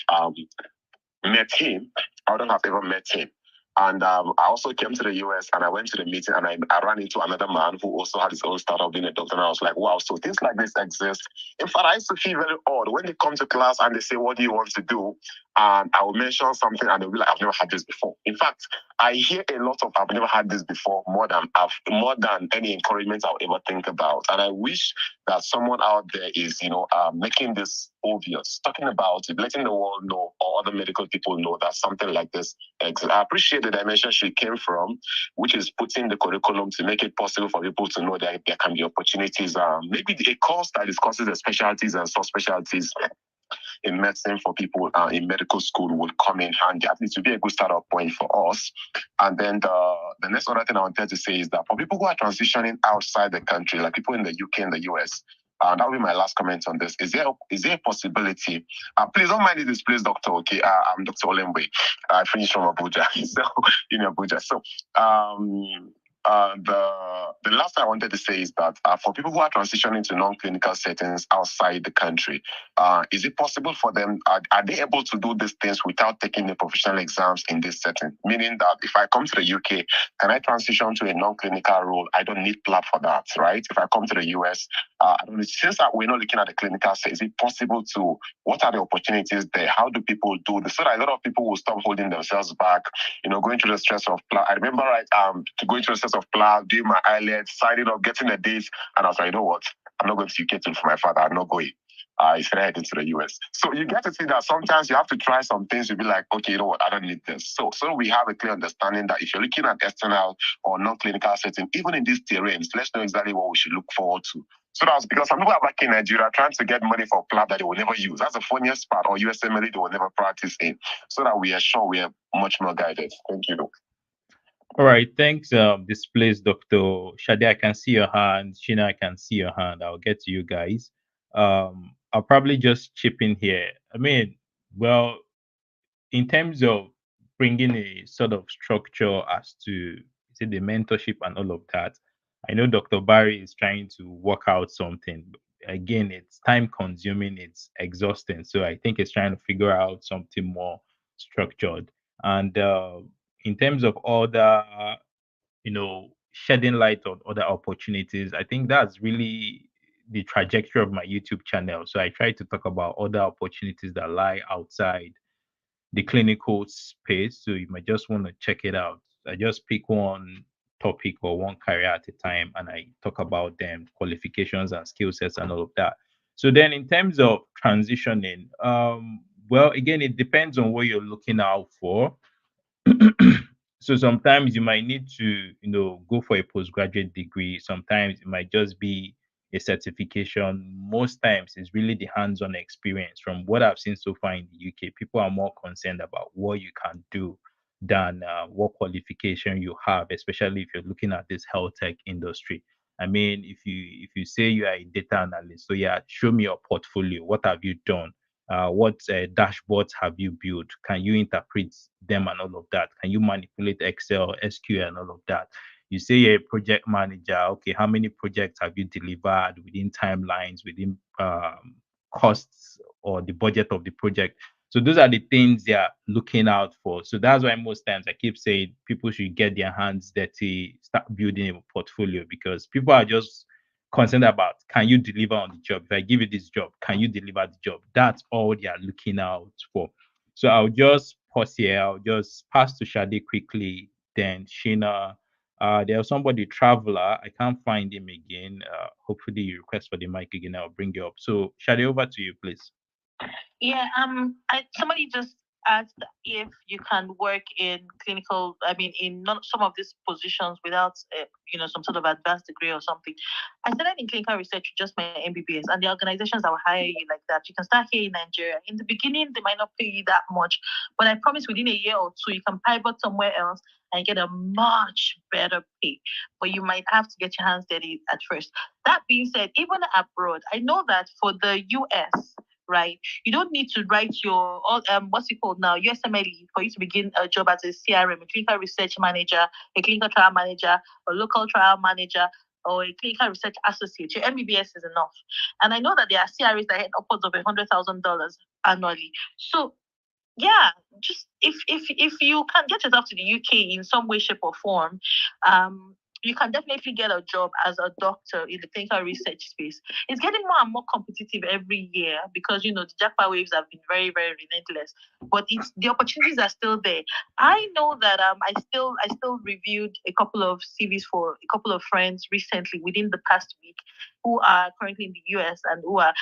met him. I wouldn't have ever met him. And I also came to the US and I went to the meeting and I ran into another man who also had his own startup being a doctor. And I was like, wow, so things like this exist. In fact, I used to feel very odd when they come to class and they say, what do you want to do? And I will mention something and they'll be like, I've never had this before. In fact, I hear a lot of I've never had this before more than any encouragement I'll ever think about. And I wish that someone out there is, making this obvious, talking about it, letting the world know or other medical people know that something like this exists. I appreciate the dimension she came from, which is putting the curriculum to make it possible for people to know that there can be opportunities. Maybe a course that discusses the specialties and subspecialties in medicine for people in medical school would come in handy. At least it would be a good startup point for us. And then the next other thing I wanted to say is that for people who are transitioning outside the country, like people in the UK and the US, that will be my last comment on this. Is there a possibility? Please don't mind this, please, Doctor. Okay, I'm Dr. Olembe. I finished from Abuja, so in Abuja. So the last thing I wanted to say is that for people who are transitioning to non-clinical settings outside the country, is it possible for them, are they able to do these things without taking the professional exams in this setting? Meaning that if I come to the UK, can I transition to a non-clinical role? I don't need PLAB for that, right? If I come to the US, I don't need, since we're not looking at the clinical side, is it possible to, what are the opportunities there? How do people do this? So that a lot of people will stop holding themselves back, going through the stress of PLAB. I remember, going through the stress of PLAB, doing my IELTS, signing up, getting a date, and I was like, you know what? I'm not going to UK for my father. I'm not going. I started heading to the US. So you get to see that sometimes you have to try some things. You'll be like, okay, you know what, I don't need this. So we have a clear understanding that if you're looking at external or non-clinical setting, even in these terrains, let's know exactly what we should look forward to. So that's because some people are back in Nigeria trying to get money for a lab that they will never use. That's the funniest part, or USMLE they will never practice in, so that we are sure we are much more guided. Thank you. All right, thanks, displaced Dr. Shadi. I can see your hand. Sheena, I can see your hand. I'll get to you guys. I'll probably just chip in here. I mean, well, in terms of bringing a sort of structure as to say the mentorship and all of that, I know Dr. Barry is trying to work out something. Again, it's time consuming, it's exhausting. So I think it's trying to figure out something more structured. And in terms of other, shedding light on other opportunities, I think that's really the trajectory of my YouTube channel. So I try to talk about other opportunities that lie outside the clinical space. So you might just want to check it out. I just pick one topic or one career at a time and I talk about them, qualifications and skill sets and all of that. So then in terms of transitioning, well, again, it depends on what you're looking out for. So sometimes you might need to, go for a postgraduate degree. Sometimes it might just be a certification. Most times it's really the hands-on experience. From what I've seen so far in the UK, people are more concerned about what you can do than what qualification you have, especially if you're looking at this health tech industry. I mean, if you say you are a data analyst, so yeah, show me your portfolio. What have you done? What dashboards have you built? Can you interpret them and all of that? Can you manipulate Excel, SQL, and all of that? You say you're a project manager. Okay, how many projects have you delivered within timelines, within costs or the budget of the project? So those are the things they are looking out for. So that's why most times I keep saying people should get their hands dirty, start building a portfolio because people are just concerned about can you deliver on the job? If I give you this job, can you deliver the job? That's all they are looking out for. So I'll just pause here. I'll just pass to Shadi quickly. Then Sheena. There's somebody traveler. I can't find him again. Hopefully you request for the mic again. I'll bring you up. So Shadi, over to you, please. Yeah, somebody just asked if you can work in clinical, I mean, in some of these positions without, some sort of advanced degree or something. I started in clinical research with just my MBBS, and the organizations that will hire you like that, you can start here in Nigeria. In the beginning, they might not pay you that much, but I promise within a year or two, you can pivot somewhere else and get a much better pay. But you might have to get your hands dirty at first. That being said, even abroad, I know that for the US, right? You don't need to write your what's it called now, USMLE, for you to begin a job as a CRM, a clinical research manager, a clinical trial manager, a local trial manager, or a clinical research associate. Your MBBS is enough. And I know that there are CRAs that hit upwards of $100,000 annually. So yeah, just if you can get yourself to the UK in some way, shape, or form, you can definitely get a job as a doctor in the clinical research space. It's getting more and more competitive every year because the jackpot waves have been very, very relentless. But the opportunities are still there. I know that I still reviewed a couple of CVs for a couple of friends recently within the past week who are currently in the US and who are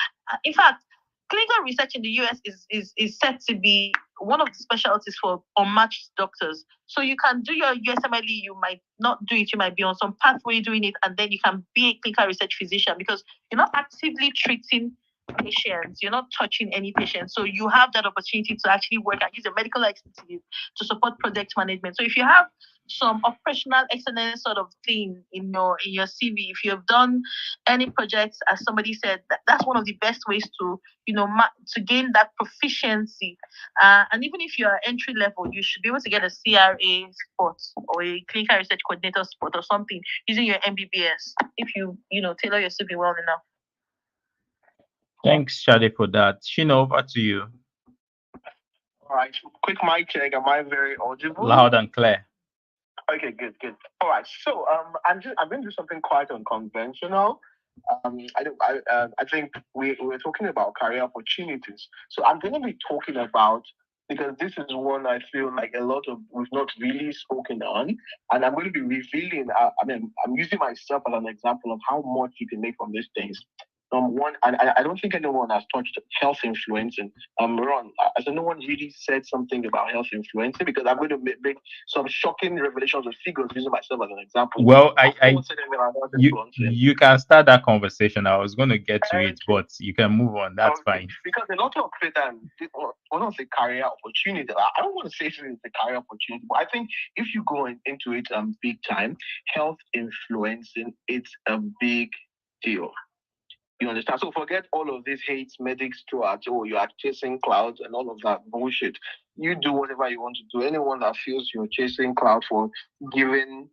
in fact clinical research in the US is set to be one of the specialties for unmatched doctors. So you can do your USMLE, you might not do it, you might be on some pathway doing it, and then you can be a clinical research physician because you're not actively treating patients, you're not touching any patients. So you have that opportunity to actually work and use your medical expertise to support project management. So if you have some operational excellence sort of thing in your CV, if you have done any projects, as somebody said, that's one of the best ways to to gain that proficiency. And even if you're entry level, you should be able to get a CRA spot or a clinical research coordinator spot or something using your MBBS if you tailor your CV well enough. Thanks, Shadi, for that. Sheena, over to you. All right, quick mic check. Am I very audible? Loud and clear. Okay, good. All right, so I'm going to do something quite unconventional. I think we're talking about career opportunities. So I'm going to be talking about, because this is one I feel like a lot of we've not really spoken on, and I'm going to be revealing. I'm using myself as an example of how much you can make from these things. one, and I don't think anyone has touched health influencing. Ron, has anyone really said something about health influencing? Because I'm going to make some shocking revelations of figures using myself as an example. Well, No one said anything about health you influencing. you can start that conversation. I was going to get to it, but you can move on. That's fine. Because a lot of it, one of the career opportunity. I don't want to say it's a career opportunity, but I think if you go into it big time, health influencing, it's a big deal. You understand? So forget all of these hates medics throughout. Oh, you are chasing clouds and all of that bullshit. You do whatever you want to do. Anyone that feels you're chasing cloud for giving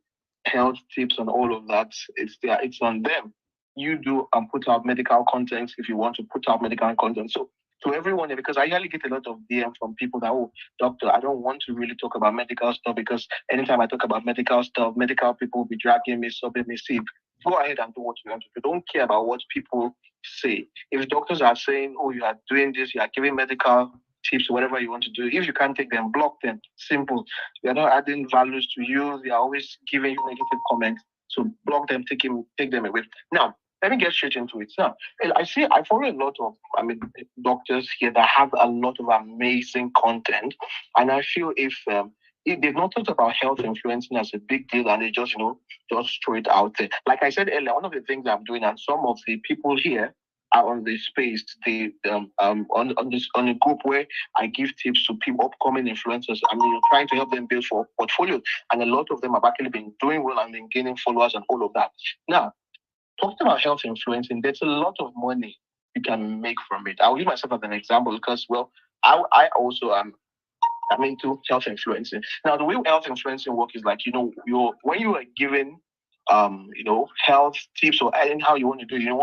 health tips and all of that, it's on them. You do and put out medical content if you want to put out medical content. So to everyone, because I usually get a lot of DM from people that, oh, doctor, I don't want to really talk about medical stuff because anytime I talk about medical stuff, medical people will be dragging me, subbing me. See, go ahead and do what you want to do. Don't care about what people say. If doctors are saying, oh, you are doing this, you are giving medical tips, whatever you want to do, if you can't take them, block them. Simple. They are not adding values to you. They are always giving you negative comments. So block them, take them away. Now, let me get straight into it. Now, I follow a lot of, doctors here that have a lot of amazing content. And I feel if they've not thought about health influencing as a big deal and they just, just throw it out there. Like I said earlier, one of the things I'm doing, and some of the people here are on the space, they on a group where I give tips to people, upcoming influencers. Trying to help them build for portfolios, and a lot of them have actually been doing well and been gaining followers and all of that. Now, talking about health influencing, there's a lot of money you can make from it. I'll use myself as an example because, well, I also am. I'm into health influencing. Now, the way health influencing work is like, when you are given, health tips or anyhow you want to do, you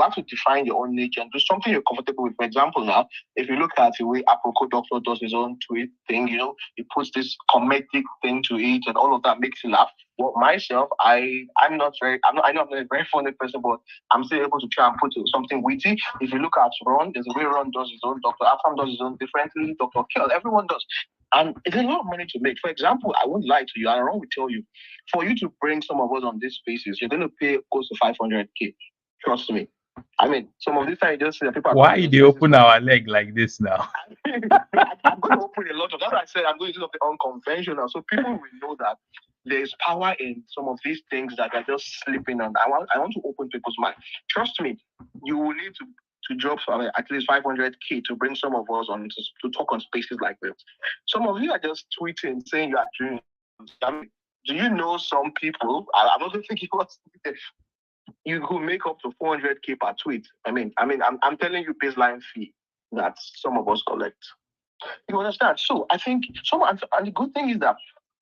have to define your own niche and do something you're comfortable with. For example, now, if you look at the way Apropos Doctor does his own tweet thing, he puts this comedic thing to it and all of that makes you laugh. Well, myself, I know I'm not a very funny person, but I'm still able to try and put something witty. If you look at Ron, there's a way Ron does his own, Dr. Afam does his own differently, Dr. Kell, everyone does. And it's a lot of money to make. For example, I won't lie to you, and Ron will tell you, for you to bring some of us on these spaces, you're going to pay close to 500K. Trust me. Some of these time you just see that people are. Why they open our leg like this now? I'm going to open a lot of that. I said I'm going to do something unconventional, so people will know that there's power in some of these things that are just slipping on. I want to open people's mind. Trust me, you will need to drop at least 500K to bring some of us on to talk on spaces like this. Some of you are just tweeting saying you are doing. Do you know some people? I don't think it was. You could make up to 400K per tweet. I'm telling you baseline fee that some of us collect. You understand? So I think and the good thing is that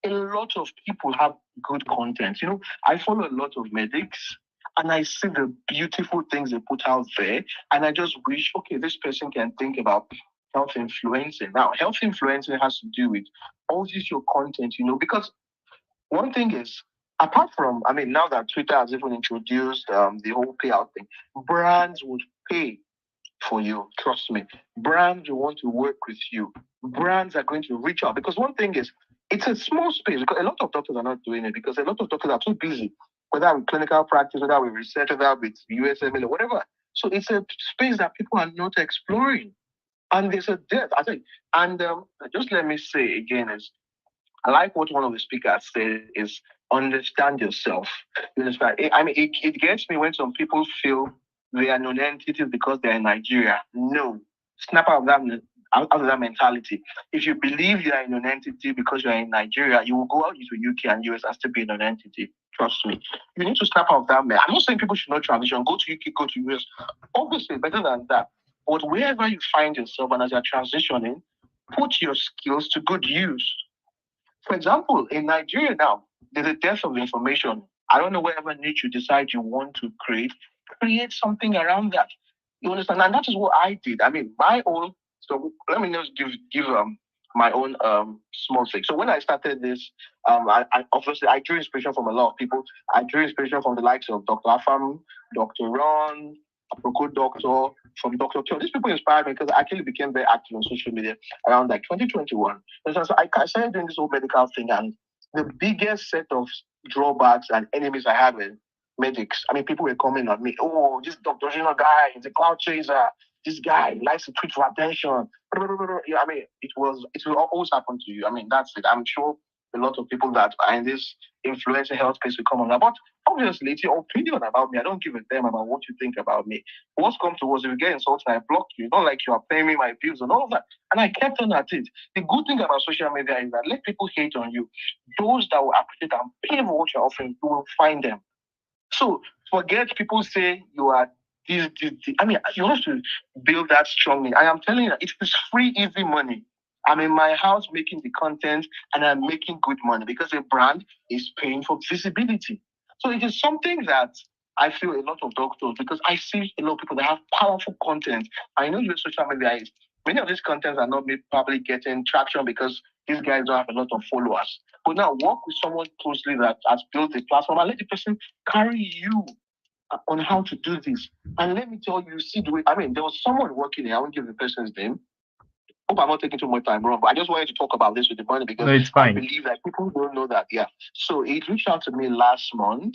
a lot of people have good content. I follow a lot of medics and I see the beautiful things they put out there. And I just wish, okay, this person can think about health influencing. Now, health influencing has to do with all this your content, because one thing is, apart from, now that Twitter has even introduced the whole payout thing, brands would pay for you. Trust me. Brands will want to work with you. Brands are going to reach out because one thing is, it's a small space because a lot of doctors are not doing it because a lot of doctors are too busy, whether with clinical practice, whether with research, whether with USML or whatever. So it's a space that people are not exploring. And there's a depth, I think. And just let me say again is, I like what one of the speakers said is understand yourself. You understand? It gets me when some people feel they are non-entities because they're in Nigeria. No. Snap out of that mentality. If you believe you are a non-entity because you are in Nigeria, you will go out into UK and US and still be a non-entity. Trust me. You need to snap out of that. I'm not saying people should not transition. Go to UK, go to US. Obviously, better than that. But wherever you find yourself and as you're transitioning, put your skills to good use. For example, in Nigeria now, there's a dearth of information. I don't know whatever niche you decide you want to create something around that. You understand? And that is what I did. My own. So let me just give my own small thing. So when I started this, I obviously I drew inspiration from a lot of people. I drew inspiration from the likes of Dr. Afam, Dr. Ron, Aproko Doctor, from Dr. Kyo. These people inspired me because I actually became very active on social media around like 2021. And so I started doing this whole medical thing, and the biggest set of drawbacks and enemies I had medics. I mean, people were coming on me. Oh, this Dr. Gino guy is a cloud chaser. This guy likes to tweet for attention. Yeah, I mean, it will always happen to you. I mean, that's it. I'm sure a lot of people that are in this influencer health space will come on. But obviously, it's your opinion about me. I don't give a damn about what you think about me. What's come to us, if you get insulted, I block you. It's not like you are paying me my bills and all of that. And I kept on at it. The good thing about social media is that let people hate on you. Those that will appreciate and pay for what you're offering, you will find them. So forget people say you are this. I mean, you have to build that strongly. I am telling you, it is free, easy money. I'm in my house making the content and I'm making good money because a brand is paying for visibility. So it is something that I feel a lot of doctors, because I see a lot of people that have powerful content. I know your social media is, many of these contents are not probably getting traction because these guys don't have a lot of followers. But now work with someone closely that has built a platform and let the person carry you on how to do this. And let me tell you, see the way, I mean, there was someone working here, I won't give the person's name. Hope I'm not taking too much time, bro, but I just wanted to talk about this with the money because No, it's fine. I believe that people don't know that. Yeah. So he reached out to me last month.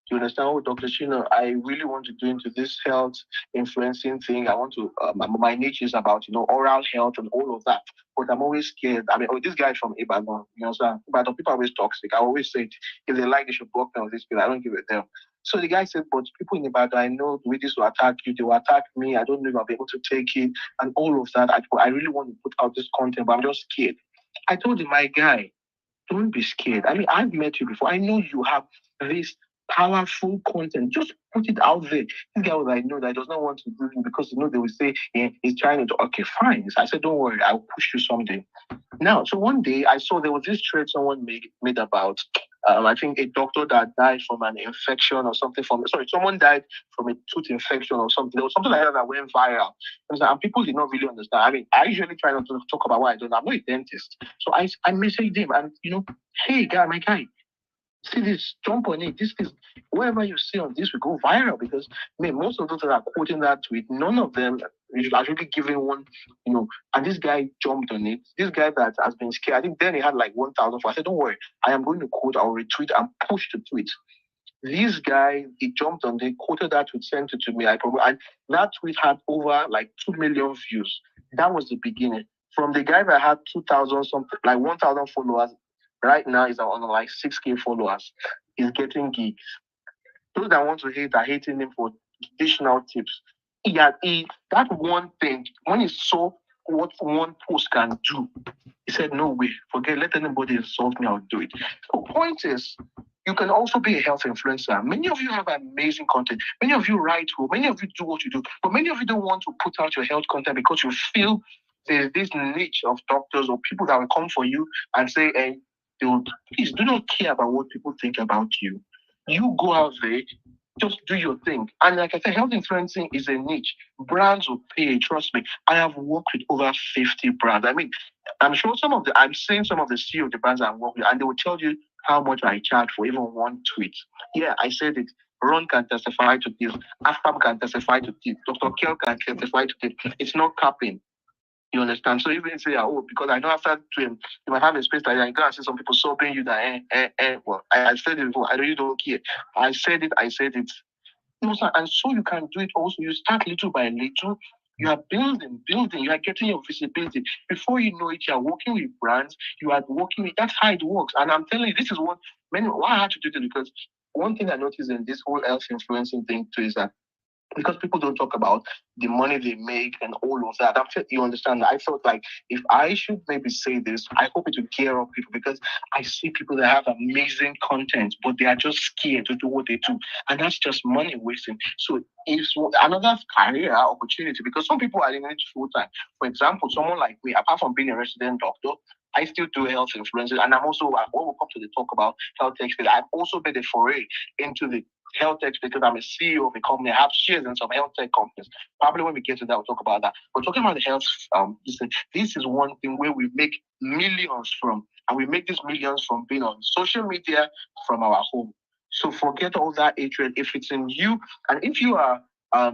You understand, oh, Dr. Shino, I really want to do into this health influencing thing. I want to, my niche is about, oral health and all of that. But I'm always scared. I mean, this guy from Ibadan, you understand? Ibadan people are always toxic. I always say, if they like, they should block me on this bill. I don't give a damn. So the guy said, but people in Ibadan, I know the way this will attack you, they will attack me. I don't know if I'll be able to take it and all of that. I really want to put out this content, but I'm just scared. I told him, my guy, don't be scared. I mean, I've met you before. I know you have this powerful content. Just put it out there. This guy was like, no, that does not want to do it because they will say he's trying to. Okay, fine. So I said, don't worry, I'll push you someday. Now, so one day I saw there was this thread someone made about. I think a doctor that died from an infection or something someone died from a tooth infection or something. There was something like that went viral. And people did not really understand. I mean, I usually try not to talk about what I don't know. I'm not a dentist. So I messaged him and, hey, my guy, see this, jump on it. This is, whatever you see on this will go viral because, most of those that are quoting that tweet, none of them is actually giving one, and this guy jumped on it. This guy that has been scared, I think then he had like 1,000. I said, don't worry, I am going to quote, I'll retweet and push the tweet. This guy, he jumped on it, quoted that tweet, sent it to me. And that tweet had over like 2 million views. That was the beginning. From the guy that had 2,000 something, like 1,000 followers, right now is on like 6K followers. He's getting gigs. Those that want to hate are hating him for additional tips. That one thing, when he saw what one post can do, he said, no way, forget, let anybody insult me, I'll do it. So point is, you can also be a health influencer. Many of you have amazing content. Many of you write well. Many of you do what you do. But many of you don't want to put out your health content because you feel there's this niche of doctors or people that will come for you and say, hey, please do not care about what people think about you. You go out there, just do your thing. And like I said, health influencing is a niche. Brands will pay, trust me. I have worked with over 50 brands. I mean, I'm seeing some of the CEO of the brands I'm working with, and they will tell you how much I charge for even one tweet. Yeah, I said it. Ron can testify to this. Aftab can testify to this. Dr. Kel can testify to this. It's not capping. You understand? So even say, because I know after twin, you might have a space like that, you go and see some people sobbing you that, well, I said it before, I really don't care. I said it. And so you can do it also. You start little by little. You are building, you are getting your visibility. Before you know it, you are working with brands, you are working with, that's how it works. And I'm telling you, this is why I had to do this, because one thing I noticed in this whole health influencing thing too is that because people don't talk about the money they make and all of that. After you understand, I felt like if I should maybe say this, I hope it will gear up people, because I see people that have amazing content, but they are just scared to do what they do. And that's just money wasting. So it's another career opportunity, because some people are in it full time. For example, someone like me, apart from being a resident doctor, I still do health influences, and I'm also, when we come to the talk about health experts, I've also made a foray into the health tech because I'm a CEO of a company. I have shares in some health tech companies. Probably when we get to that, we'll talk about that. But talking about the health, this is one thing where we make millions from, and we make these millions from being on social media from our home. So forget all that hatred. If it's in you, and if you are,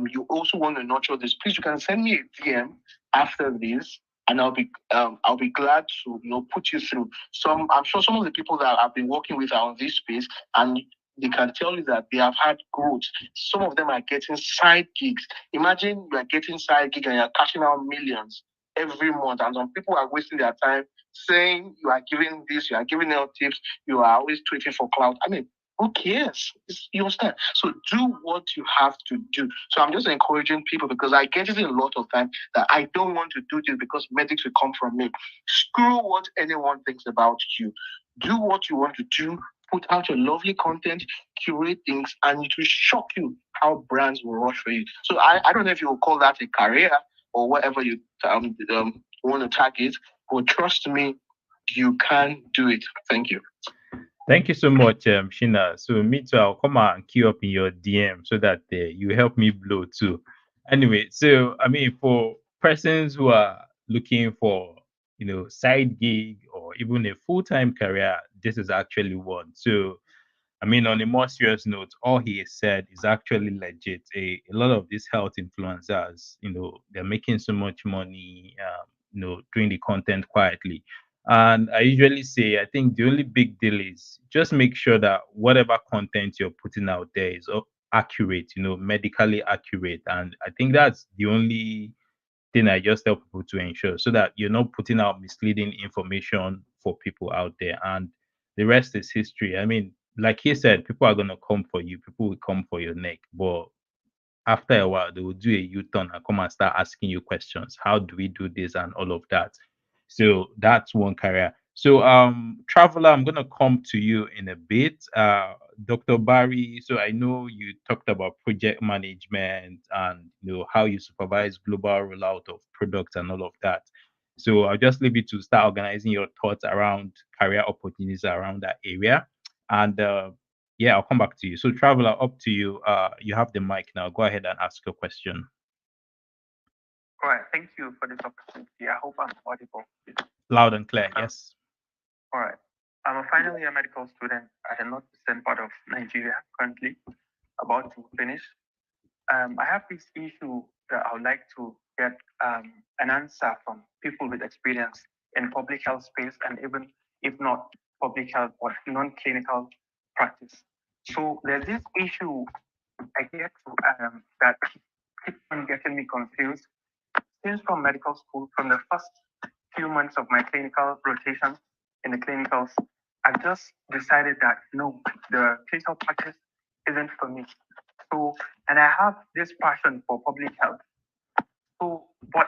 you also want to nurture this, please, you can send me a DM after this, and I'll be glad to put you through some. I'm sure some of the people that I've been working with are on this space, and they can tell you that they have had growth. Some of them are getting side gigs. Imagine you are getting side gig and you're cashing out millions every month, and some people are wasting their time saying you are giving this, you are giving out tips, you are always tweeting for clout. I mean, who cares? You understand? So do what you have to do. So I'm just encouraging people, because I get it a lot of time that I don't want to do this because medics will come from me. Screw what anyone thinks about you. Do what you want to do. Put out your lovely content, curate things, and it will shock you how brands will rush for you. So I don't know if you will call that a career or whatever you want to target, but trust me, you can do it. Thank you. Thank you so much, Shina. So me too, I'll come out and queue up in your DM so that you help me blow too. Anyway, so I mean, for persons who are looking for, side gig or even a full-time career, this is actually one. So I mean, on a more serious note, all he has said is actually legit. A lot of these health influencers, they're making so much money, doing the content quietly. And I usually say, I think the only big deal is just make sure that whatever content you're putting out there is accurate, medically accurate. And I think that's the only thing I just tell people to ensure, so that you're not putting out misleading information for people out there. And the rest is history. I mean, like he said, people are gonna come for you, people will come for your neck, but after a while they will do a U-turn and come and start asking you questions. How do we do this and all of that? So that's one career. So Traveler, I'm gonna come to you in a bit. Dr. Barry, so I know you talked about project management and how you supervise global rollout of products and all of that. So I'll just leave you to start organizing your thoughts around career opportunities around that area. And yeah, I'll come back to you. So, Traveler, up to you. You have the mic now. Go ahead and ask your question. All right, thank you for this opportunity. I hope I'm audible. Loud and clear, yes. All right. I'm a final year medical student at the northeastern part of Nigeria currently, about to finish. I have this issue that I would like to get an answer from people with experience in public health space, and even if not public health, but non-clinical practice. So there's this issue I get to that keeps on getting me confused. Since from medical school, from the first few months of my clinical rotation in the clinicals, I just decided that no, the clinical practice isn't for me. So, and I have this passion for public health. So, but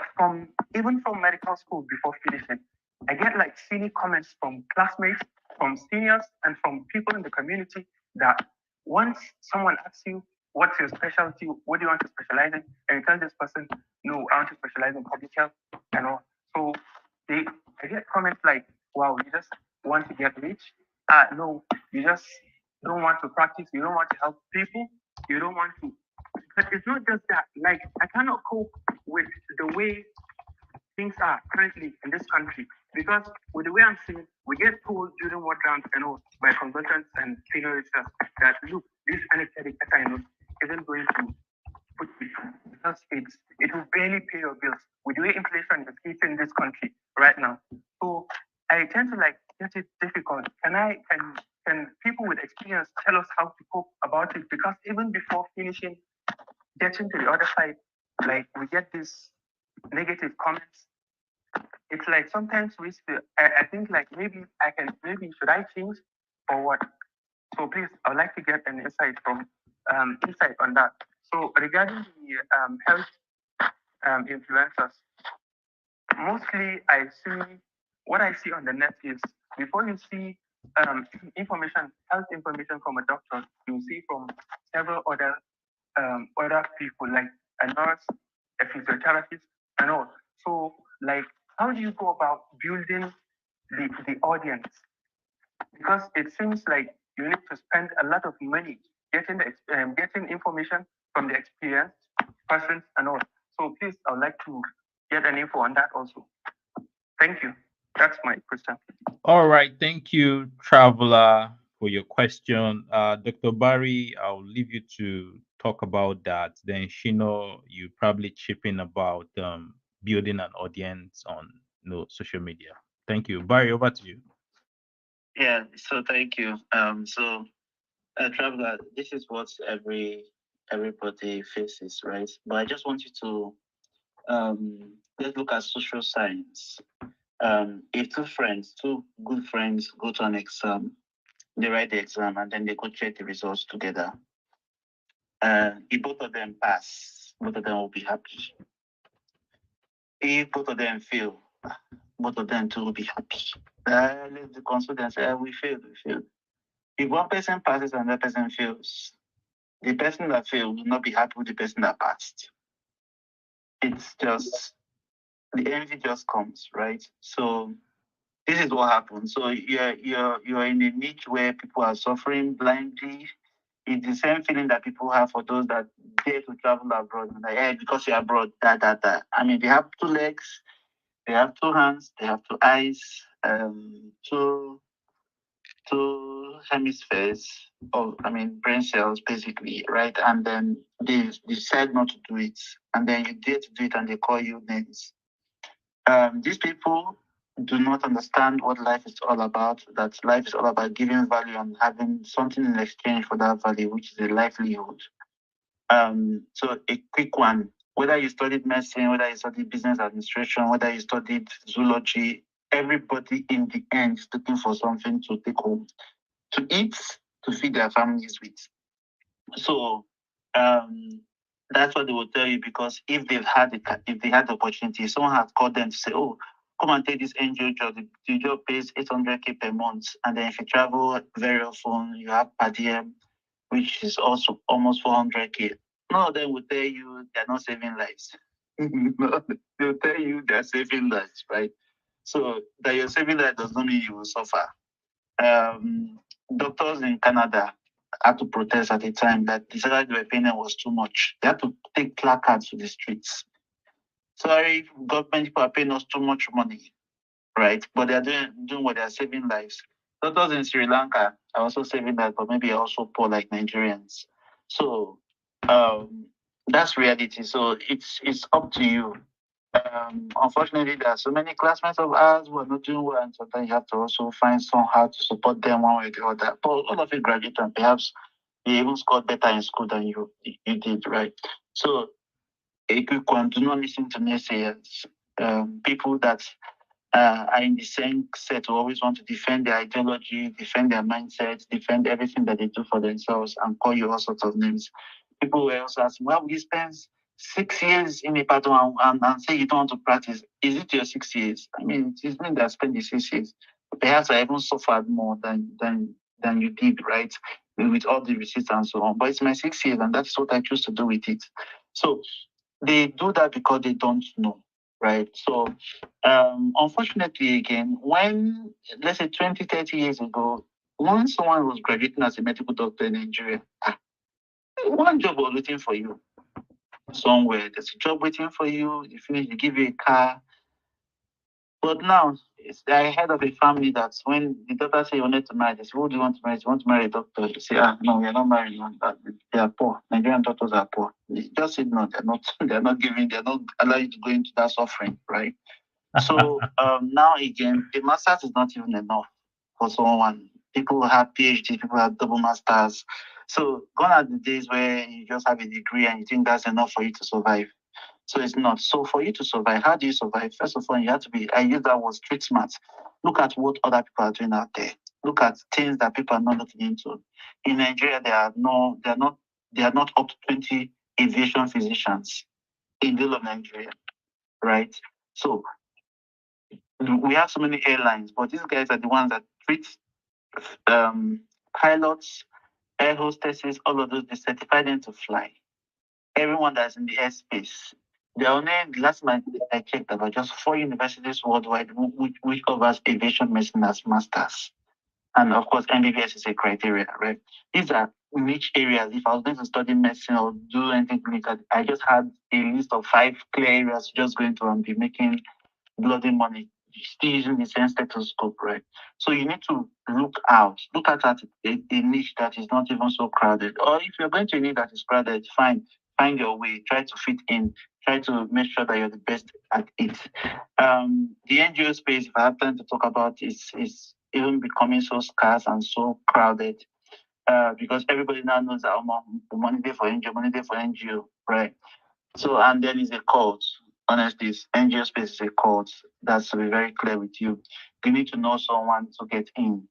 even from medical school before finishing, I get like silly comments from classmates, from seniors, and from people in the community that once someone asks you, what's your specialty? What do you want to specialize in? And you tell this person, no, I want to specialize in public health and all. So I get comments like, wow, you just want to get rich? No, you just don't want to practice. You don't want to help people. You don't want to. But it's not just that. Like, I cannot cope with the way things are currently in this country, because with the way I'm seeing, we get told during ward rounds by consultants and senior researchers that look, this anesthetic isn't going to put you through, because it will barely pay your bills with the way inflation is hitting this country right now. So I tend to get it difficult. Can people with experience tell us how to cope about it? Because even before finishing, getting to the other side, we get these negative comments. It's like sometimes I think maybe should I change or what? So please, I would like to get an insight on that. So regarding the health influencers, mostly what I see on the net is, before you see health information from a doctor, you see from several other people, like a nurse, a physiotherapist, and all. So how do you go about building the audience? Because it seems like you need to spend a lot of money getting information from the experienced persons and all. So please, I would like to get an info on that also. Thank you. That's my question. All right. Thank you, Traveler, for your question. Dr. Barry, I'll leave you to talk about that. Then Shino, you probably chip in about building an audience on social media. Thank you. Barry, over to you. Yeah, so thank you. So Traveler, this is what everybody faces, right? But I just want you to let's look at social science. If two good friends go to an exam, they write the exam and then they go check the results together. If both of them pass, both of them will be happy. If both of them fail, both of them too will be happy. Let's consult and say, we failed. If one person passes and another person fails, the person that failed will not be happy with the person that passed. It's just, the envy just comes, right? So this is what happens. So you're in a niche where people are suffering blindly. It's the same feeling that people have for those that dare to travel abroad. Like, hey, because you're abroad, that. I mean, they have two legs, they have two hands, they have two eyes, two hemispheres brain cells basically, right? And then they decide not to do it, and then you dare to do it, and they call you names. These people do not understand what life is all about. That life is all about giving value and having something in exchange for that value, which is a livelihood. So a quick one: whether you studied medicine, whether you studied business administration, whether you studied zoology, everybody in the end is looking for something to take home, to eat, to feed their families with. So that's what they will tell you, because if they had the opportunity, someone had called them to say, "Oh, come and take this NGO job. The job pays 800K per month, and then if you travel very often, you have per diem, which is also almost 400K." None of them will tell you they're not saving lives. No, they'll tell you they're saving lives, right? So that you're saving lives does not mean you will suffer. Doctors in Canada had to protest at the time that the salary they were paying them was too much. They had to take placards to the streets. Sorry, government people are paying us too much money, right? But they're doing what they're saving lives. Doctors in Sri Lanka are also saving lives, but maybe also poor like Nigerians. So that's reality. So it's up to you. Unfortunately, there are so many classmates of ours who are not doing well, and sometimes you have to also find somehow to support them one way or the other. But all of you graduate, and perhaps you even scored better in school than you did, right? So a quick one: do not listen to naysayers. People that are in the same set who always want to defend their ideology, defend their mindset, defend everything that they do for themselves, and call you all sorts of names. People were also asking, why would you spend 6 years in a pattern and say you don't want to practice? Is it your 6 years? I mean, it's mean that spend the 6 years. Perhaps I even suffered more than you did, right? With all the receipts and so on. But it's my 6 years, and that's what I choose to do with it. So they do that because they don't know, right? So unfortunately, again, when, let's say 20, 30 years ago, when someone was graduating as a medical doctor in Nigeria, one job was waiting for you somewhere. There's a job waiting for you. You finish, they give you a car. But now, I heard of a family that when the doctor say you wanted to marry, they say, who do you want to marry? You want to marry a doctor? You say, no, we're not marrying one. They are poor. Nigerian doctors are poor. They just say, no, they're not allowing you to go into that suffering, right? So now again, the masters is not even enough for someone. People have PhD, people have double masters. So gone are the days where you just have a degree and you think that's enough for you to survive. So it's not. So for you to survive, how do you survive? First of all, you have to be, I use that word, street smart. Look at what other people are doing out there. Look at things that people are not looking into. In Nigeria, they are not up to 20 aviation physicians in the whole of Nigeria, right? So we have so many airlines, but these guys are the ones that treat pilots, air hostesses, all of those. They certify them to fly. Everyone that's in the airspace. There are only, last month I checked, about just 4 universities worldwide which covers aviation medicine as masters. And of course, MBBS is a criteria, right? These are niche areas. If I was going to study medicine or do anything clinical, I just had a list of 5 clear areas just going to and be making bloody money, still using the same stethoscope, right? So you need to look at a niche that is not even so crowded. Or if you're going to a niche that is crowded, fine, find your way, try to fit in, try to make sure that you're the best at it. The NGO space, if I have time to talk about, is even becoming so scarce and so crowded. because everybody now knows that money there for NGO, money there for NGO, right? So, and then it's a cult. Honestly, NGO space is a cult. That's to be very clear with you. You need to know someone to get in.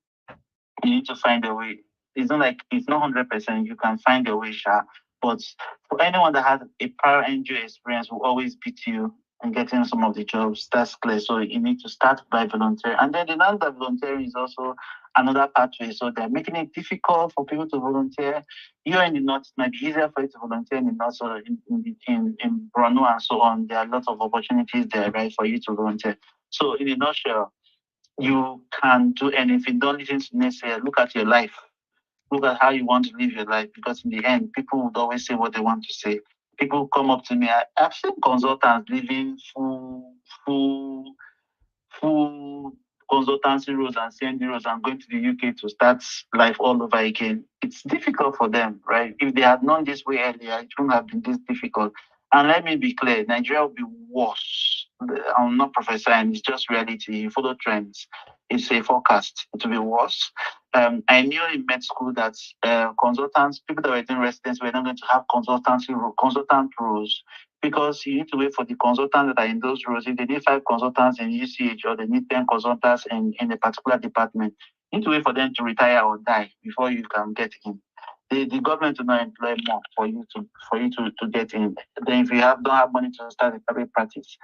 You need to find a way. It's not like it's not 100%. You can find a way, Sha. But for anyone that has a prior NGO experience, will always beat you in getting some of the jobs. That's clear. So you need to start by volunteering. And then the now that volunteering is also another pathway. So they're making it difficult for people to volunteer. You're in the north, it might be easier for you to volunteer in the north, so in Borno and so on. There are lots of opportunities there, right, for you to volunteer. So in a nutshell, you can do anything. Don't listen to naysayers. Look at your life. Look at how you want to live your life, because in the end, people would always say what they want to say. People come up to me. I've seen consultants living full consultancy roles and CND roles and going to the UK to start life all over again. It's difficult for them, right? If they had known this way earlier, it wouldn't have been this difficult. And let me be clear, Nigeria will be worse. I'm not prophesying, it's just reality. You follow trends. It's a forecast. It will be worse. I knew in med school that consultants, people that were doing residence, were not going to have consultant roles, because you need to wait for the consultants that are in those roles. If they need 5 consultants in UCH or they need 10 consultants in a particular department, you need to wait for them to retire or die before you can get in. The government will not employ more for you to get in. Then if you don't have money to start a private practice,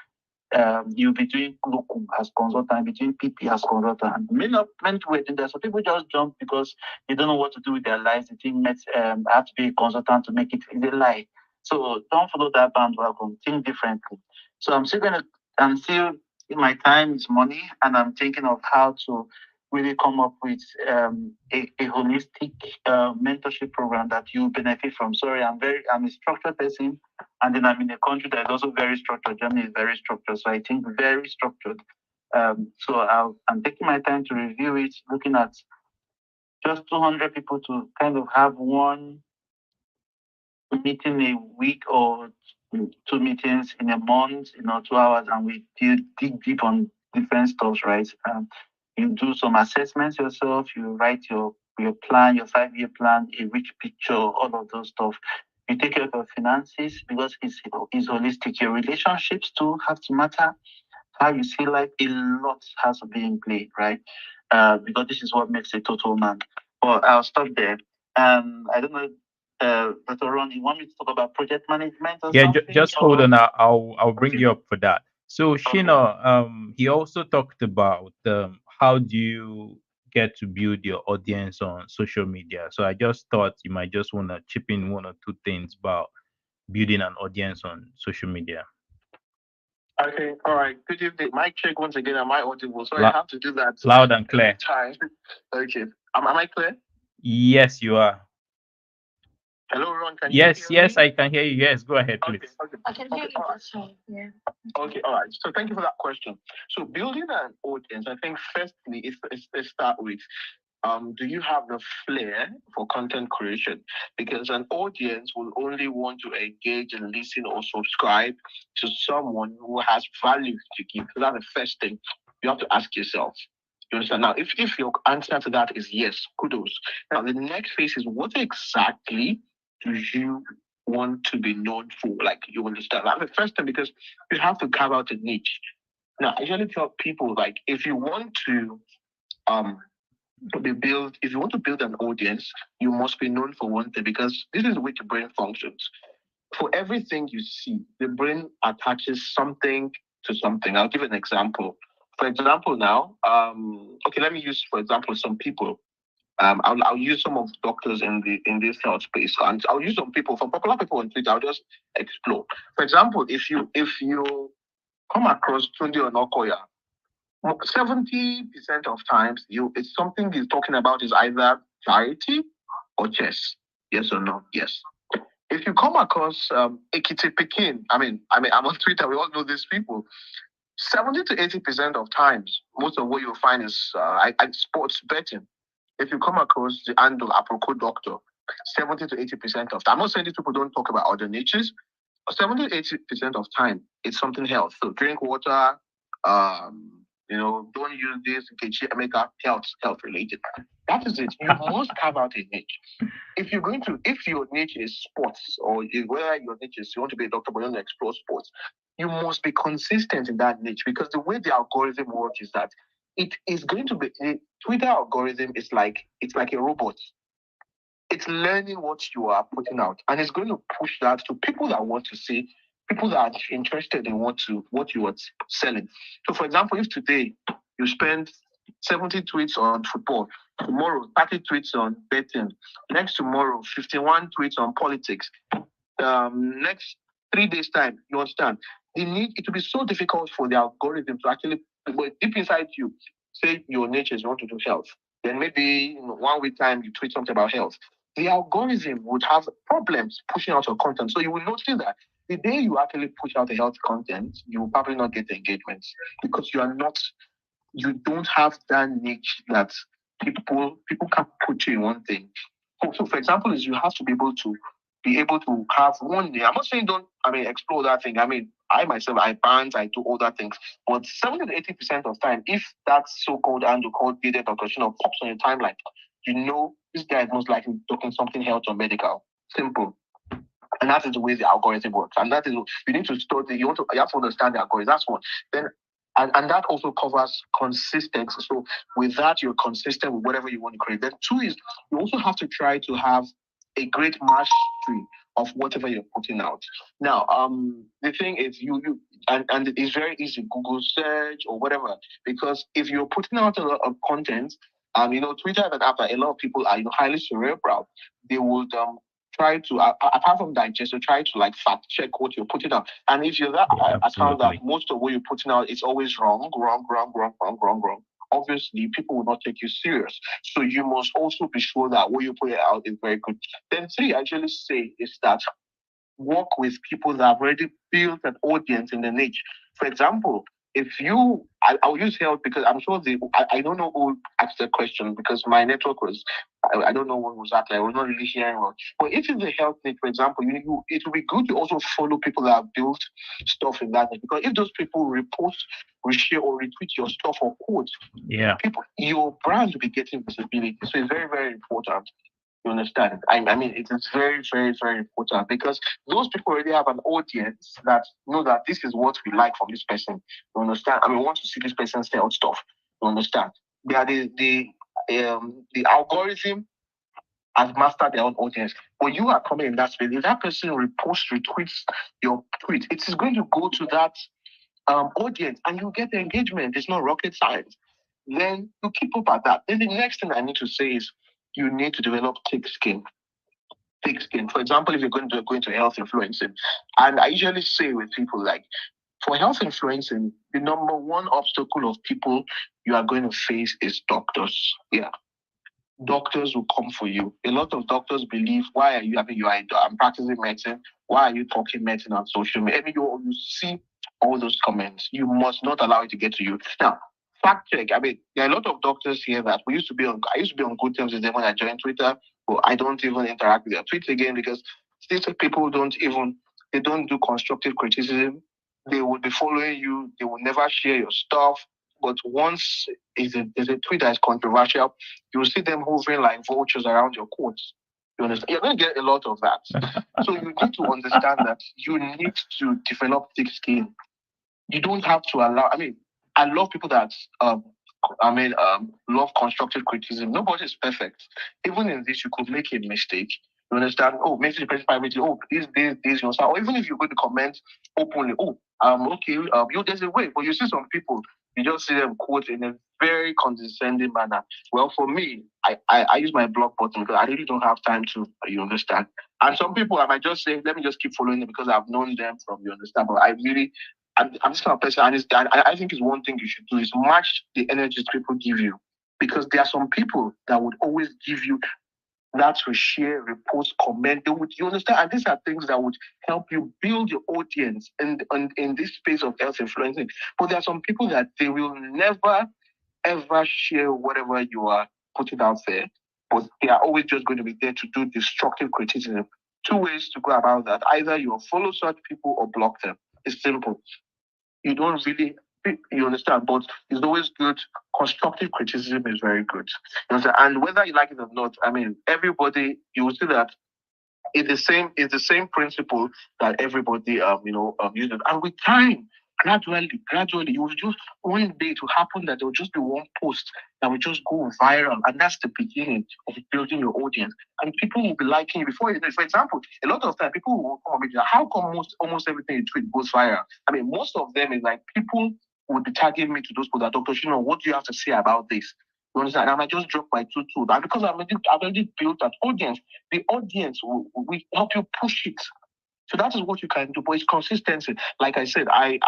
you'll be doing locum as consultant, between PP as consultant. And many people were doing that. So people just jump because they don't know what to do with their lives. They think I have to be a consultant to make it. It's a lie. So don't follow that bandwagon. Think differently. So I'm still my time is money, and I'm thinking of how to really come up with a holistic mentorship program that you benefit from. Sorry, I'm a structured person, and then I'm in a country that is also very structured. Germany is very structured, so I think very structured. So I'm taking my time to review it, looking at just 200 people to kind of have one meeting a week or 2 meetings in a month, 2 hours, and we dig deep on different stuff, right? You do some assessments yourself, you write your plan, your 5-year plan, a rich picture, all of those stuff. You take care of your finances because it's holistic. Your relationships too have to matter. How you see life, a lot has to be in play, right? Because this is what makes a total man. Well, I'll stop there. I don't know, Dr. Ron, you want me to talk about project management or Yeah, something? just hold on. I'll bring you up for that. So Okay. Shina, he also talked about how do you get to build your audience on social media. So I just thought you might just want to chip in 1 or 2 things about building an audience on social media. Okay, all right. Good evening. Mic check once again. Am I audible? So La- I have to do that Loud and clear. every time. Okay. Am I clear? Yes, you are. Hello, Ron. Can you Yes, hear yes, me? I can hear you. Yes, go ahead, Okay, please. okay. I can hear you all right. just fine. Yeah. Okay, all right. So thank you for that question. So building an audience, I think firstly, let's start with do you have the flair for content creation? Because an audience will only want to engage and listen or subscribe to someone who has value to give. So that's the first thing you have to ask yourself. You understand? Now, if your answer to that is yes, kudos. Now, the next phase is what exactly do you want to be known for? Like, you understand? That's the first thing, because you have to carve out a niche. Now, I usually tell people, like, if you want to if you want to build an audience, you must be known for one thing, because this is the way the brain functions. For everything you see, the brain attaches something to something. I'll give an example. For example, now, okay, let me use, for example, some people. I'll use some of doctors in this health space, and I'll use some people, from popular people on Twitter. I'll just explore. For example, if you come across Tunde Onokoya, 70% of times it's something he's talking about is either charity or chess. Yes or no? Yes. If you come across Ekiti Pekin, I'm on Twitter, we all know these people. 70 to 80% of times, most of what you'll find is sports betting. If you come across the handle Aproko Doctor, 70 to 80% of time, I'm not saying these people don't talk about other niches, 70 to 80% of time, it's something health. So drink water, Don't use this and make our health related. That is it. You must carve out a niche. If your niche is sports, or whether your niche is you want to be a doctor but you want to explore sports, you must be consistent in that niche, because the way the algorithm works is that it is going to be Twitter algorithm is like a robot. It's learning what you are putting out, and it's going to push that to people that want to see, people that are interested in what you are selling. So, for example, if today you spend 70 tweets on football, tomorrow 30 tweets on betting, next tomorrow 51 tweets on politics, next 3 days time, you understand? It will be so difficult for the algorithm to actually, but deep inside you, say your nature is you want to do health. Then maybe 1 week time you tweet something about health. The algorithm would have problems pushing out your content. So you will notice that the day you actually push out the health content, you will probably not get the engagements, because you don't have that niche that people can put you in one thing. So for example, is you have to be able to have one name. I'm not saying explore that thing. I myself, I band, I do all that things. But 70 to 80% of time, if that so-called handle called Data Dr. Shino pops on your timeline, this guy is most likely talking something health or medical. Simple. And that is the way the algorithm works. And that is, you need to study, you have to understand the algorithm. That's one. Then and that also covers consistency. So with that, you're consistent with whatever you want to create. Then two is you also have to try to have a great mastery of whatever you're putting out. Now, the thing is and it's very easy, Google search or whatever, because if you're putting out a lot of content, Twitter and app, a lot of people are highly cerebral. They would try to, apart from digest, so try to fact check what you're putting out. And if you're that account that most of what you're putting out is always wrong, obviously people will not take you serious. So you must also be sure that what you put out is very good. Then three, I actually say is that work with people that have already built an audience in the niche. For example, I'll use health because I'm sure I don't know who asked the question because my network was, I don't know what was that like. I was not really hearing well. But if it's a health niche, for example, it will be good to also follow people that have built stuff in that niche, because if those people repost, reshare, or retweet your stuff or quote, your brand will be getting visibility. So it's very, very important. You understand? It is very, very, very important, because those people already have an audience that know that this is what we like from this person. You understand? We want to see this person sell stuff. You understand? They are the algorithm has mastered their own audience. But you are coming in that space. If that person retweets your tweet, it is going to go to that audience and you get the engagement. It's not rocket science. Then you keep up at that. Then the next thing I need to say is you need to develop thick skin. Thick skin. For example, if you're going to go into health influencing, and I usually say with people for health influencing, the number one obstacle of people you are going to face is doctors. Yeah. Doctors will come for you. A lot of doctors believe, why are you I'm practicing medicine. Why are you talking medicine on social media? You see all those comments. You must not allow it to get to you. Now, fact check. There are a lot of doctors here that I used to be on good terms with them when I joined Twitter, but I don't even interact with their tweets again, because these people don't do constructive criticism. They will be following you. They will never share your stuff. But once is a tweet that is controversial, you'll see them hovering like vultures around your quotes. You understand? You're going to get a lot of that. So you need to understand that you need to develop thick skin. You don't have to allow. I love people that love constructive criticism. Nobody is perfect. Even in this, you could make a mistake. You understand? Oh, message the person privately. Oh, this, you know. Or even if you're going to comment openly. Oh, okay. There's a way, but you see some people, you just see them quote in a very condescending manner. Well, for me, I use my block button because I really don't have time to. You understand? And some people, I might just say, let me just keep following them because I've known them from. You understand? But I'm this kind of person, and I think it's one thing you should do is match the energies people give you, because there are some people that would always give you that to share, repost, comment. You understand? And these are things that would help you build your audience in this space of health influencing. But there are some people that they will never, ever share whatever you are putting out there, but they are always just going to be there to do destructive criticism. Two ways to go about that. Either you follow such people or block them. It's simple. You don't really You understand? But it's always good. Constructive criticism is very good. You understand? And whether you like it or not, I mean, everybody, you will see that it's the same principle that everybody uses. And with time, gradually, you will just one day to happen that there will just be one post that will just go viral, and that's the beginning of building your audience. And people will be liking you before you know it. For example, a lot of time people will come up with how come almost everything you tweet goes viral? I mean, most of them is like people would be tagging me to those people that Dr. Shino, what do you have to say about this? You understand? And I just drop my two. And because I've already built that audience, the audience will help you push it. So that is what you can do, but it's consistency. Like I said, I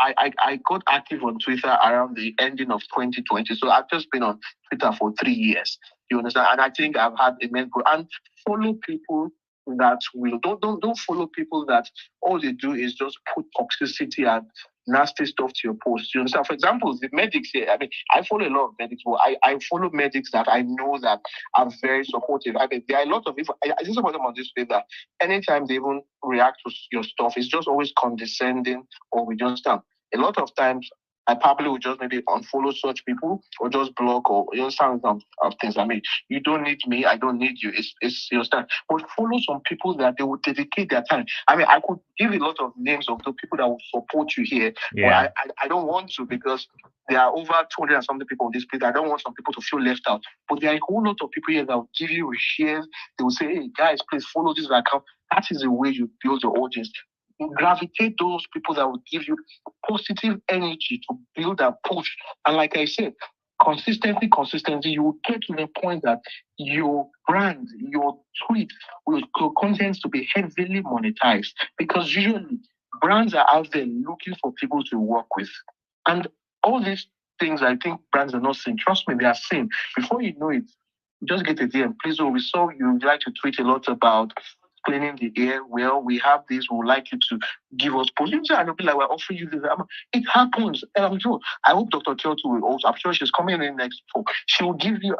got active on Twitter around the ending of 2020. So I've just been on Twitter for 3 years. You understand? And I think I've had immense growth. And follow people that will don't follow people that all they do is just put toxicity and nasty stuff to your post. You understand? For example, the medics here. I mean, I follow a lot of medics, but I follow medics that I know that are very supportive. I mean, there are a lot of people. I see some of them on this page that anytime they even react to your stuff, it's just always condescending or we just a lot of times I probably would just maybe unfollow such people or just block or some of things. I mean, you don't need me, I don't need you. It's you understand. But follow some people that they would dedicate their time. I mean, I could give a lot of names of the people that will support you here, Yeah. but I don't want to because there are over 200 and something people on this page. I don't want some people to feel left out. But there are a whole lot of people here that will give you shares. They will say, hey, guys, please follow this account. That is the way you build your audience. Gravitate those people that will give you positive energy to build and push. And like I said, consistency, you will get to the point that your brand, your tweet, your contents to be heavily monetized. Because usually brands are out there looking for people to work with. And all these things I think brands are not seeing. Trust me, they are seeing. Before you know it, just get a DM. Please, we saw you like to tweet a lot about cleaning the air. Well, we have this. We would like you to give us positions. And they'll be like, we're offering you this. It happens. And I'm sure. I hope Dr. Keltu will also. I'm sure she's coming in next fall. She will give you.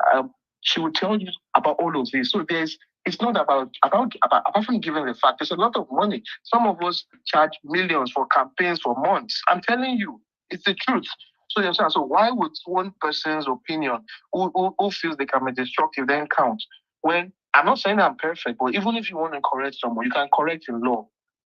She will tell you about all of this. So it's not about apart from giving the fact. There's a lot of money. Some of us charge millions for campaigns for months. I'm telling you, it's the truth. So why would one person's opinion who feels they can be destructive then count? When I'm not saying I'm perfect, but even if you want to correct someone, you can correct in love.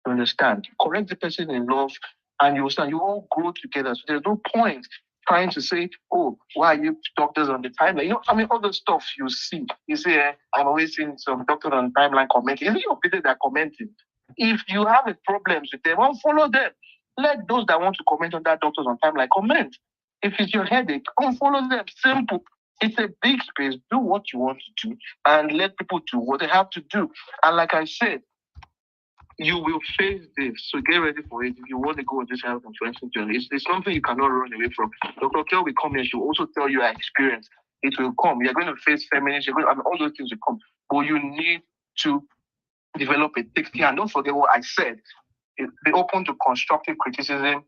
You understand? Correct the person in love, and you understand. You all grow together. So there's no point trying to say, "Oh, why are you doctors on the timeline?" I mean, all the stuff you see. You say, "I'm always seeing some doctors on the timeline commenting." Is it your people that are commenting? If you have a problems with them, unfollow them. Let those that want to comment on that doctors on timeline comment. If it's your headache, unfollow them. Simple. It's a big space. Do what you want to do and let people do what they have to do. And like I said, you will face this. So get ready for it. If you want to go on this health and transformation journey, it's something you cannot run away from. Dr. Kel will come here. She will also tell you her experience. It will come. You're going to face feminists. All those things will come. But you need to develop a thick skin. And don't forget what I said. Be open to constructive criticism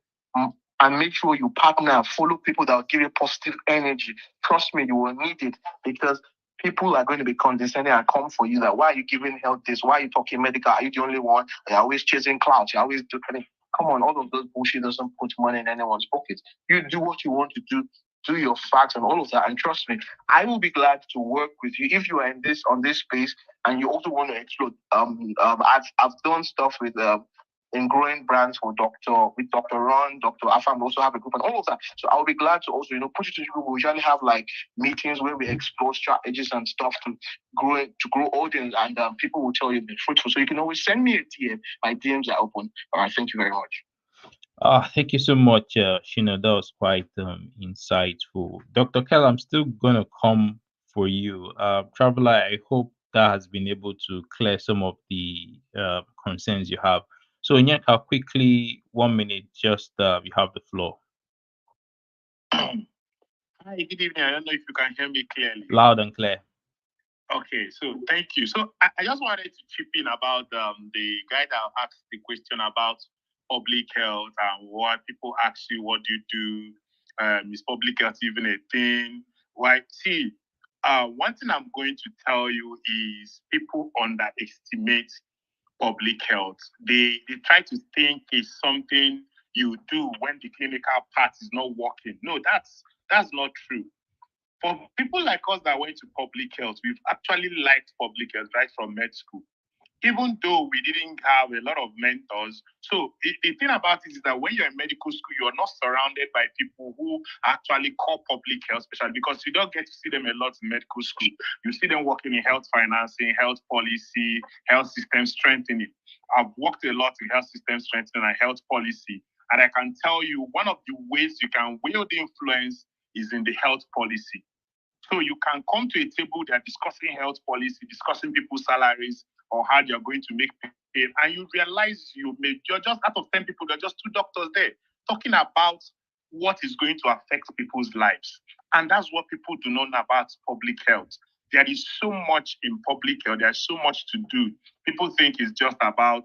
and make sure you partner, follow people that will give you positive energy. Trust me, you will need it because people are going to be condescending and come for you. That why are you giving health this? Why are you talking medical? Are you the only one? You're always chasing clouds. You're always doing. Come on, all of those bullshit doesn't put money in anyone's pocket. You do what you want to do your facts and all of that. And trust me, I will be glad to work with you if you are on this space and you also want to explode. I've done stuff with in growing brands with Dr. Ron, Dr. Afam, we also have a group and all of that. So I'll be glad to also, push it to people. We usually have like meetings where we explore strategies and stuff to grow audience, and people will tell you be fruitful. So you can always send me a DM. My DMs are open. All right, thank you very much. Thank you so much, Shina. That was quite insightful. Dr. Kell, I'm still going to come for you. Traveler, I hope that has been able to clear some of the concerns you have. So, Nyeka, quickly, 1 minute, just you have the floor. Hi, good evening. I don't know if you can hear me clearly. Loud and clear. Okay, so thank you. So I just wanted to chip in about the guy that asked the question about public health and what people ask you, what do you do? Is public health even a thing? Why? See, one thing I'm going to tell you is people underestimate public health. They try to think it's something you do when the clinical part is not working. No, that's not true. For people like us that went to public health, we've actually liked public health right from med school, even though we didn't have a lot of mentors. So the thing about it is that when you're in medical school, you're not surrounded by people who actually call public health special, because you don't get to see them a lot in medical school. You see them working in health financing, health policy, health system strengthening. I've worked a lot in health system strengthening and health policy. And I can tell you, one of the ways you can wield influence is in the health policy. So you can come to a table, they're discussing health policy, discussing people's salaries or how they're going to make pay, and you realize you're just out of 10 people, there are just two doctors there talking about what is going to affect people's lives. And that's what people do not know about public health. There is so much in public health, there's so much to do. People think it's just about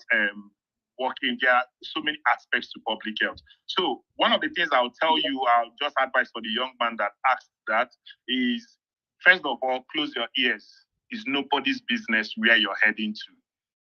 working. There are so many aspects to public health. So one of the things I'll tell you, I'll just advise for the young man that asked that is, first of all, close your ears. It's nobody's business where you're heading to.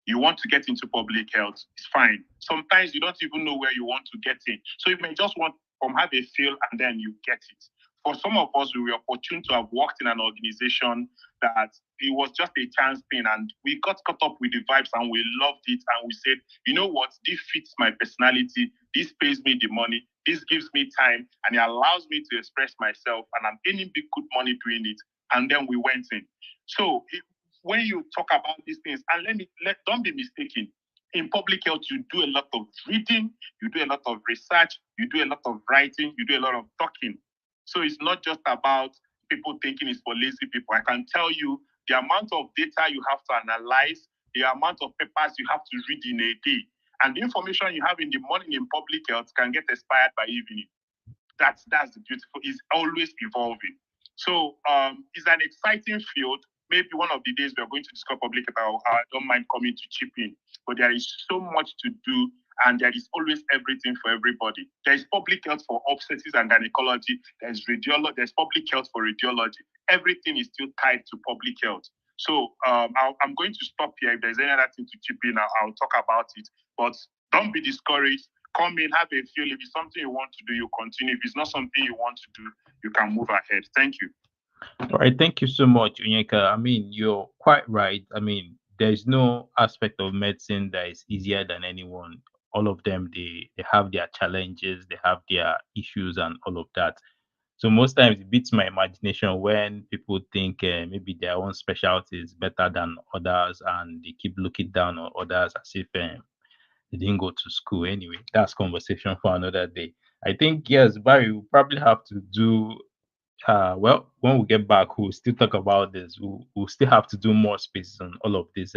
You want to get into public health, it's fine. Sometimes you don't even know where you want to get in. So you may just want to have a feel and then you get it. For some of us, we were opportune to have worked in an organization that it was just a chance thing, and we got caught up with the vibes and we loved it, and we said, you know what, this fits my personality, this pays me the money, this gives me time, and it allows me to express myself, and I'm earning big good money doing it. And then we went in. So when you talk about these things, and don't be mistaken, in public health, you do a lot of reading, you do a lot of research, you do a lot of writing, you do a lot of talking. So it's not just about people thinking it's for lazy people. I can tell you the amount of data you have to analyze, the amount of papers you have to read in a day, and the information you have in the morning in public health can get expired by evening. That's the beautiful. It's always evolving. So it's an exciting field. Maybe one of the days we are going to discuss public health. I don't mind coming to chip in, but there is so much to do, and there is always everything for everybody. There is public health for obstetrics and gynecology. There's radiology. There's public health for radiology. Everything is still tied to public health. So I'm going to stop here. If there's any other thing to chip in, I'll talk about it. But don't be discouraged. Come in, have a feel. If it's something you want to do, you continue. If it's not something you want to do, you can move ahead. Thank you. All right, thank you so much, Onyeka. I mean, you're quite right. I mean, there's no aspect of medicine that is easier than anyone. All of them, they have their challenges, they have their issues, and all of that. So most times it beats my imagination when people think maybe their own specialty is better than others, and they keep looking down on others as if they didn't go to school. Anyway, that's conversation for another day. I think yes, Barry, we probably have to do well, when we get back, we'll still talk about this. We'll still have to do more spaces on all of these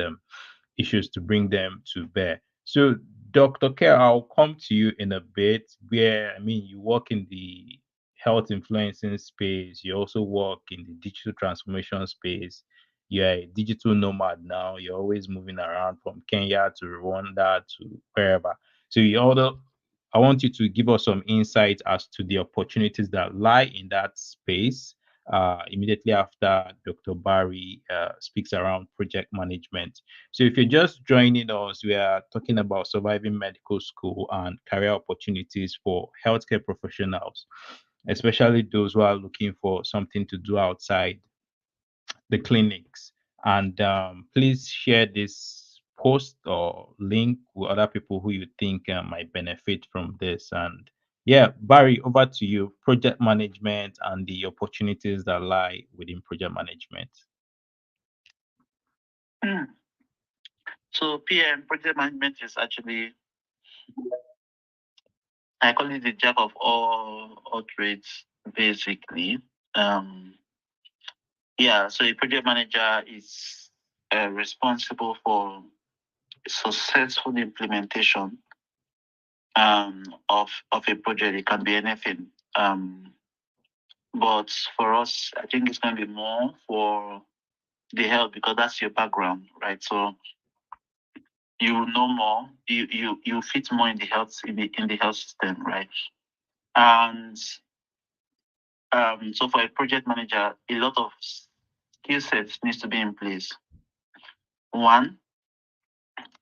issues to bring them to bear. So, Dr. Kerr, I'll come to you in a bit. Where I mean, you work in the health influencing space. You also work in the digital transformation space. You're a digital nomad now. You're always moving around from Kenya to Rwanda to wherever. So you also I want you to give us some insight as to the opportunities that lie in that space. Immediately after Dr. Barry speaks around project management. So, if you're just joining us, we are talking about surviving medical school and career opportunities for healthcare professionals, especially those who are looking for something to do outside the clinics. And please share this post or link with other people who you think might benefit from this. And yeah, Barry, over to you. Project management and the opportunities that lie within project management. So PM project management is actually, I call it the jack of all trades, basically. So a project manager is responsible for successful implementation of a project. It can be anything. But for us, I think it's going to be more for the health, because that's your background, right? So you know more, you fit more in the health system, right? And so for a project manager, a lot of skill sets needs to be in place. One,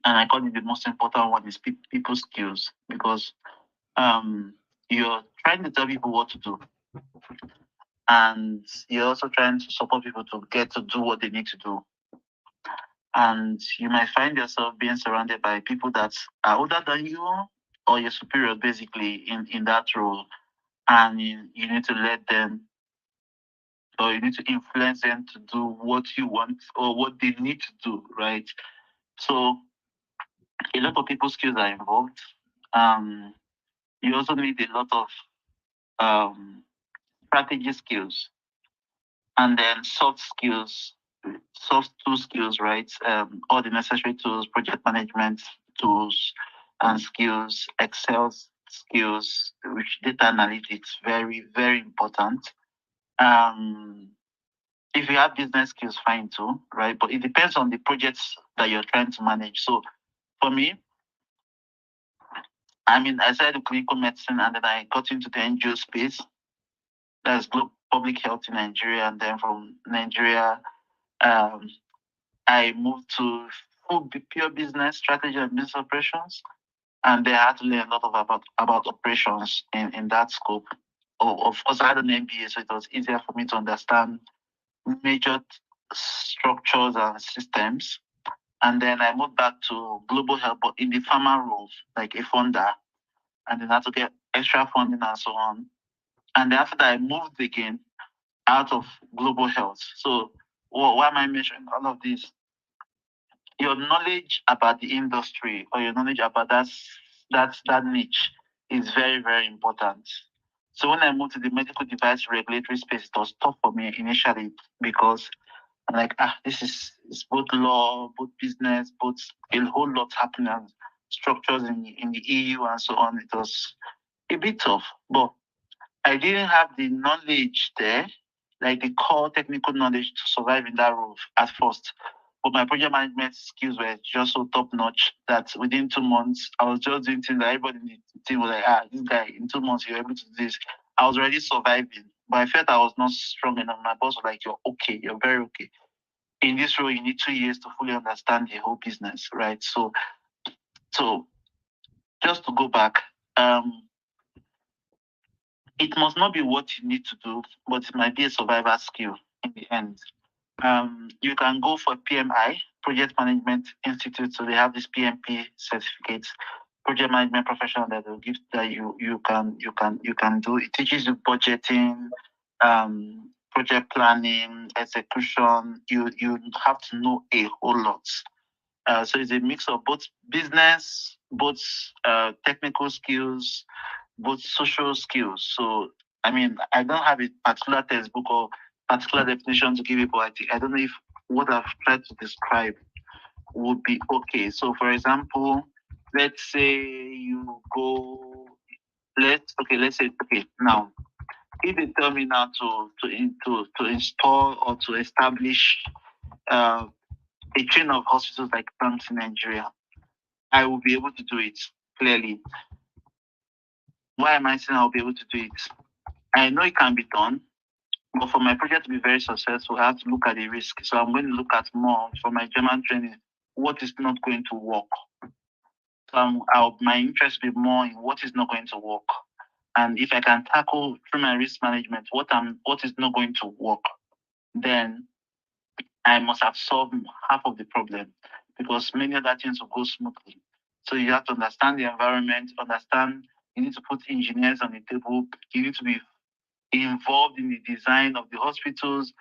and I call it the most important one, is people skills, because you're trying to tell people what to do, and you're also trying to support people to get to do what they need to do. And you might find yourself being surrounded by people that are older than you or your superiors, basically, in that role. And you need to let them, or you need to influence them to do what you want or what they need to do, right? So a lot of people's skills are involved. You also need a lot of um, strategy skills, and then soft skills, soft tool skills, right? All the necessary tools, project management tools and skills, Excel skills, which data analytics, very, very important. If you have business skills, fine too, right? But it depends on the projects that you're trying to manage. So for me, I started clinical medicine and then I got into the NGO space. That's public health in Nigeria. And then from Nigeria, um, I moved to pure business strategy and business operations. And they had to learn a lot about operations in that scope. Of course, I had an MBA, so it was easier for me to understand major structures and systems. And then I moved back to global health, but in the pharma role, like a funder, and then had to get extra funding and so on. And then after that, I moved again out of global health. So why am I mentioning all of this? Your knowledge about the industry or your knowledge about that niche is very, very important. So when I moved to the medical device regulatory space, it was tough for me initially because I'm like, this is it's both law, both business, both a whole lot happening, structures in the EU and so on. It was a bit tough, but I didn't have the knowledge there, like the core technical knowledge to survive in that role at first. But my project management skills were just so top notch that within 2 months, I was just doing things that everybody in the team was like, this guy, in 2 months, you're able to do this. I was already surviving, but I felt I was not strong enough. My boss was like, you're okay, you're very okay. In this role, you need 2 years to fully understand the whole business, right? So just to go back, it must not be what you need to do, but it might be a survival skill in the end. You can go for PMI, Project Management Institute. So they have this PMP certificates, project management professional that will give that you can do. It teaches you budgeting, project planning, execution. You have to know a whole lot. So it's a mix of both business, both technical skills, both social skills. So, I don't have a particular textbook or particular definition to give you, but I don't know if what I've tried to describe would be okay. So, for example, let's say you go, let's say, now, if they tell me now to install or to establish a chain of hospitals like banks in Nigeria, I will be able to do it clearly. Why am I saying I'll be able to do it? I know it can be done, but for my project to be very successful, I have to look at the risk. So I'm going to look at more for my German training, what is not going to work. So my interest will be more in what is not going to work. And if I can tackle through my risk management what is not going to work, then I must have solved half of the problem because many other things will go smoothly. So you have to understand the environment, you need to put engineers on the table, you need to be involved in the design of the hospitals.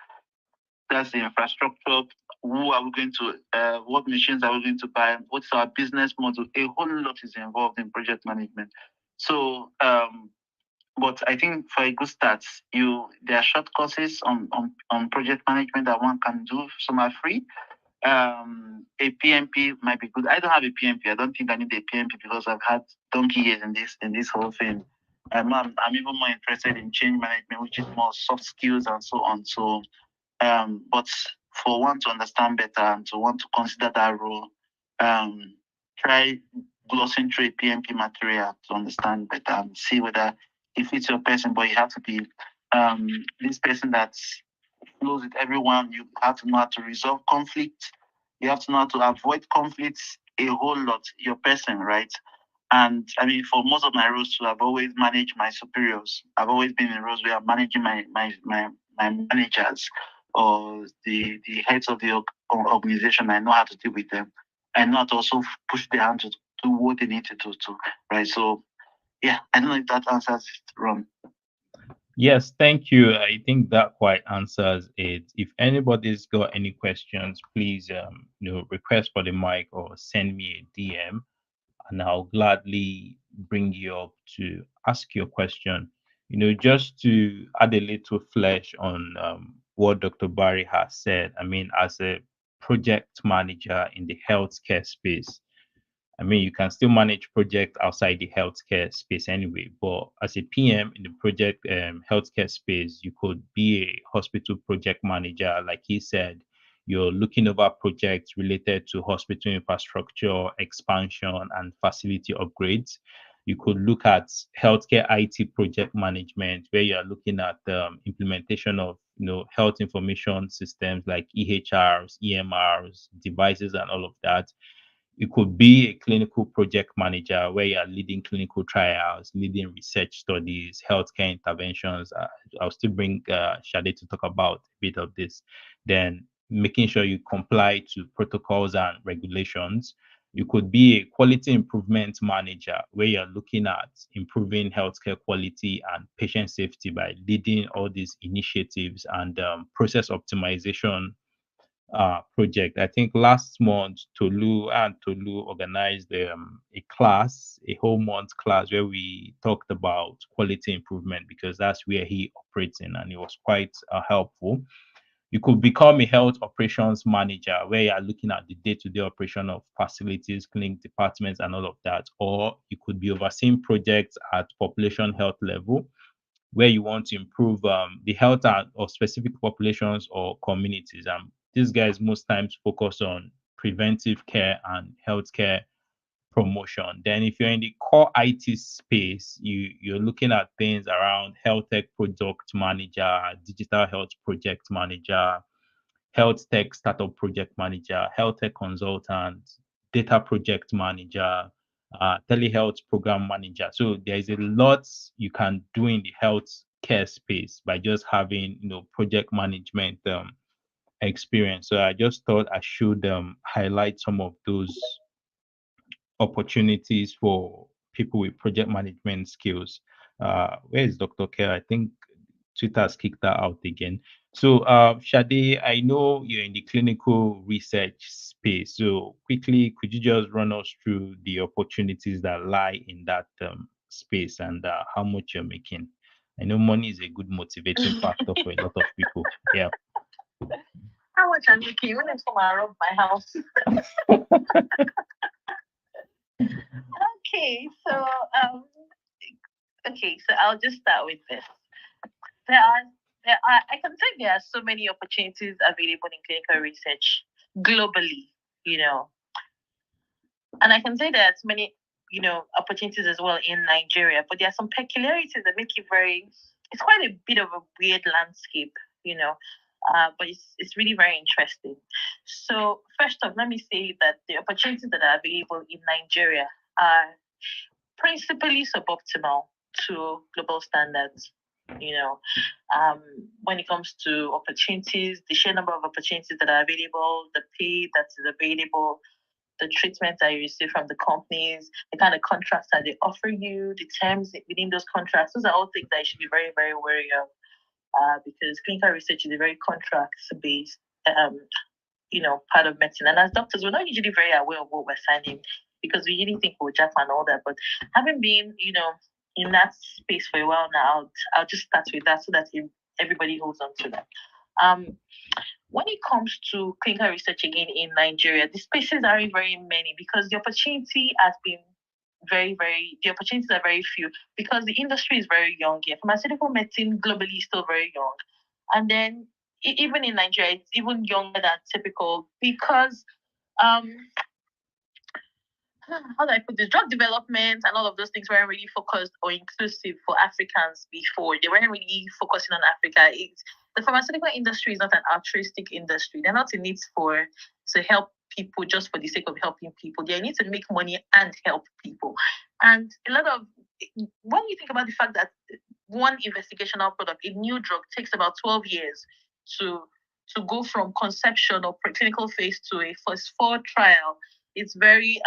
That's the infrastructure. Who are we going to, what machines are we going to buy? What's our business model? A whole lot is involved in project management. So, but I think for a good start, there are short courses on project management that one can do. Some are free. A PMP might be good. I don't have a PMP. I don't think I need a PMP because I've had donkey years in this whole thing. I'm even more interested in change management, which is more soft skills and so on. So, but for one to understand better and to want to consider that role, try glossing through a PMP material to understand better and see whether it fits your person. But you have to be this person that's flows with everyone. You have to know how to resolve conflict. You have to know how to avoid conflicts a whole lot. Your person, right? And I mean, for most of my roles too, I've always managed my superiors. I've always been in roles where I'm managing my managers or the heads of the organization. I know how to deal with them. I know how to also push them to do what they need to do too, right? So yeah, I don't know if that answers it, Ron. Yes, thank you. I think that quite answers it. If anybody's got any questions, please request for the mic or send me a DM, and I'll gladly bring you up to ask your question. Just to add a little flesh on what Dr. Barry has said. I mean, as a project manager in the healthcare space, I mean, you can still manage projects outside the healthcare space anyway, but as a PM in the project healthcare space, you could be a hospital project manager. Like he said, you're looking over projects related to hospital infrastructure, expansion, and facility upgrades. You could look at healthcare IT project management, where you're looking at implementation of health information systems like EHRs, EMRs, devices, and all of that. You could be a clinical project manager where you're leading clinical trials, leading research studies, healthcare interventions. I'll still bring Shade to talk about a bit of this. Then making sure you comply to protocols and regulations. You could be a quality improvement manager where you're looking at improving healthcare quality and patient safety by leading all these initiatives and process optimization project. I think last month Tolu organized a class, a whole month class where we talked about quality improvement because that's where he operates in, and it was quite helpful. You could become a health operations manager where you are looking at the day-to-day operation of facilities, clinic departments, and all of that. Or you could be overseeing projects at population health level where you want to improve the health of specific populations or communities. These guys most times focus on preventive care and healthcare promotion. Then, if you're in the core IT space, you're looking at things around health tech product manager, digital health project manager, health tech startup project manager, health tech consultant, data project manager, telehealth program manager. So there is a lot you can do in the health care space by just having project management experience. So I just thought I should highlight some of those opportunities for people with project management skills. Where is Dr. Kerr? I think Twitter has kicked that out again. So, Shade, I know you're in the clinical research space. So, quickly, could you just run us through the opportunities that lie in that space and how much you're making? I know money is a good motivating factor for a lot of people. Yeah. How much I'm making when it's from around my house? Okay, so I'll just start with this. I can say there are so many opportunities available in clinical research globally, and I can say there are so many, opportunities as well in Nigeria, but there are some peculiarities that make it it's quite a bit of a weird landscape, but it's really very interesting. So first off, let me say that the opportunities that are available in Nigeria are principally suboptimal to global standards. When it comes to opportunities, the sheer number of opportunities that are available, the pay that is available, the treatment that you receive from the companies, the kind of contracts that they offer you, the terms within those contracts, those are all things that you should be very, very wary of because clinical research is a very contract-based part of medicine. And as doctors, we're not usually very aware of what we're signing because we usually think we're Jack and all that. But having been, in that space for a while now, I'll just start with that so that everybody holds on to that. When it comes to clinical research again in Nigeria, the spaces aren't very many because the opportunity has been the opportunities are very few because the industry is very young here. Pharmaceutical medicine globally is still very young. And then even in Nigeria, it's even younger than typical because how do I put this? Drug development and all of those things weren't really focused or inclusive for Africans before. They weren't really focusing on Africa. The pharmaceutical industry is not an altruistic industry. They're not in it to help people just for the sake of helping people. They need to make money and help people. And a lot of, when you think about the fact that one investigational product, a new drug, takes about 12 years to go from conception or preclinical phase to a phase 4 trial, it's a very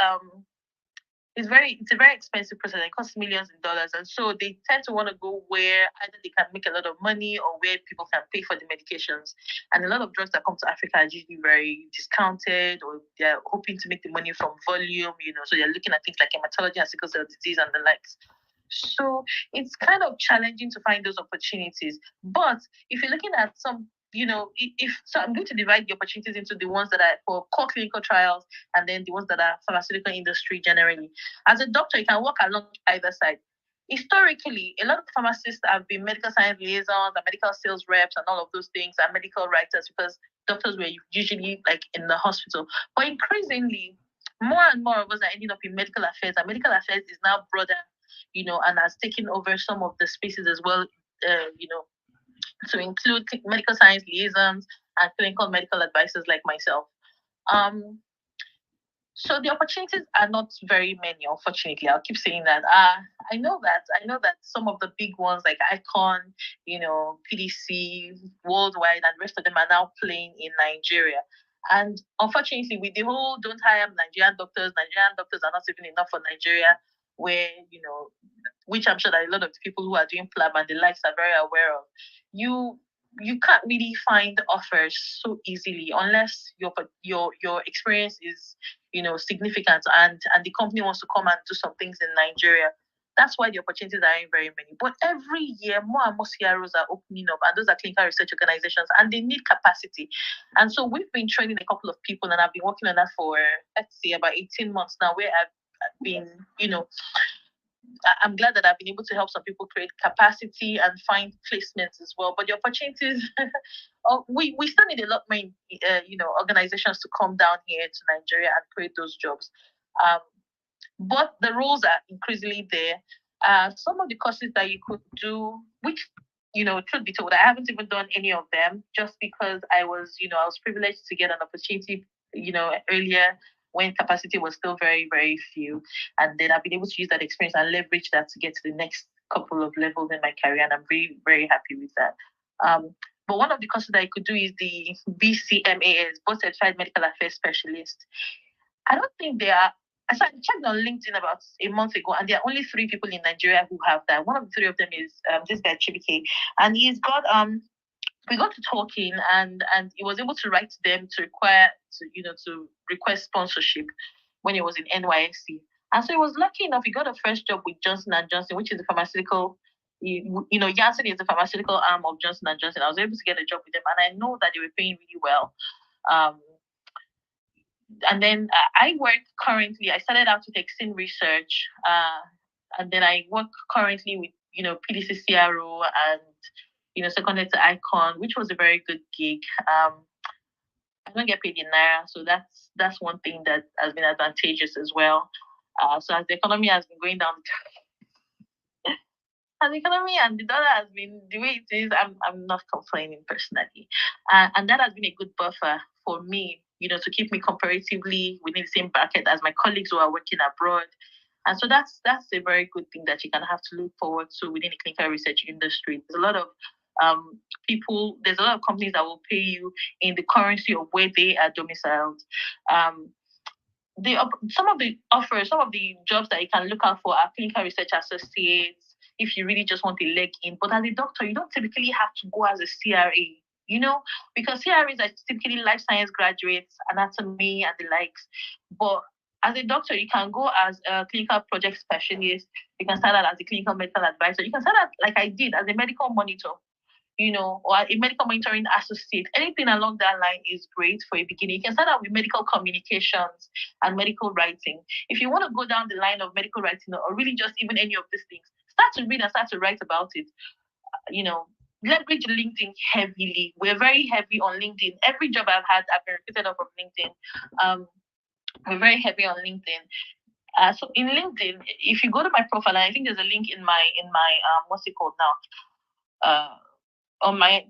expensive process. It costs millions in dollars. And so they tend to want to go where either they can make a lot of money or where people can pay for the medications. And a lot of drugs that come to Africa are usually very discounted, or they're hoping to make the money from volume, so they're looking at things like hematology and sickle cell disease and the likes. So it's kind of challenging to find those opportunities. But if you're looking at some, so I'm going to divide the opportunities into the ones that are for core clinical trials and then the ones that are pharmaceutical industry generally. As a doctor, you can work along either side. Historically, a lot of pharmacists have been medical science liaisons and medical sales reps and all of those things, and medical writers, because doctors were usually like in the hospital. But increasingly, more and more of us are ending up in medical affairs, and medical affairs is now broader, and has taken over some of the spaces as well, to include medical science liaisons and clinical medical advisors like myself. So the opportunities are not very many, unfortunately. I'll keep saying that. I know that some of the big ones like Icon, PDC, Worldwide, and the rest of them are now playing in Nigeria. And unfortunately, with the whole don't hire Nigerian doctors are not even enough for Nigeria, where, which I'm sure that a lot of the people who are doing PLAB and the likes are very aware of, you can't really find offers so easily unless your experience is, significant and the company wants to come and do some things in Nigeria. That's why the opportunities aren't very many. But every year, more and more CROs are opening up, and those are clinical research organizations, and they need capacity. And so we've been training a couple of people, and I've been working on that for, let's say, about 18 months now, where I've been, I'm glad that I've been able to help some people create capacity and find placements as well. But the opportunities, we still need a lot more, organizations to come down here to Nigeria and create those jobs. But the roles are increasingly there. Some of the courses that you could do, which, truth be told, I haven't even done any of them, just because I was privileged to get an opportunity, earlier when capacity was still very, very few. And then I've been able to use that experience and leverage that to get to the next couple of levels in my career. And I'm very, very happy with that. But one of the courses that I could do is the BCMAS, Board Certified Medical Affairs Specialist. I don't think they are. So I checked on LinkedIn about a month ago, and there are only 3 people in Nigeria who have that. One of the 3 of them is this guy Chibike, and he's got we got to talking, and he was able to write to them to request sponsorship when he was in NYSC. And so he was lucky enough, he got a first job with Johnson & Johnson, which is the pharmaceutical, Janssen is the pharmaceutical arm of Johnson & Johnson. I was able to get a job with them, and I know that they were paying really well. And then I work currently, I started out with Exin Research, and then I work currently with, PDC CRO and, seconded to Icon, which was a very good gig. I don't get paid in Naira, so that's one thing that has been advantageous as well. So as the economy has been going down, as the economy and the dollar has been the way it is, I'm not complaining personally. And that has been a good buffer for me, to keep me comparatively within the same bracket as my colleagues who are working abroad. And so that's a very good thing that you can have to look forward to within the clinical research industry. There's a lot of there's a lot of companies that will pay you in the currency of where they are domiciled. Some of the jobs that you can look out for are clinical research associates, if you really just want a leg in. But as a doctor, you don't typically have to go as a CRA, because CRAs are typically life science graduates, anatomy and the likes. But as a doctor, you can go as a clinical project specialist. You can start out as a clinical medical advisor. You can start out, like I did, as a medical monitor, or a medical monitoring associate. Anything along that line is great for a beginning. You can start out with medical communications and medical writing. If you want to go down the line of medical writing, or really just even any of these things, start to read and start to write about it. Leverage LinkedIn heavily. We're very heavy on LinkedIn. Every job I've had, I've been recruited off of LinkedIn. We're very heavy on LinkedIn. So in LinkedIn, if you go to my profile, and I think there's a link in my what's it called now? On my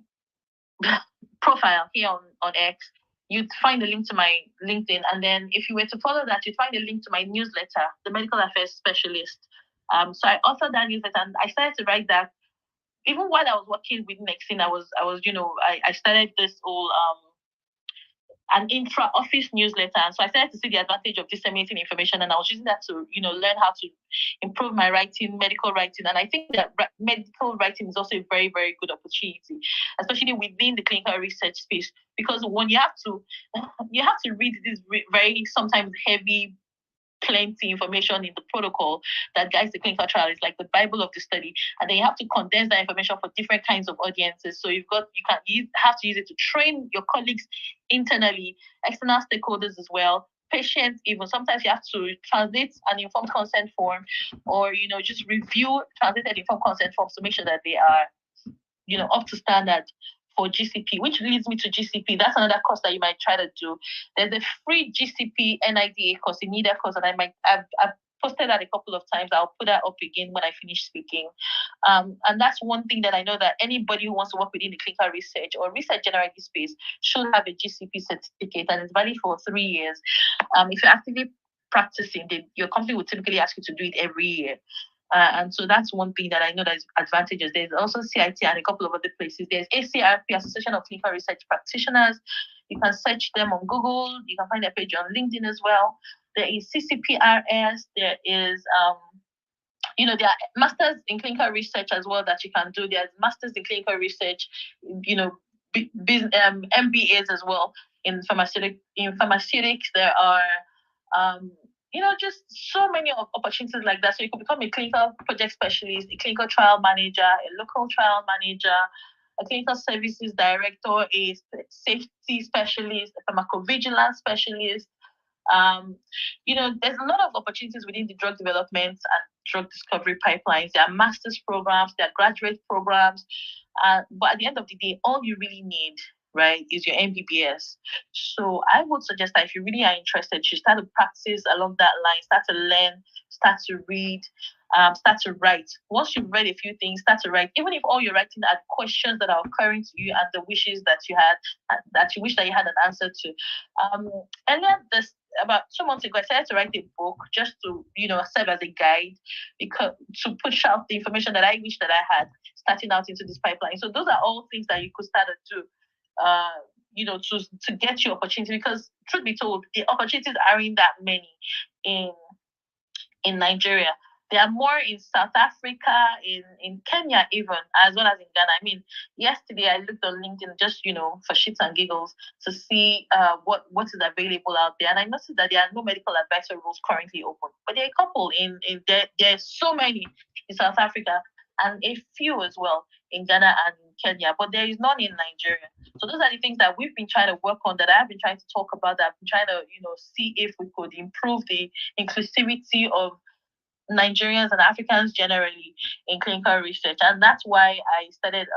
profile here on X, you'd find a link to my LinkedIn. And then if you were to follow that, you'd find a link to my newsletter, The Medical Affairs Specialist. So I authored that newsletter and I started to write that. Even while I was working with Nexin, I started this whole an intra-office newsletter. And so I started to see the advantage of disseminating information, and I was using that to, learn how to improve my writing, medical writing. And I think that medical writing is also a very, very good opportunity, especially within the clinical research space, because when you have to read this very sometimes heavy, plenty information in the protocol that guides the clinical trial. It's like the Bible of the study, and then you have to condense that information for different kinds of audiences. So you have to use it to train your colleagues internally, external stakeholders as well, patients even. Sometimes you have to translate an informed consent form, or just review translated informed consent forms to make sure that they are up to standard for GCP, which leads me to GCP. That's another course that you might try to do. There's a free GCP NIDA course, a NIDA course, and I've posted that a couple of times. I'll put that up again when I finish speaking. And that's one thing that I know that anybody who wants to work within the clinical research or research generally space should have a GCP certificate, and it's valid for 3 years. If you're actively practicing, your company would typically ask you to do it every year. And so that's one thing that I know that is advantageous. There's also CIT and a couple of other places. There's ACRP, Association of Clinical Research Practitioners. You can search them on Google. You can find their page on LinkedIn as well. There is CCPRS. There is, there are masters in clinical research as well that you can do. There's masters in clinical research, MBAs as well in pharmaceutics. There are, just so many opportunities like that. So you could become a clinical project specialist, a clinical trial manager, a local trial manager, a clinical services director, a safety specialist, a pharmacovigilance specialist. There's a lot of opportunities within the drug development and drug discovery pipelines. There are master's programs, there are graduate programs. But at the end of the day, all you really need, right, is your MBBS. So I would suggest that if you really are interested, you start to practice along that line, start to learn, start to read, start to write. Once you've read a few things, start to write. Even if all you're writing are questions that are occurring to you and the wishes that you had, that you wish that you had an answer to. Earlier about 2 months ago, I started to write a book just to, serve as a guide, because to push out the information that I wish that I had starting out into this pipeline. So those are all things that you could start to do. To get your opportunity, because truth be told, the opportunities aren't that many in Nigeria. There are more in South Africa, in Kenya even, as well as in Ghana. I mean, yesterday I looked on LinkedIn just, for shits and giggles to see what is available out there. And I noticed that there are no medical advisor roles currently open. But there are a couple there's so many in South Africa, and a few as well in Ghana and in Kenya, but there is none in Nigeria. So those are the things that we've been trying to work on, that I've been trying to talk about, that I've been trying to, see if we could improve the inclusivity of Nigerians and Africans generally in clinical research. And that's why I started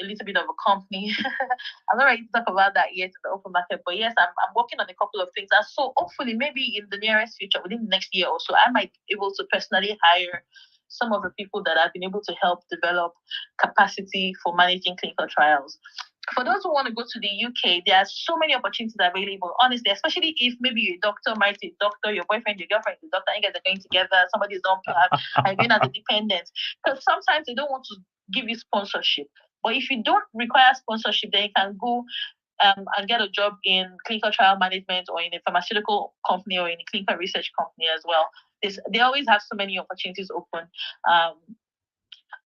a little bit of a company. I'm not ready to talk about that yet in the open market, but yes, I'm working on a couple of things. And so hopefully maybe in the nearest future, within the next year or so, I might be able to personally hire some of the people that I've been able to help develop capacity for managing clinical trials. For those who want to go to the UK, there are so many opportunities available, honestly, especially if maybe you're a doctor, married to a doctor, your boyfriend, your girlfriend is a doctor, and you guys are going together, somebody's on plan, and you're going as a dependent. Because sometimes they don't want to give you sponsorship. But if you don't require sponsorship, then you can go and get a job in clinical trial management, or in a pharmaceutical company, or in a clinical research company as well. They always have so many opportunities open.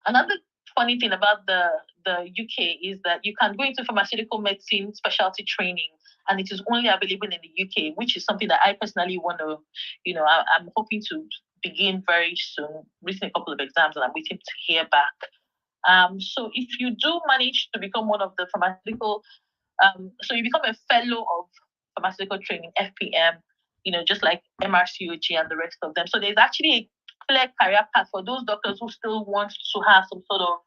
Another funny thing about the UK is that you can go into pharmaceutical medicine specialty training, and it is only available in the UK, which is something that I personally want to, I'm hoping to begin very soon. Written a couple of exams, and I'm waiting to hear back. So if you do manage to become one of the pharmaceutical, so you become a fellow of pharmaceutical training, FPM, just like MRCOG and the rest of them. So there's actually a clear career path for those doctors who still want to have some sort of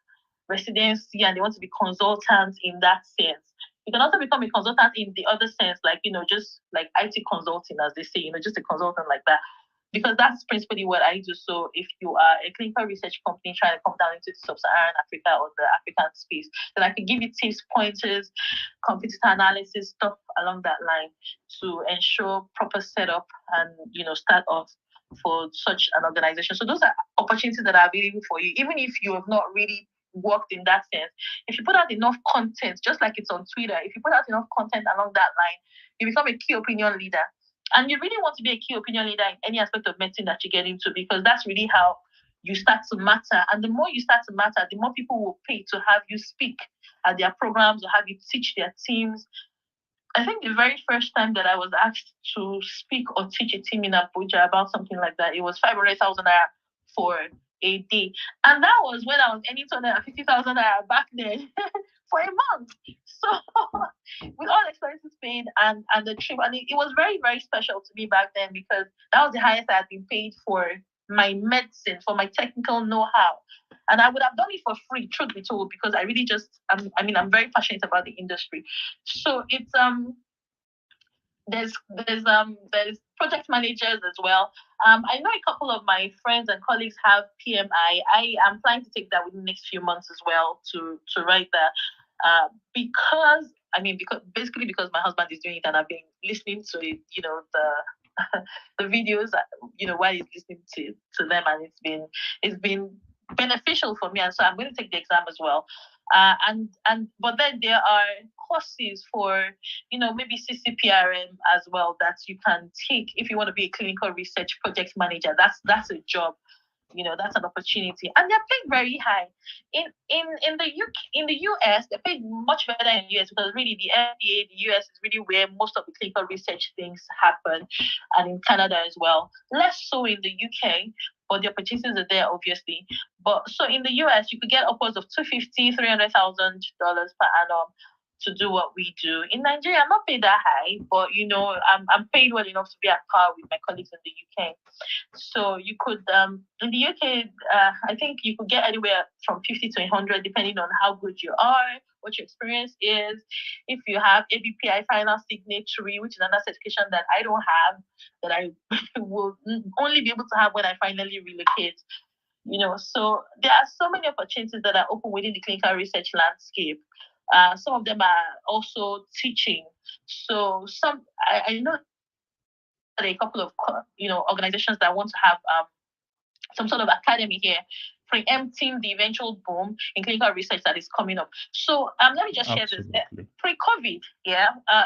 residency and they want to be consultants in that sense. You can also become a consultant in the other sense, like, just like IT consulting, as they say, just a consultant like that. because that's principally what I do. So if you are a clinical research company trying to come down into sub-Saharan Africa or the African space, then I can give you tips, pointers, competitor analysis, stuff along that line to ensure proper setup and, start off for such an organization. So those are opportunities that are available for you, even if you have not really worked in that sense. If you put out enough content, just like it's on Twitter, if you put out enough content along that line, you become a key opinion leader. And you really want to be a key opinion leader in any aspect of medicine that you get into, because that's really how you start to matter. And the more you start to matter, the more people will pay to have you speak at their programs or have you teach their teams. I think the very first time that I was asked to speak or teach a team in Abuja about something like that, it was 500,000 naira for a day. And that was when I was earning 250,000 naira back then for a month. So with all expenses paid and the trip, and it was very, very special to me back then, because that was the highest I had been paid for my medicine, for my technical know-how. And I would have done it for free, truth be told, because I really I'm very passionate about the industry. So it's there's project managers as well. I know a couple of my friends and colleagues have PMI. I am planning to take that within the next few months as well to write that, because my husband is doing it and I've been listening to it, the videos, while he's listening to them, and it's been beneficial for me, and so I'm going to take the exam as well. But then there are courses for, maybe CCPRM as well that you can take if you want to be a clinical research project manager. That's a job, that's an opportunity, and they're paid very high. In the US, they're paid much better in the US, because really the FDA, the US is really where most of the clinical research things happen, and in Canada as well. Less so in the UK, but the opportunities are there, obviously. But so in the US, you could get upwards of $250,000, $300,000 per annum to do what we do. In Nigeria, I'm not paid that high, but I'm paid well enough to be at par with my colleagues in the UK. So you could, in the UK, I think you could get anywhere from 50 to 100, depending on how good you are, what your experience is. If you have ABPI final signatory, which is another certification that I don't have, that I will only be able to have when I finally relocate. So there are so many opportunities that are open within the clinical research landscape. Some of them are also teaching. So I know a couple of organizations that want to have some sort of academy here, preempting the eventual boom in clinical research that is coming up. So let me just share this. Pre-COVID,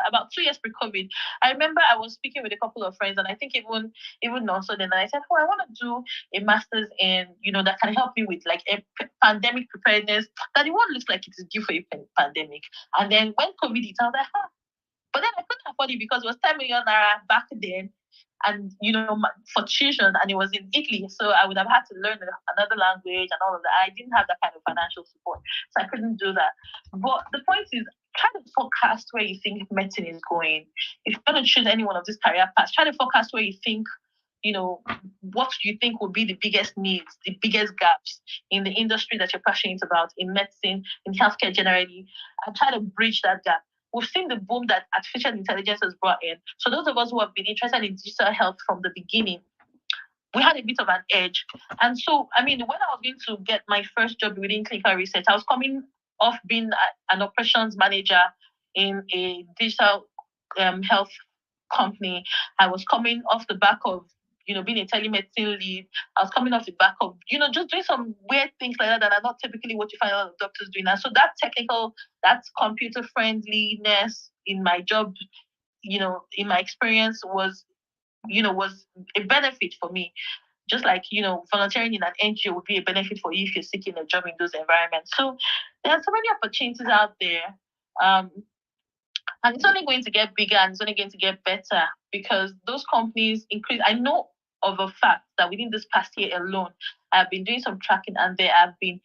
about 2 years pre-COVID, I remember I was speaking with a couple of friends, and I think even also then I said, I want to do a master's in, that can help me with like a pandemic preparedness, that the world looks like it is due for a pandemic. And then when COVID hit, I was like, but then I couldn't afford it because it was 10 million naira back then. And, for tuition, and it was in Italy. So I would have had to learn another language and all of that. I didn't have that kind of financial support, so I couldn't do that. But the point is, try to forecast where you think medicine is going. If you're going to choose any one of these career paths, try to forecast where you think, what you think would be the biggest needs, the biggest gaps in the industry that you're passionate about, in medicine, in healthcare generally, and try to bridge that gap. We've seen the boom that artificial intelligence has brought in. So those of us who have been interested in digital health from the beginning, we had a bit of an edge. And so, when I was going to get my first job within clinical research, I was coming off being an operations manager in a digital health company. I was coming off the back of being a telemedicine lead. I was coming off the back of, just doing some weird things like that are not typically what you find a lot of doctors doing. And so that computer friendliness in my job, in my experience was a benefit for me. Just like, volunteering in an NGO would be a benefit for you if you're seeking a job in those environments. So there are so many opportunities out there. And it's only going to get bigger, and it's only going to get better, because those companies increase. I know of a fact that within this past year alone, I've been doing some tracking, and there have been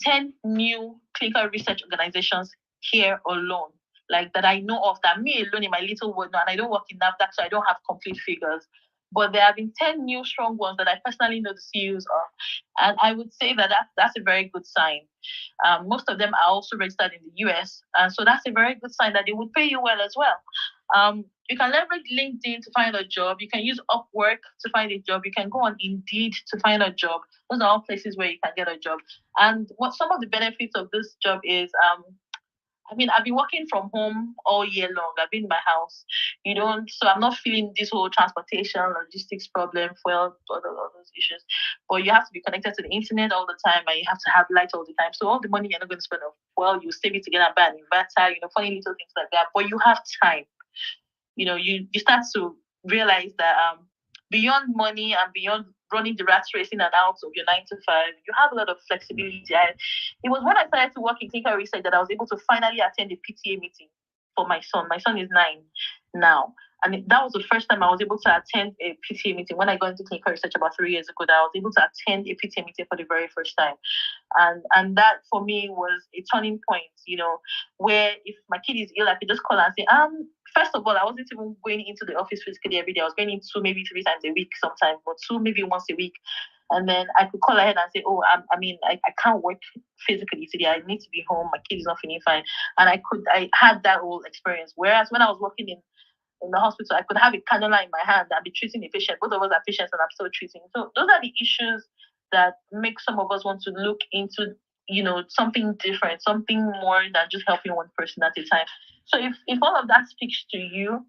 10 new clinical research organizations here alone, like that I know of, that me alone in my little world, and I don't work in NAFDAC, so I don't have complete figures. But there have been 10 new strong ones that I personally know the CEOs of. And I would say that that's a very good sign. Most of them are also registered in the US. And so that's a very good sign that they would pay you well as well. You can leverage LinkedIn to find a job. You can use Upwork to find a job. You can go on Indeed to find a job. Those are all places where you can get a job. And what some of the benefits of this job is, I've been working from home all year long. I've been in my house. So I'm not feeling this whole transportation, logistics problem, fuel, all those issues. But you have to be connected to the internet all the time, and you have to have light all the time. So all the money you're not going to spend on fuel, you save it to get a bad inverter, funny little things like that. But you have time. You start to realize that beyond money and beyond running the rat race in and out of your 9 to 5, you have a lot of flexibility. It was when I started to work in clinical research that I was able to finally attend a PTA meeting for my son. My son is 9 now. And that was the first time I was able to attend a PTA meeting. When I got into clinical research about 3 years ago, that I was able to attend a PTA meeting for the very first time. And that for me was a turning point, where if my kid is ill, I could just call and say, first of all, I wasn't even going into the office physically every day. I was going in 2, maybe 3 times a week sometimes, but 2, maybe once a week. And then I could call ahead and say, I can't work physically today. I need to be home. My kid is not feeling fine. And I had that whole experience. Whereas when I was working in the hospital, I could have a cannula in my hand and be treating a patient. Both of us are patients and I'm still treating. So those are the issues that make some of us want to look into, something different, something more than just helping one person at a time. So if all of that speaks to you,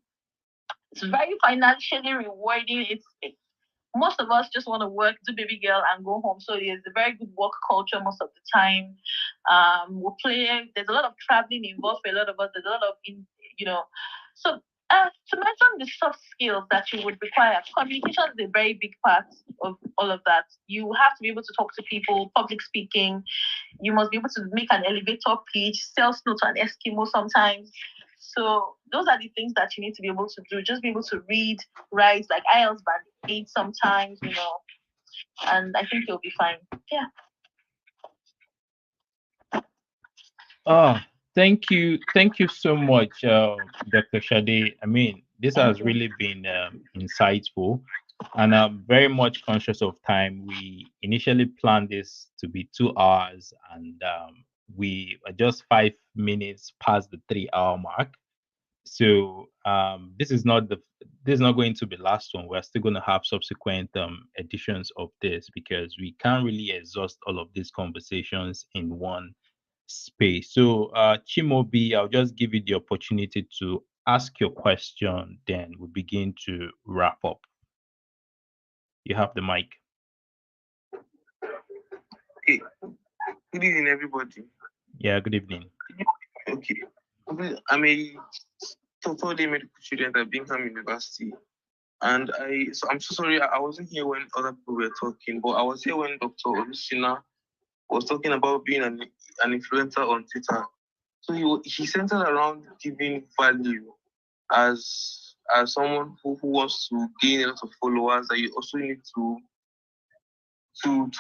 it's very financially rewarding. Most of us just want to work, do baby girl, and go home. So there's a very good work culture most of the time. There's a lot of traveling involved for a lot of us. There's a lot of, So to mention the soft skills that you would require, communication is a very big part of all of that. You have to be able to talk to people, public speaking. You must be able to make an elevator pitch, sales note to an Eskimo sometimes. So those are the things that you need to be able to do. Just be able to read, write, like IELTS band 8 sometimes, and I think you'll be fine. Yeah. Oh, thank you so much, Dr. Shade. This has really been insightful, and I'm very much conscious of time. We initially planned this to be 2 hours, and we are just 5 minutes past the 3 hour mark. So this is not going to be the last one. We're still going to have subsequent editions of this because we can't really exhaust all of these conversations in one space. So Chimobi, I'll just give you the opportunity to ask your question, then we begin to wrap up. You have the mic. Okay. Good evening, everybody. Yeah, good evening. Okay. I'm a total-day medical student at Bingham University. And I'm so sorry, I wasn't here when other people were talking, but I was here when Dr. Olusina was talking about being an influencer on Twitter. So he centered around giving value as someone who wants to gain a lot of followers, that you also need to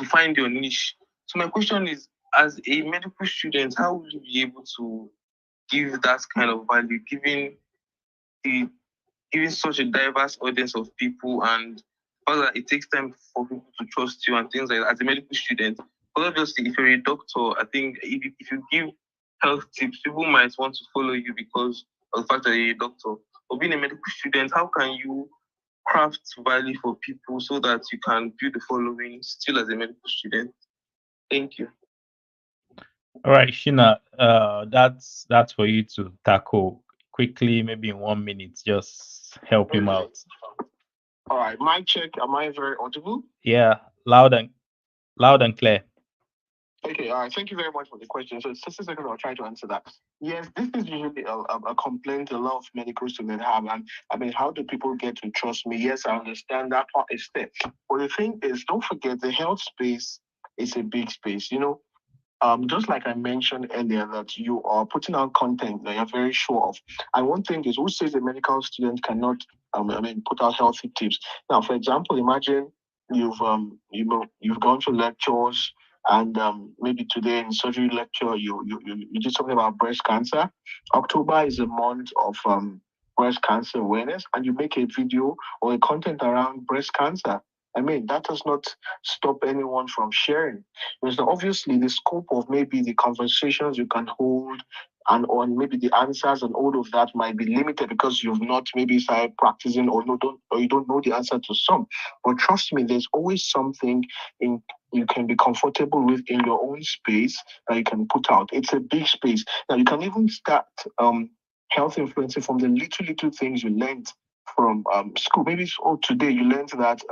find your niche. So my question is, as a medical student, how will you be able to give that kind of value, given such a diverse audience of people, and that it takes time for people to trust you and things like that as a medical student? But obviously, if you're a doctor, I think if you give health tips, people might want to follow you because of the fact that you're a doctor. But being a medical student, how can you craft value for people so that you can build the following still as a medical student? Thank you. All right, Sheena, that's for you to tackle quickly, maybe in 1 minute. Just help him out. All right, mic check. Am I very audible? Yeah, loud and clear. Okay, all right. Thank you very much for the question. So, just a second, I'll try to answer that. Yes, this is usually a complaint a lot of medical students have. And how do people get to trust me? Yes, I understand that part is there. But the thing is, don't forget the health space is a big space. Just like I mentioned earlier, that you are putting out content that you're very sure of. And one thing is, who says a medical student cannot, put out healthy tips? Now, for example, imagine you've gone to lectures, and maybe today in surgery lecture you did something about breast cancer. October is a month of breast cancer awareness, and you make a video or a content around breast cancer. That does not stop anyone from sharing. Because obviously the scope of maybe the conversations you can hold and on maybe the answers and all of that might be limited because you've not maybe started practicing or you don't know the answer to some. But trust me, there's always something in you can be comfortable with in your own space that you can put out. It's a big space. Now you can even start health influencing from the little things you learned from school. Maybe today you learned that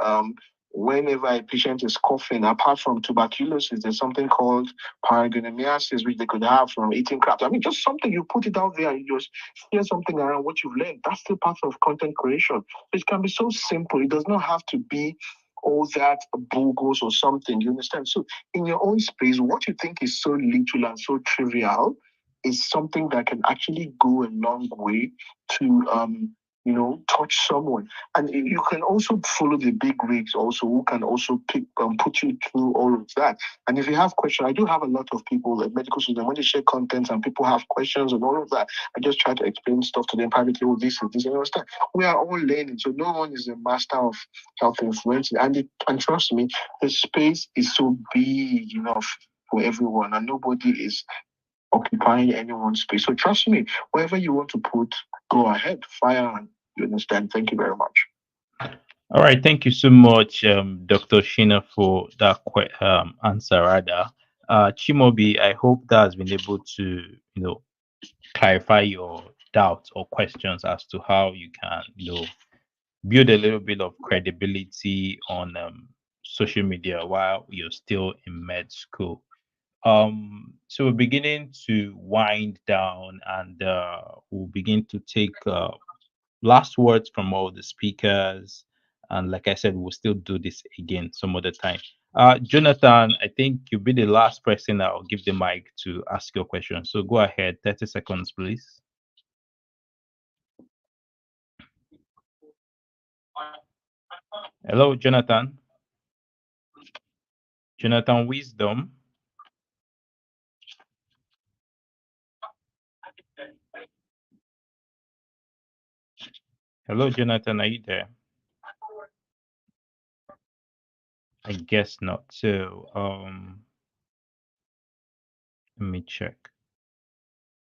whenever a patient is coughing, apart from tuberculosis, there's something called paragangliomyces, which they could have from eating crabs. I mean, just something you put it out there and you just share something around what you've learned. That's still part of content creation. It can be so simple. It does not have to be all that bogus or something. You understand? So, in your own space, what you think is so little and so trivial is something that can actually go a long way to touch someone. And you can also follow the big rigs also who can also put you through all of that. And if you have questions, I do have a lot of people like medical students when they share content and people have questions and all of that. I just try to explain stuff to them privately. Oh, this is this. You understand? We are all learning, so no one is a master of health influence. And trust me, the space is so big enough for everyone, and nobody is occupying anyone's space. So trust me, wherever you want to put, go ahead, fire on. You understand? Thank you very much. All right, thank you so much, Dr. Sheena, for that answer. Rather, Chimobi, I hope that has been able to, clarify your doubts or questions as to how you can, build a little bit of credibility on social media while you're still in med school. So we're beginning to wind down, and we'll begin to take last words from all the speakers. And like I said, we'll still do this again some other time. Jonathan, I think you'll be the last person I'll give the mic to ask your question. So go ahead, 30 seconds, please. Hello, Jonathan. Jonathan Wisdom. Hello, Jonathan. Are you there? I guess not. So, let me check.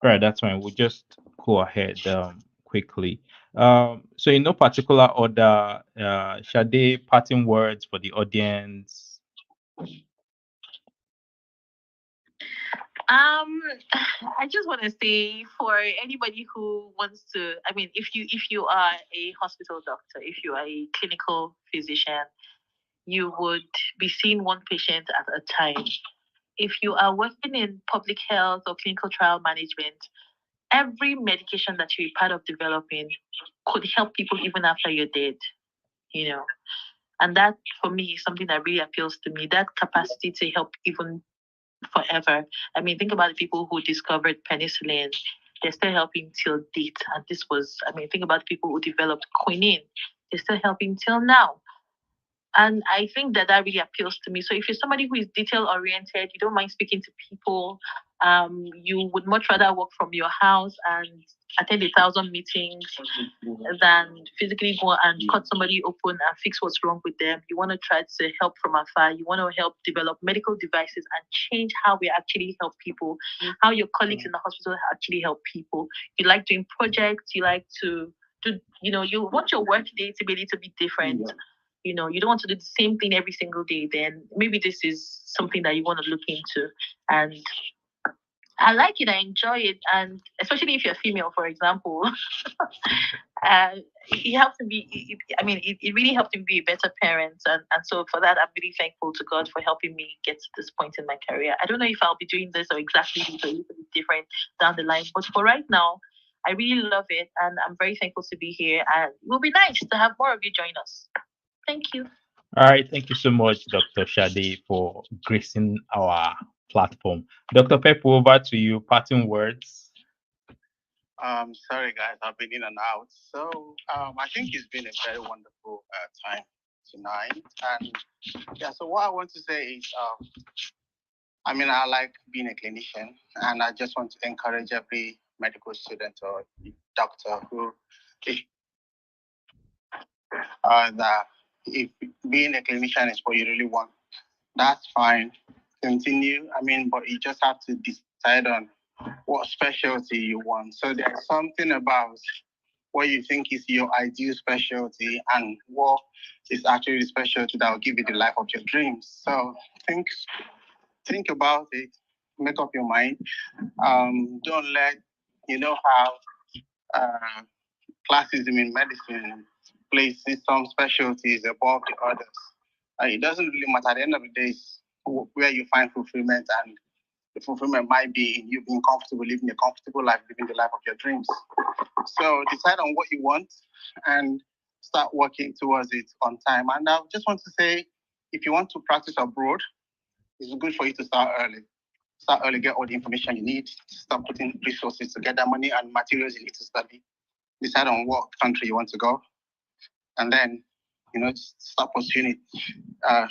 All right, that's fine. We'll just go ahead quickly. So in no particular order, Sade, parting words for the audience. I just want to say for anybody who wants to, I mean, if you are a hospital doctor, if you are a clinical physician, you would be seeing one patient at a time. If you are working in public health or clinical trial management, every medication that you're part of developing could help people even after you're dead, you know. And that for me is something that really appeals to me. That capacity to help even forever. I mean, think about the people who discovered penicillin. They're still helping till date. And this was, I mean, think about the people who developed quinine. They're still helping till now. And I think that that really appeals to me. So if you're somebody who is detail oriented, you don't mind speaking to people, you would much rather work from your house and attend 1,000 meetings than physically go and cut somebody open and fix what's wrong with them. You want to try to help from afar. You want to help develop medical devices and change how we actually help people, how your colleagues in the hospital actually help people. You like doing projects. You like to do, you want your work day to be a little bit different. You don't want to do the same thing every single day. Then maybe this is something that you want to look into. And I like it. I enjoy it. And especially if you're female, for example, you have to be, it really helped me be a better parent. And so for that, I'm really thankful to God for helping me get to this point in my career. I don't know if I'll be doing this or exactly this or a little bit different down the line. But for right now, I really love it. And I'm very thankful to be here. And it will be nice to have more of you join us. Thank you. All right, thank you so much, Dr. Shade, for gracing our platform. Dr. Pep, over to you. Parting words. Sorry guys, I've been in and out. So I think it's been a very wonderful time tonight. And yeah, so what I want to say is, I like being a clinician, and I just want to encourage every medical student or doctor who, that if being a clinician is what you really want, that's fine. Continue. But you just have to decide on what specialty you want. So there's something about what you think is your ideal specialty and what is actually the specialty that will give you the life of your dreams. So think about it, make up your mind. Don't let how uh, classism in medicine places some specialties above the others. It doesn't really matter. At the end of the day, it's where you find fulfillment, and the fulfillment might be in you being comfortable, living a comfortable life, living the life of your dreams. So decide on what you want and start working towards it on time. And I just want to say, if you want to practice abroad, it's good for you to start early. Start early, get all the information you need, start putting resources to get that money and materials you need to study. Decide on what country you want to go, and then, just start pursuing it.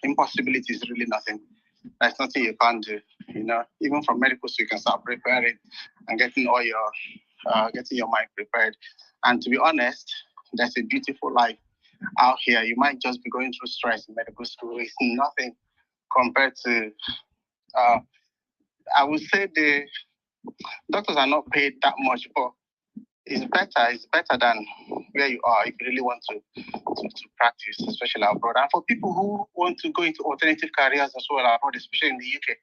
Impossibility is really nothing. There's nothing you can't do. Even from medical school, you can start preparing and getting your mind prepared. And to be honest, there's a beautiful life out here. You might just be going through stress in medical school. It's nothing compared to. I would say the doctors are not paid that much, but it's better. It's better than where you are if you really want to practice, especially abroad. And for people who want to go into alternative careers as well abroad, especially in the UK,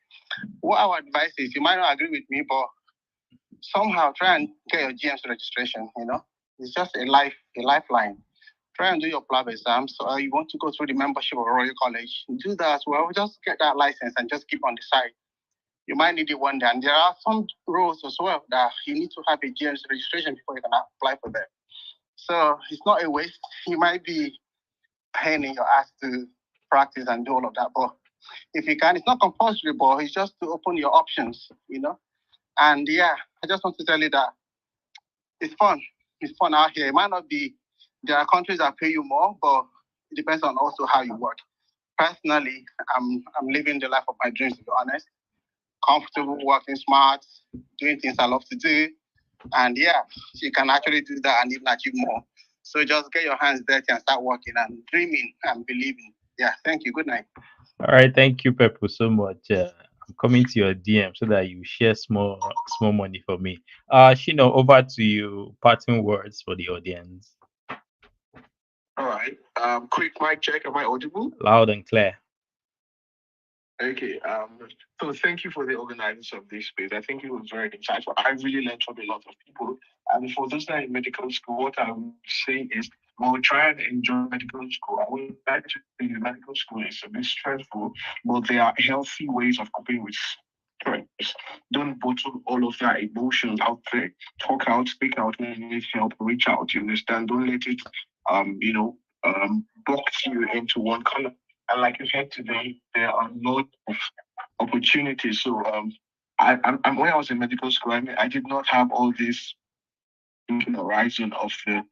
what our advice is, you might not agree with me, but somehow try and get your GM's registration. It's just a lifeline. Try and do your PLAB exams. Or you want to go through the membership of Royal College, do that as well. Just get that license and just keep on the side. You might need it one day. And there are some roles as well that you need to have a GM's registration before you can apply for them. So it's not a waste. You might be paying in your ass to practice and do all of that. But if you can, it's not compulsory, but it's just to open your options, And yeah, I just want to tell you that it's fun. It's fun out here. It might not be, there are countries that pay you more, but it depends on also how you work. Personally, I'm living the life of my dreams, to be honest. Comfortable, working smart, doing things I love to do. And yeah, you can actually do that and even achieve more. So just get your hands dirty and start working and dreaming and believing. Yeah, thank you. Good night. All right, thank you, Pepper, so much. I'm coming to your DM so that you share small money for me. Shino, over to you. Parting words for the audience. All right. Quick mic check. Am I audible? Loud and clear. Okay. So thank you for the organizers of this space. I think it was very insightful. I really learned from a lot of people. And for those that are in medical school, what I would say is, well, try and enjoy medical school. I would like to say medical school is a bit stressful, but there are healthy ways of coping with stress. Don't bottle all of your emotions out there. Talk out, speak out when you need help, reach out. You understand? Don't let it, box you into one color. And like you said today, there are a lot of opportunities. So I'm when I was in medical school, I did not have all this horizon of the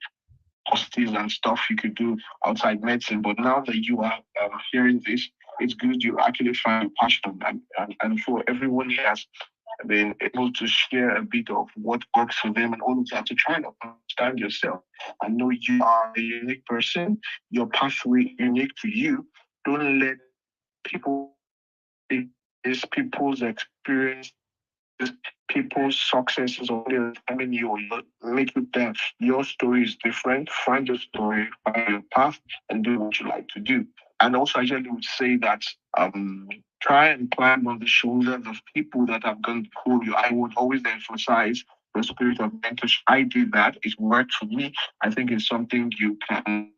courses and stuff you could do outside medicine. But now that you are hearing this, it's good you actually find passion. And for everyone here has been able to share a bit of what works for them and all of that to try and understand yourself. I know you are a unique person, your pathway is unique to you. Don't let people is people's experience, people's successes or determine you or make you them. Your story is different. Find your story, find your path, and do what you like to do. And also, I usually would say that try and climb on the shoulders of people that have gone before you. I would always emphasize the spirit of mentorship. I did that. It worked for me. I think it's something you can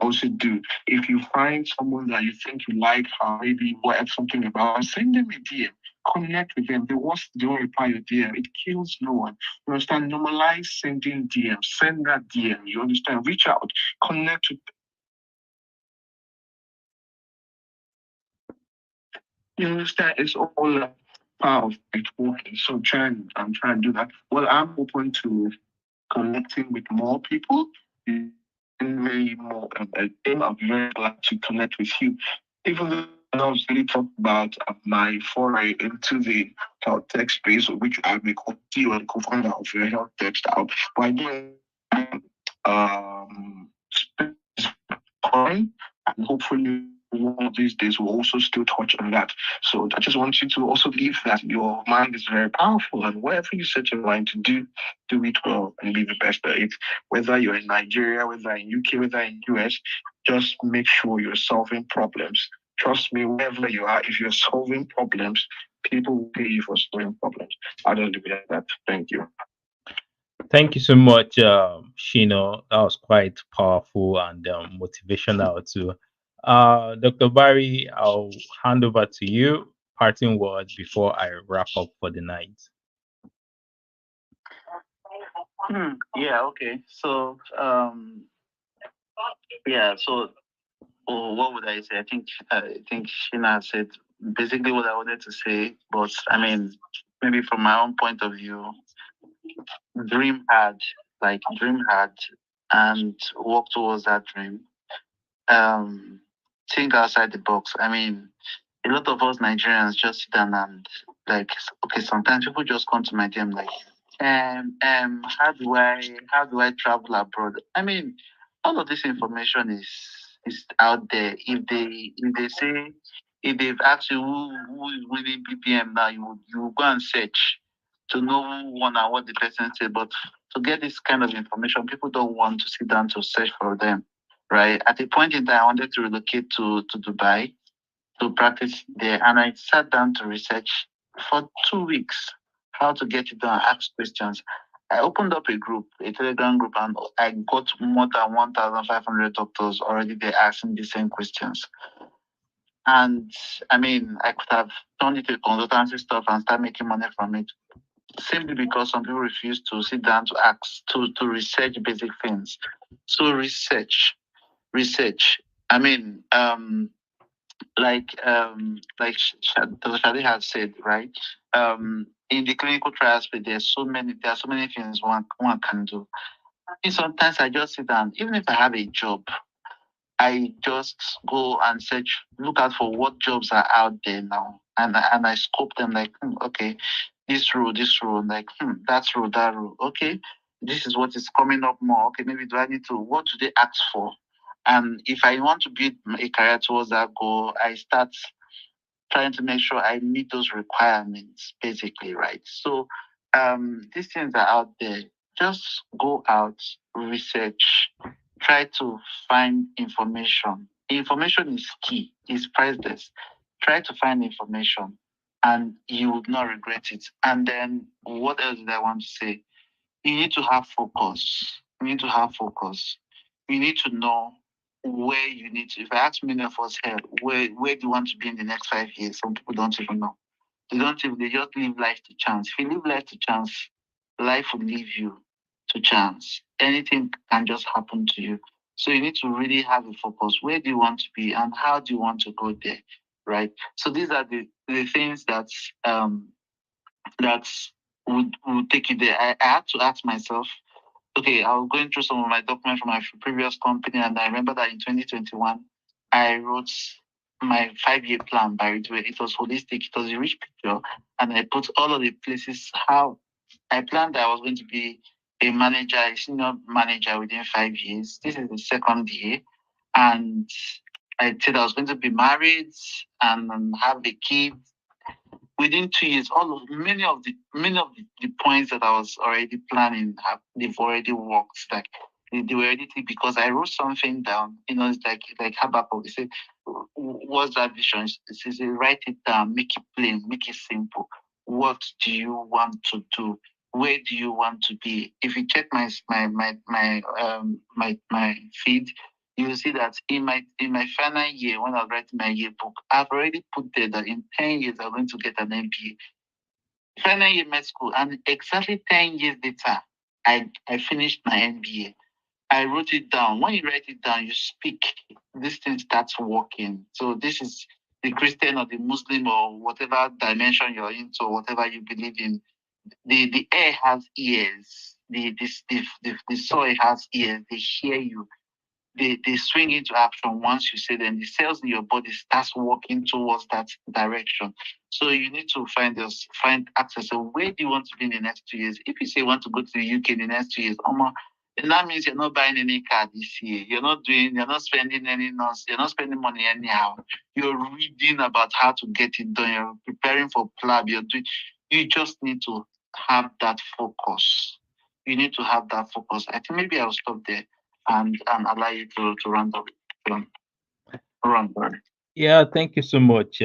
also do. If you find someone that you think you like, maybe what something about, send them a DM. Connect with them. The worst they don't reply your DM. It kills no one. You understand? Normalize sending DM. Send that DM. You understand? Reach out. Connect with. You understand? It's all a part of networking. So I'm trying to do that. Well, I'm open to connecting with more people. Very more. I'm very glad to connect with you. Even though I was really talking about my foray into the health tech space, which I'm a co-CEO and co-founder of your health tech startup. But I do space and hopefully one of these days we'll also still touch on that. So I just want you to also believe that your mind is very powerful, and whatever you set your mind to do it well and be the best at it. Whether you're in Nigeria, whether in UK, whether in US, just make sure you're solving problems. Trust me, wherever you are, if you're solving problems, people will pay you for solving problems. I don't do that. Thank you. Thank you so much, Shino. That was quite powerful and motivational too. Dr. Barry, I'll hand over to you. Parting word before I wrap up for the night. Yeah, okay. So, what would I say? I think Sheena said basically what I wanted to say, but I mean, maybe from my own point of view, dream hard, and work towards that dream. Think outside the box. I mean, a lot of us Nigerians just sit down and like, okay, sometimes people just come to my DM like, how do I travel abroad? I mean, all of this information is out there. If they've asked you who is winning BPM now, you go and search to know who won and what the person said. But to get this kind of information, people don't want to sit down to search for them, right? At a point in time, I wanted to relocate to Dubai to practice there, and I sat down to research for 2 weeks how to get it done, ask questions. I opened up a group, a Telegram group, and I got more than 1,500 doctors already there asking the same questions. And I mean, I could have turned it to consultancy stuff and start making money from it, simply because some people refuse to sit down to ask, to research basic things. So research. I mean, Dr. Shadi has said, right? In the clinical trial space, there are so many things one can do. And sometimes I just sit down, even if I have a job, I just go and search, look out for what jobs are out there now, and I scope them like, okay, this role, like, that role, okay, this is what is coming up more. Okay, maybe do I need to? What do they ask for? And if I want to build a career towards that goal, I start trying to make sure I meet those requirements, basically, right? So these things are out there. Just go out, research, try to find information. Information is key, is priceless. Try to find information and you would not regret it. And then what else did I want to say? You need to have focus. You need to have focus. You need to know where you need to. If I ask many of us here, where do you want to be in the next 5 years? Some people don't even know. They don't even, they just leave life to chance. If you leave life to chance, life will leave you to chance. Anything can just happen to you. So you need to really have a focus. Where do you want to be and how do you want to go there? Right. So these are the things that would take you there. I had to ask myself, okay, I was going through some of my documents from my previous company, and I remember that in 2021, I wrote my 5-year plan by the way. It was holistic, it was a rich picture, and I put all of the places how I planned that I was going to be a manager, a senior manager within 5 years. This is the second year, and I said I was going to be married and have a kid within 2 years. Many of the points that I was already planning they've already worked. Like they were already because I wrote something down. It's like Habakkuk. He said, "What's that vision?" It says, "Write it down, make it plain, make it simple. What do you want to do? Where do you want to be?" If you check my feed, you will see that in my final year, when I was writing my yearbook, I've already put there that in 10 years I'm going to get an MBA. Final year med school, and exactly 10 years later, I finished my MBA. I wrote it down. When you write it down, you speak. This thing starts working. So this is the Christian or the Muslim or whatever dimension you're into, or whatever you believe in. The air has ears. The soil has ears. They hear you. They swing into action once you say them. The cells in your body starts working towards that direction. So you need to find access. So where do you want to be in the next 2 years? If you say you want to go to the UK in the next 2 years, And that means you're not buying any car this year. You're not spending any nonsense. You're not spending money anyhow. You're reading about how to get it done. You're preparing for PLAB. You just need to have that focus. You need to have that focus. I think maybe I'll stop there and allow you to run up. Run, run. Yeah, thank you so much,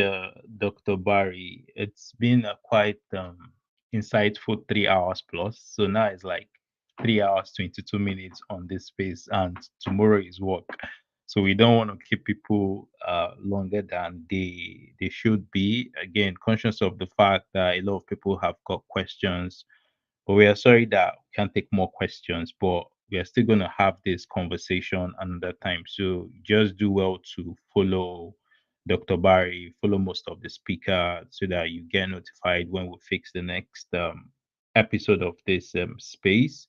Dr. Barry. It's been a quite insightful 3 hours plus. So now it's like 3 hours, 22 minutes on this space, and tomorrow is work. So we don't want to keep people longer than they should be. Again, conscious of the fact that a lot of people have got questions, but we are sorry that we can't take more questions, but we are still going to have this conversation another time. So just do well to follow Dr. Barry, follow most of the speakers so that you get notified when we fix the next episode of this space.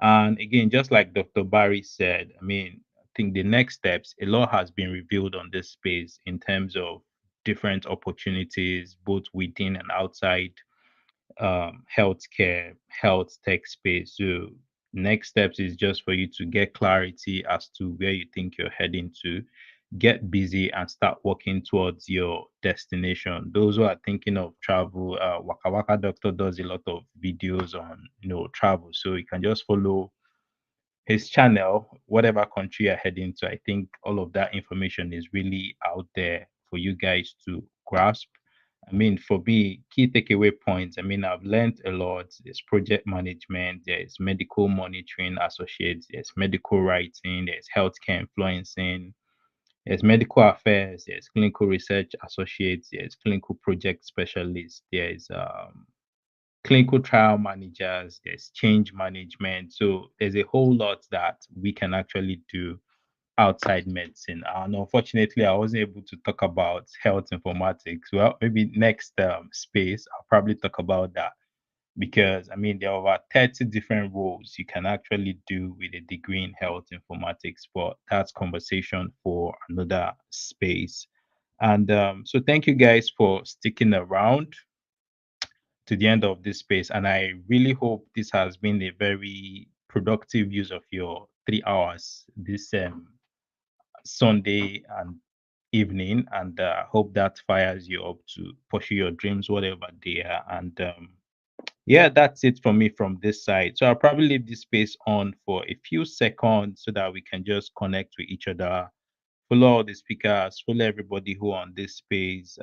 And again, just like Dr. Barry said, I mean, I think the next steps, a lot has been revealed on this space in terms of different opportunities, both within and outside healthcare, health tech space. So next steps is just for you to get clarity as to where you think you're heading to, get busy and start working towards your destination. Those who are thinking of travel, Waka Waka Doctor does a lot of videos on travel. So you can just follow his channel, whatever country you're heading to. I think all of that information is really out there for you guys to grasp. I mean, for me, key takeaway points. I mean, I've learned a lot. There's project management, there's medical monitoring associates, there's medical writing, there's healthcare influencing, there's medical affairs, there's clinical research associates, there's clinical project specialists, there's clinical trial managers, there's change management. So there's a whole lot that we can actually do outside medicine. And unfortunately, I wasn't able to talk about health informatics. Well, maybe next space, I'll probably talk about that because I mean, there are over 30 different roles you can actually do with a degree in health informatics, but that's conversation for another space. And so, thank you guys for sticking around to the end of this space. And I really hope this has been a very productive use of your 3 hours this Sunday and evening. And hope that fires you up to pursue your dreams, whatever they are. And yeah, that's it for me from this side. So I'll probably leave this space on for a few seconds so that we can just connect with each other, follow all the speakers, follow everybody who on this space.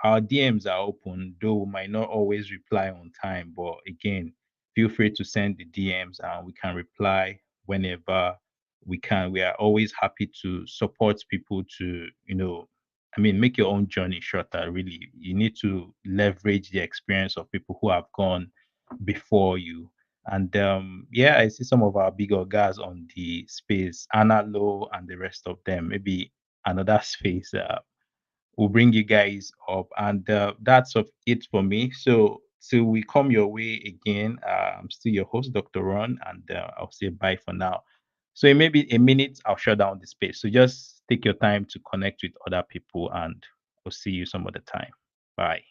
Our DMs are open, though we might not always reply on time, but again, feel free to send the DMs and we can reply whenever we can. We are always happy to support people to, I mean, make your own journey shorter, really. You need to leverage the experience of people who have gone before you. And yeah, I see some of our bigger guys on the space, Anna Low and the rest of them. Maybe another space will bring you guys up. And that's of it for me. So till we come your way again, I'm still your host, Dr. Ron, and I'll say bye for now. So in maybe a minute, I'll shut down the space. So just take your time to connect with other people, and I'll see you some other time. Bye.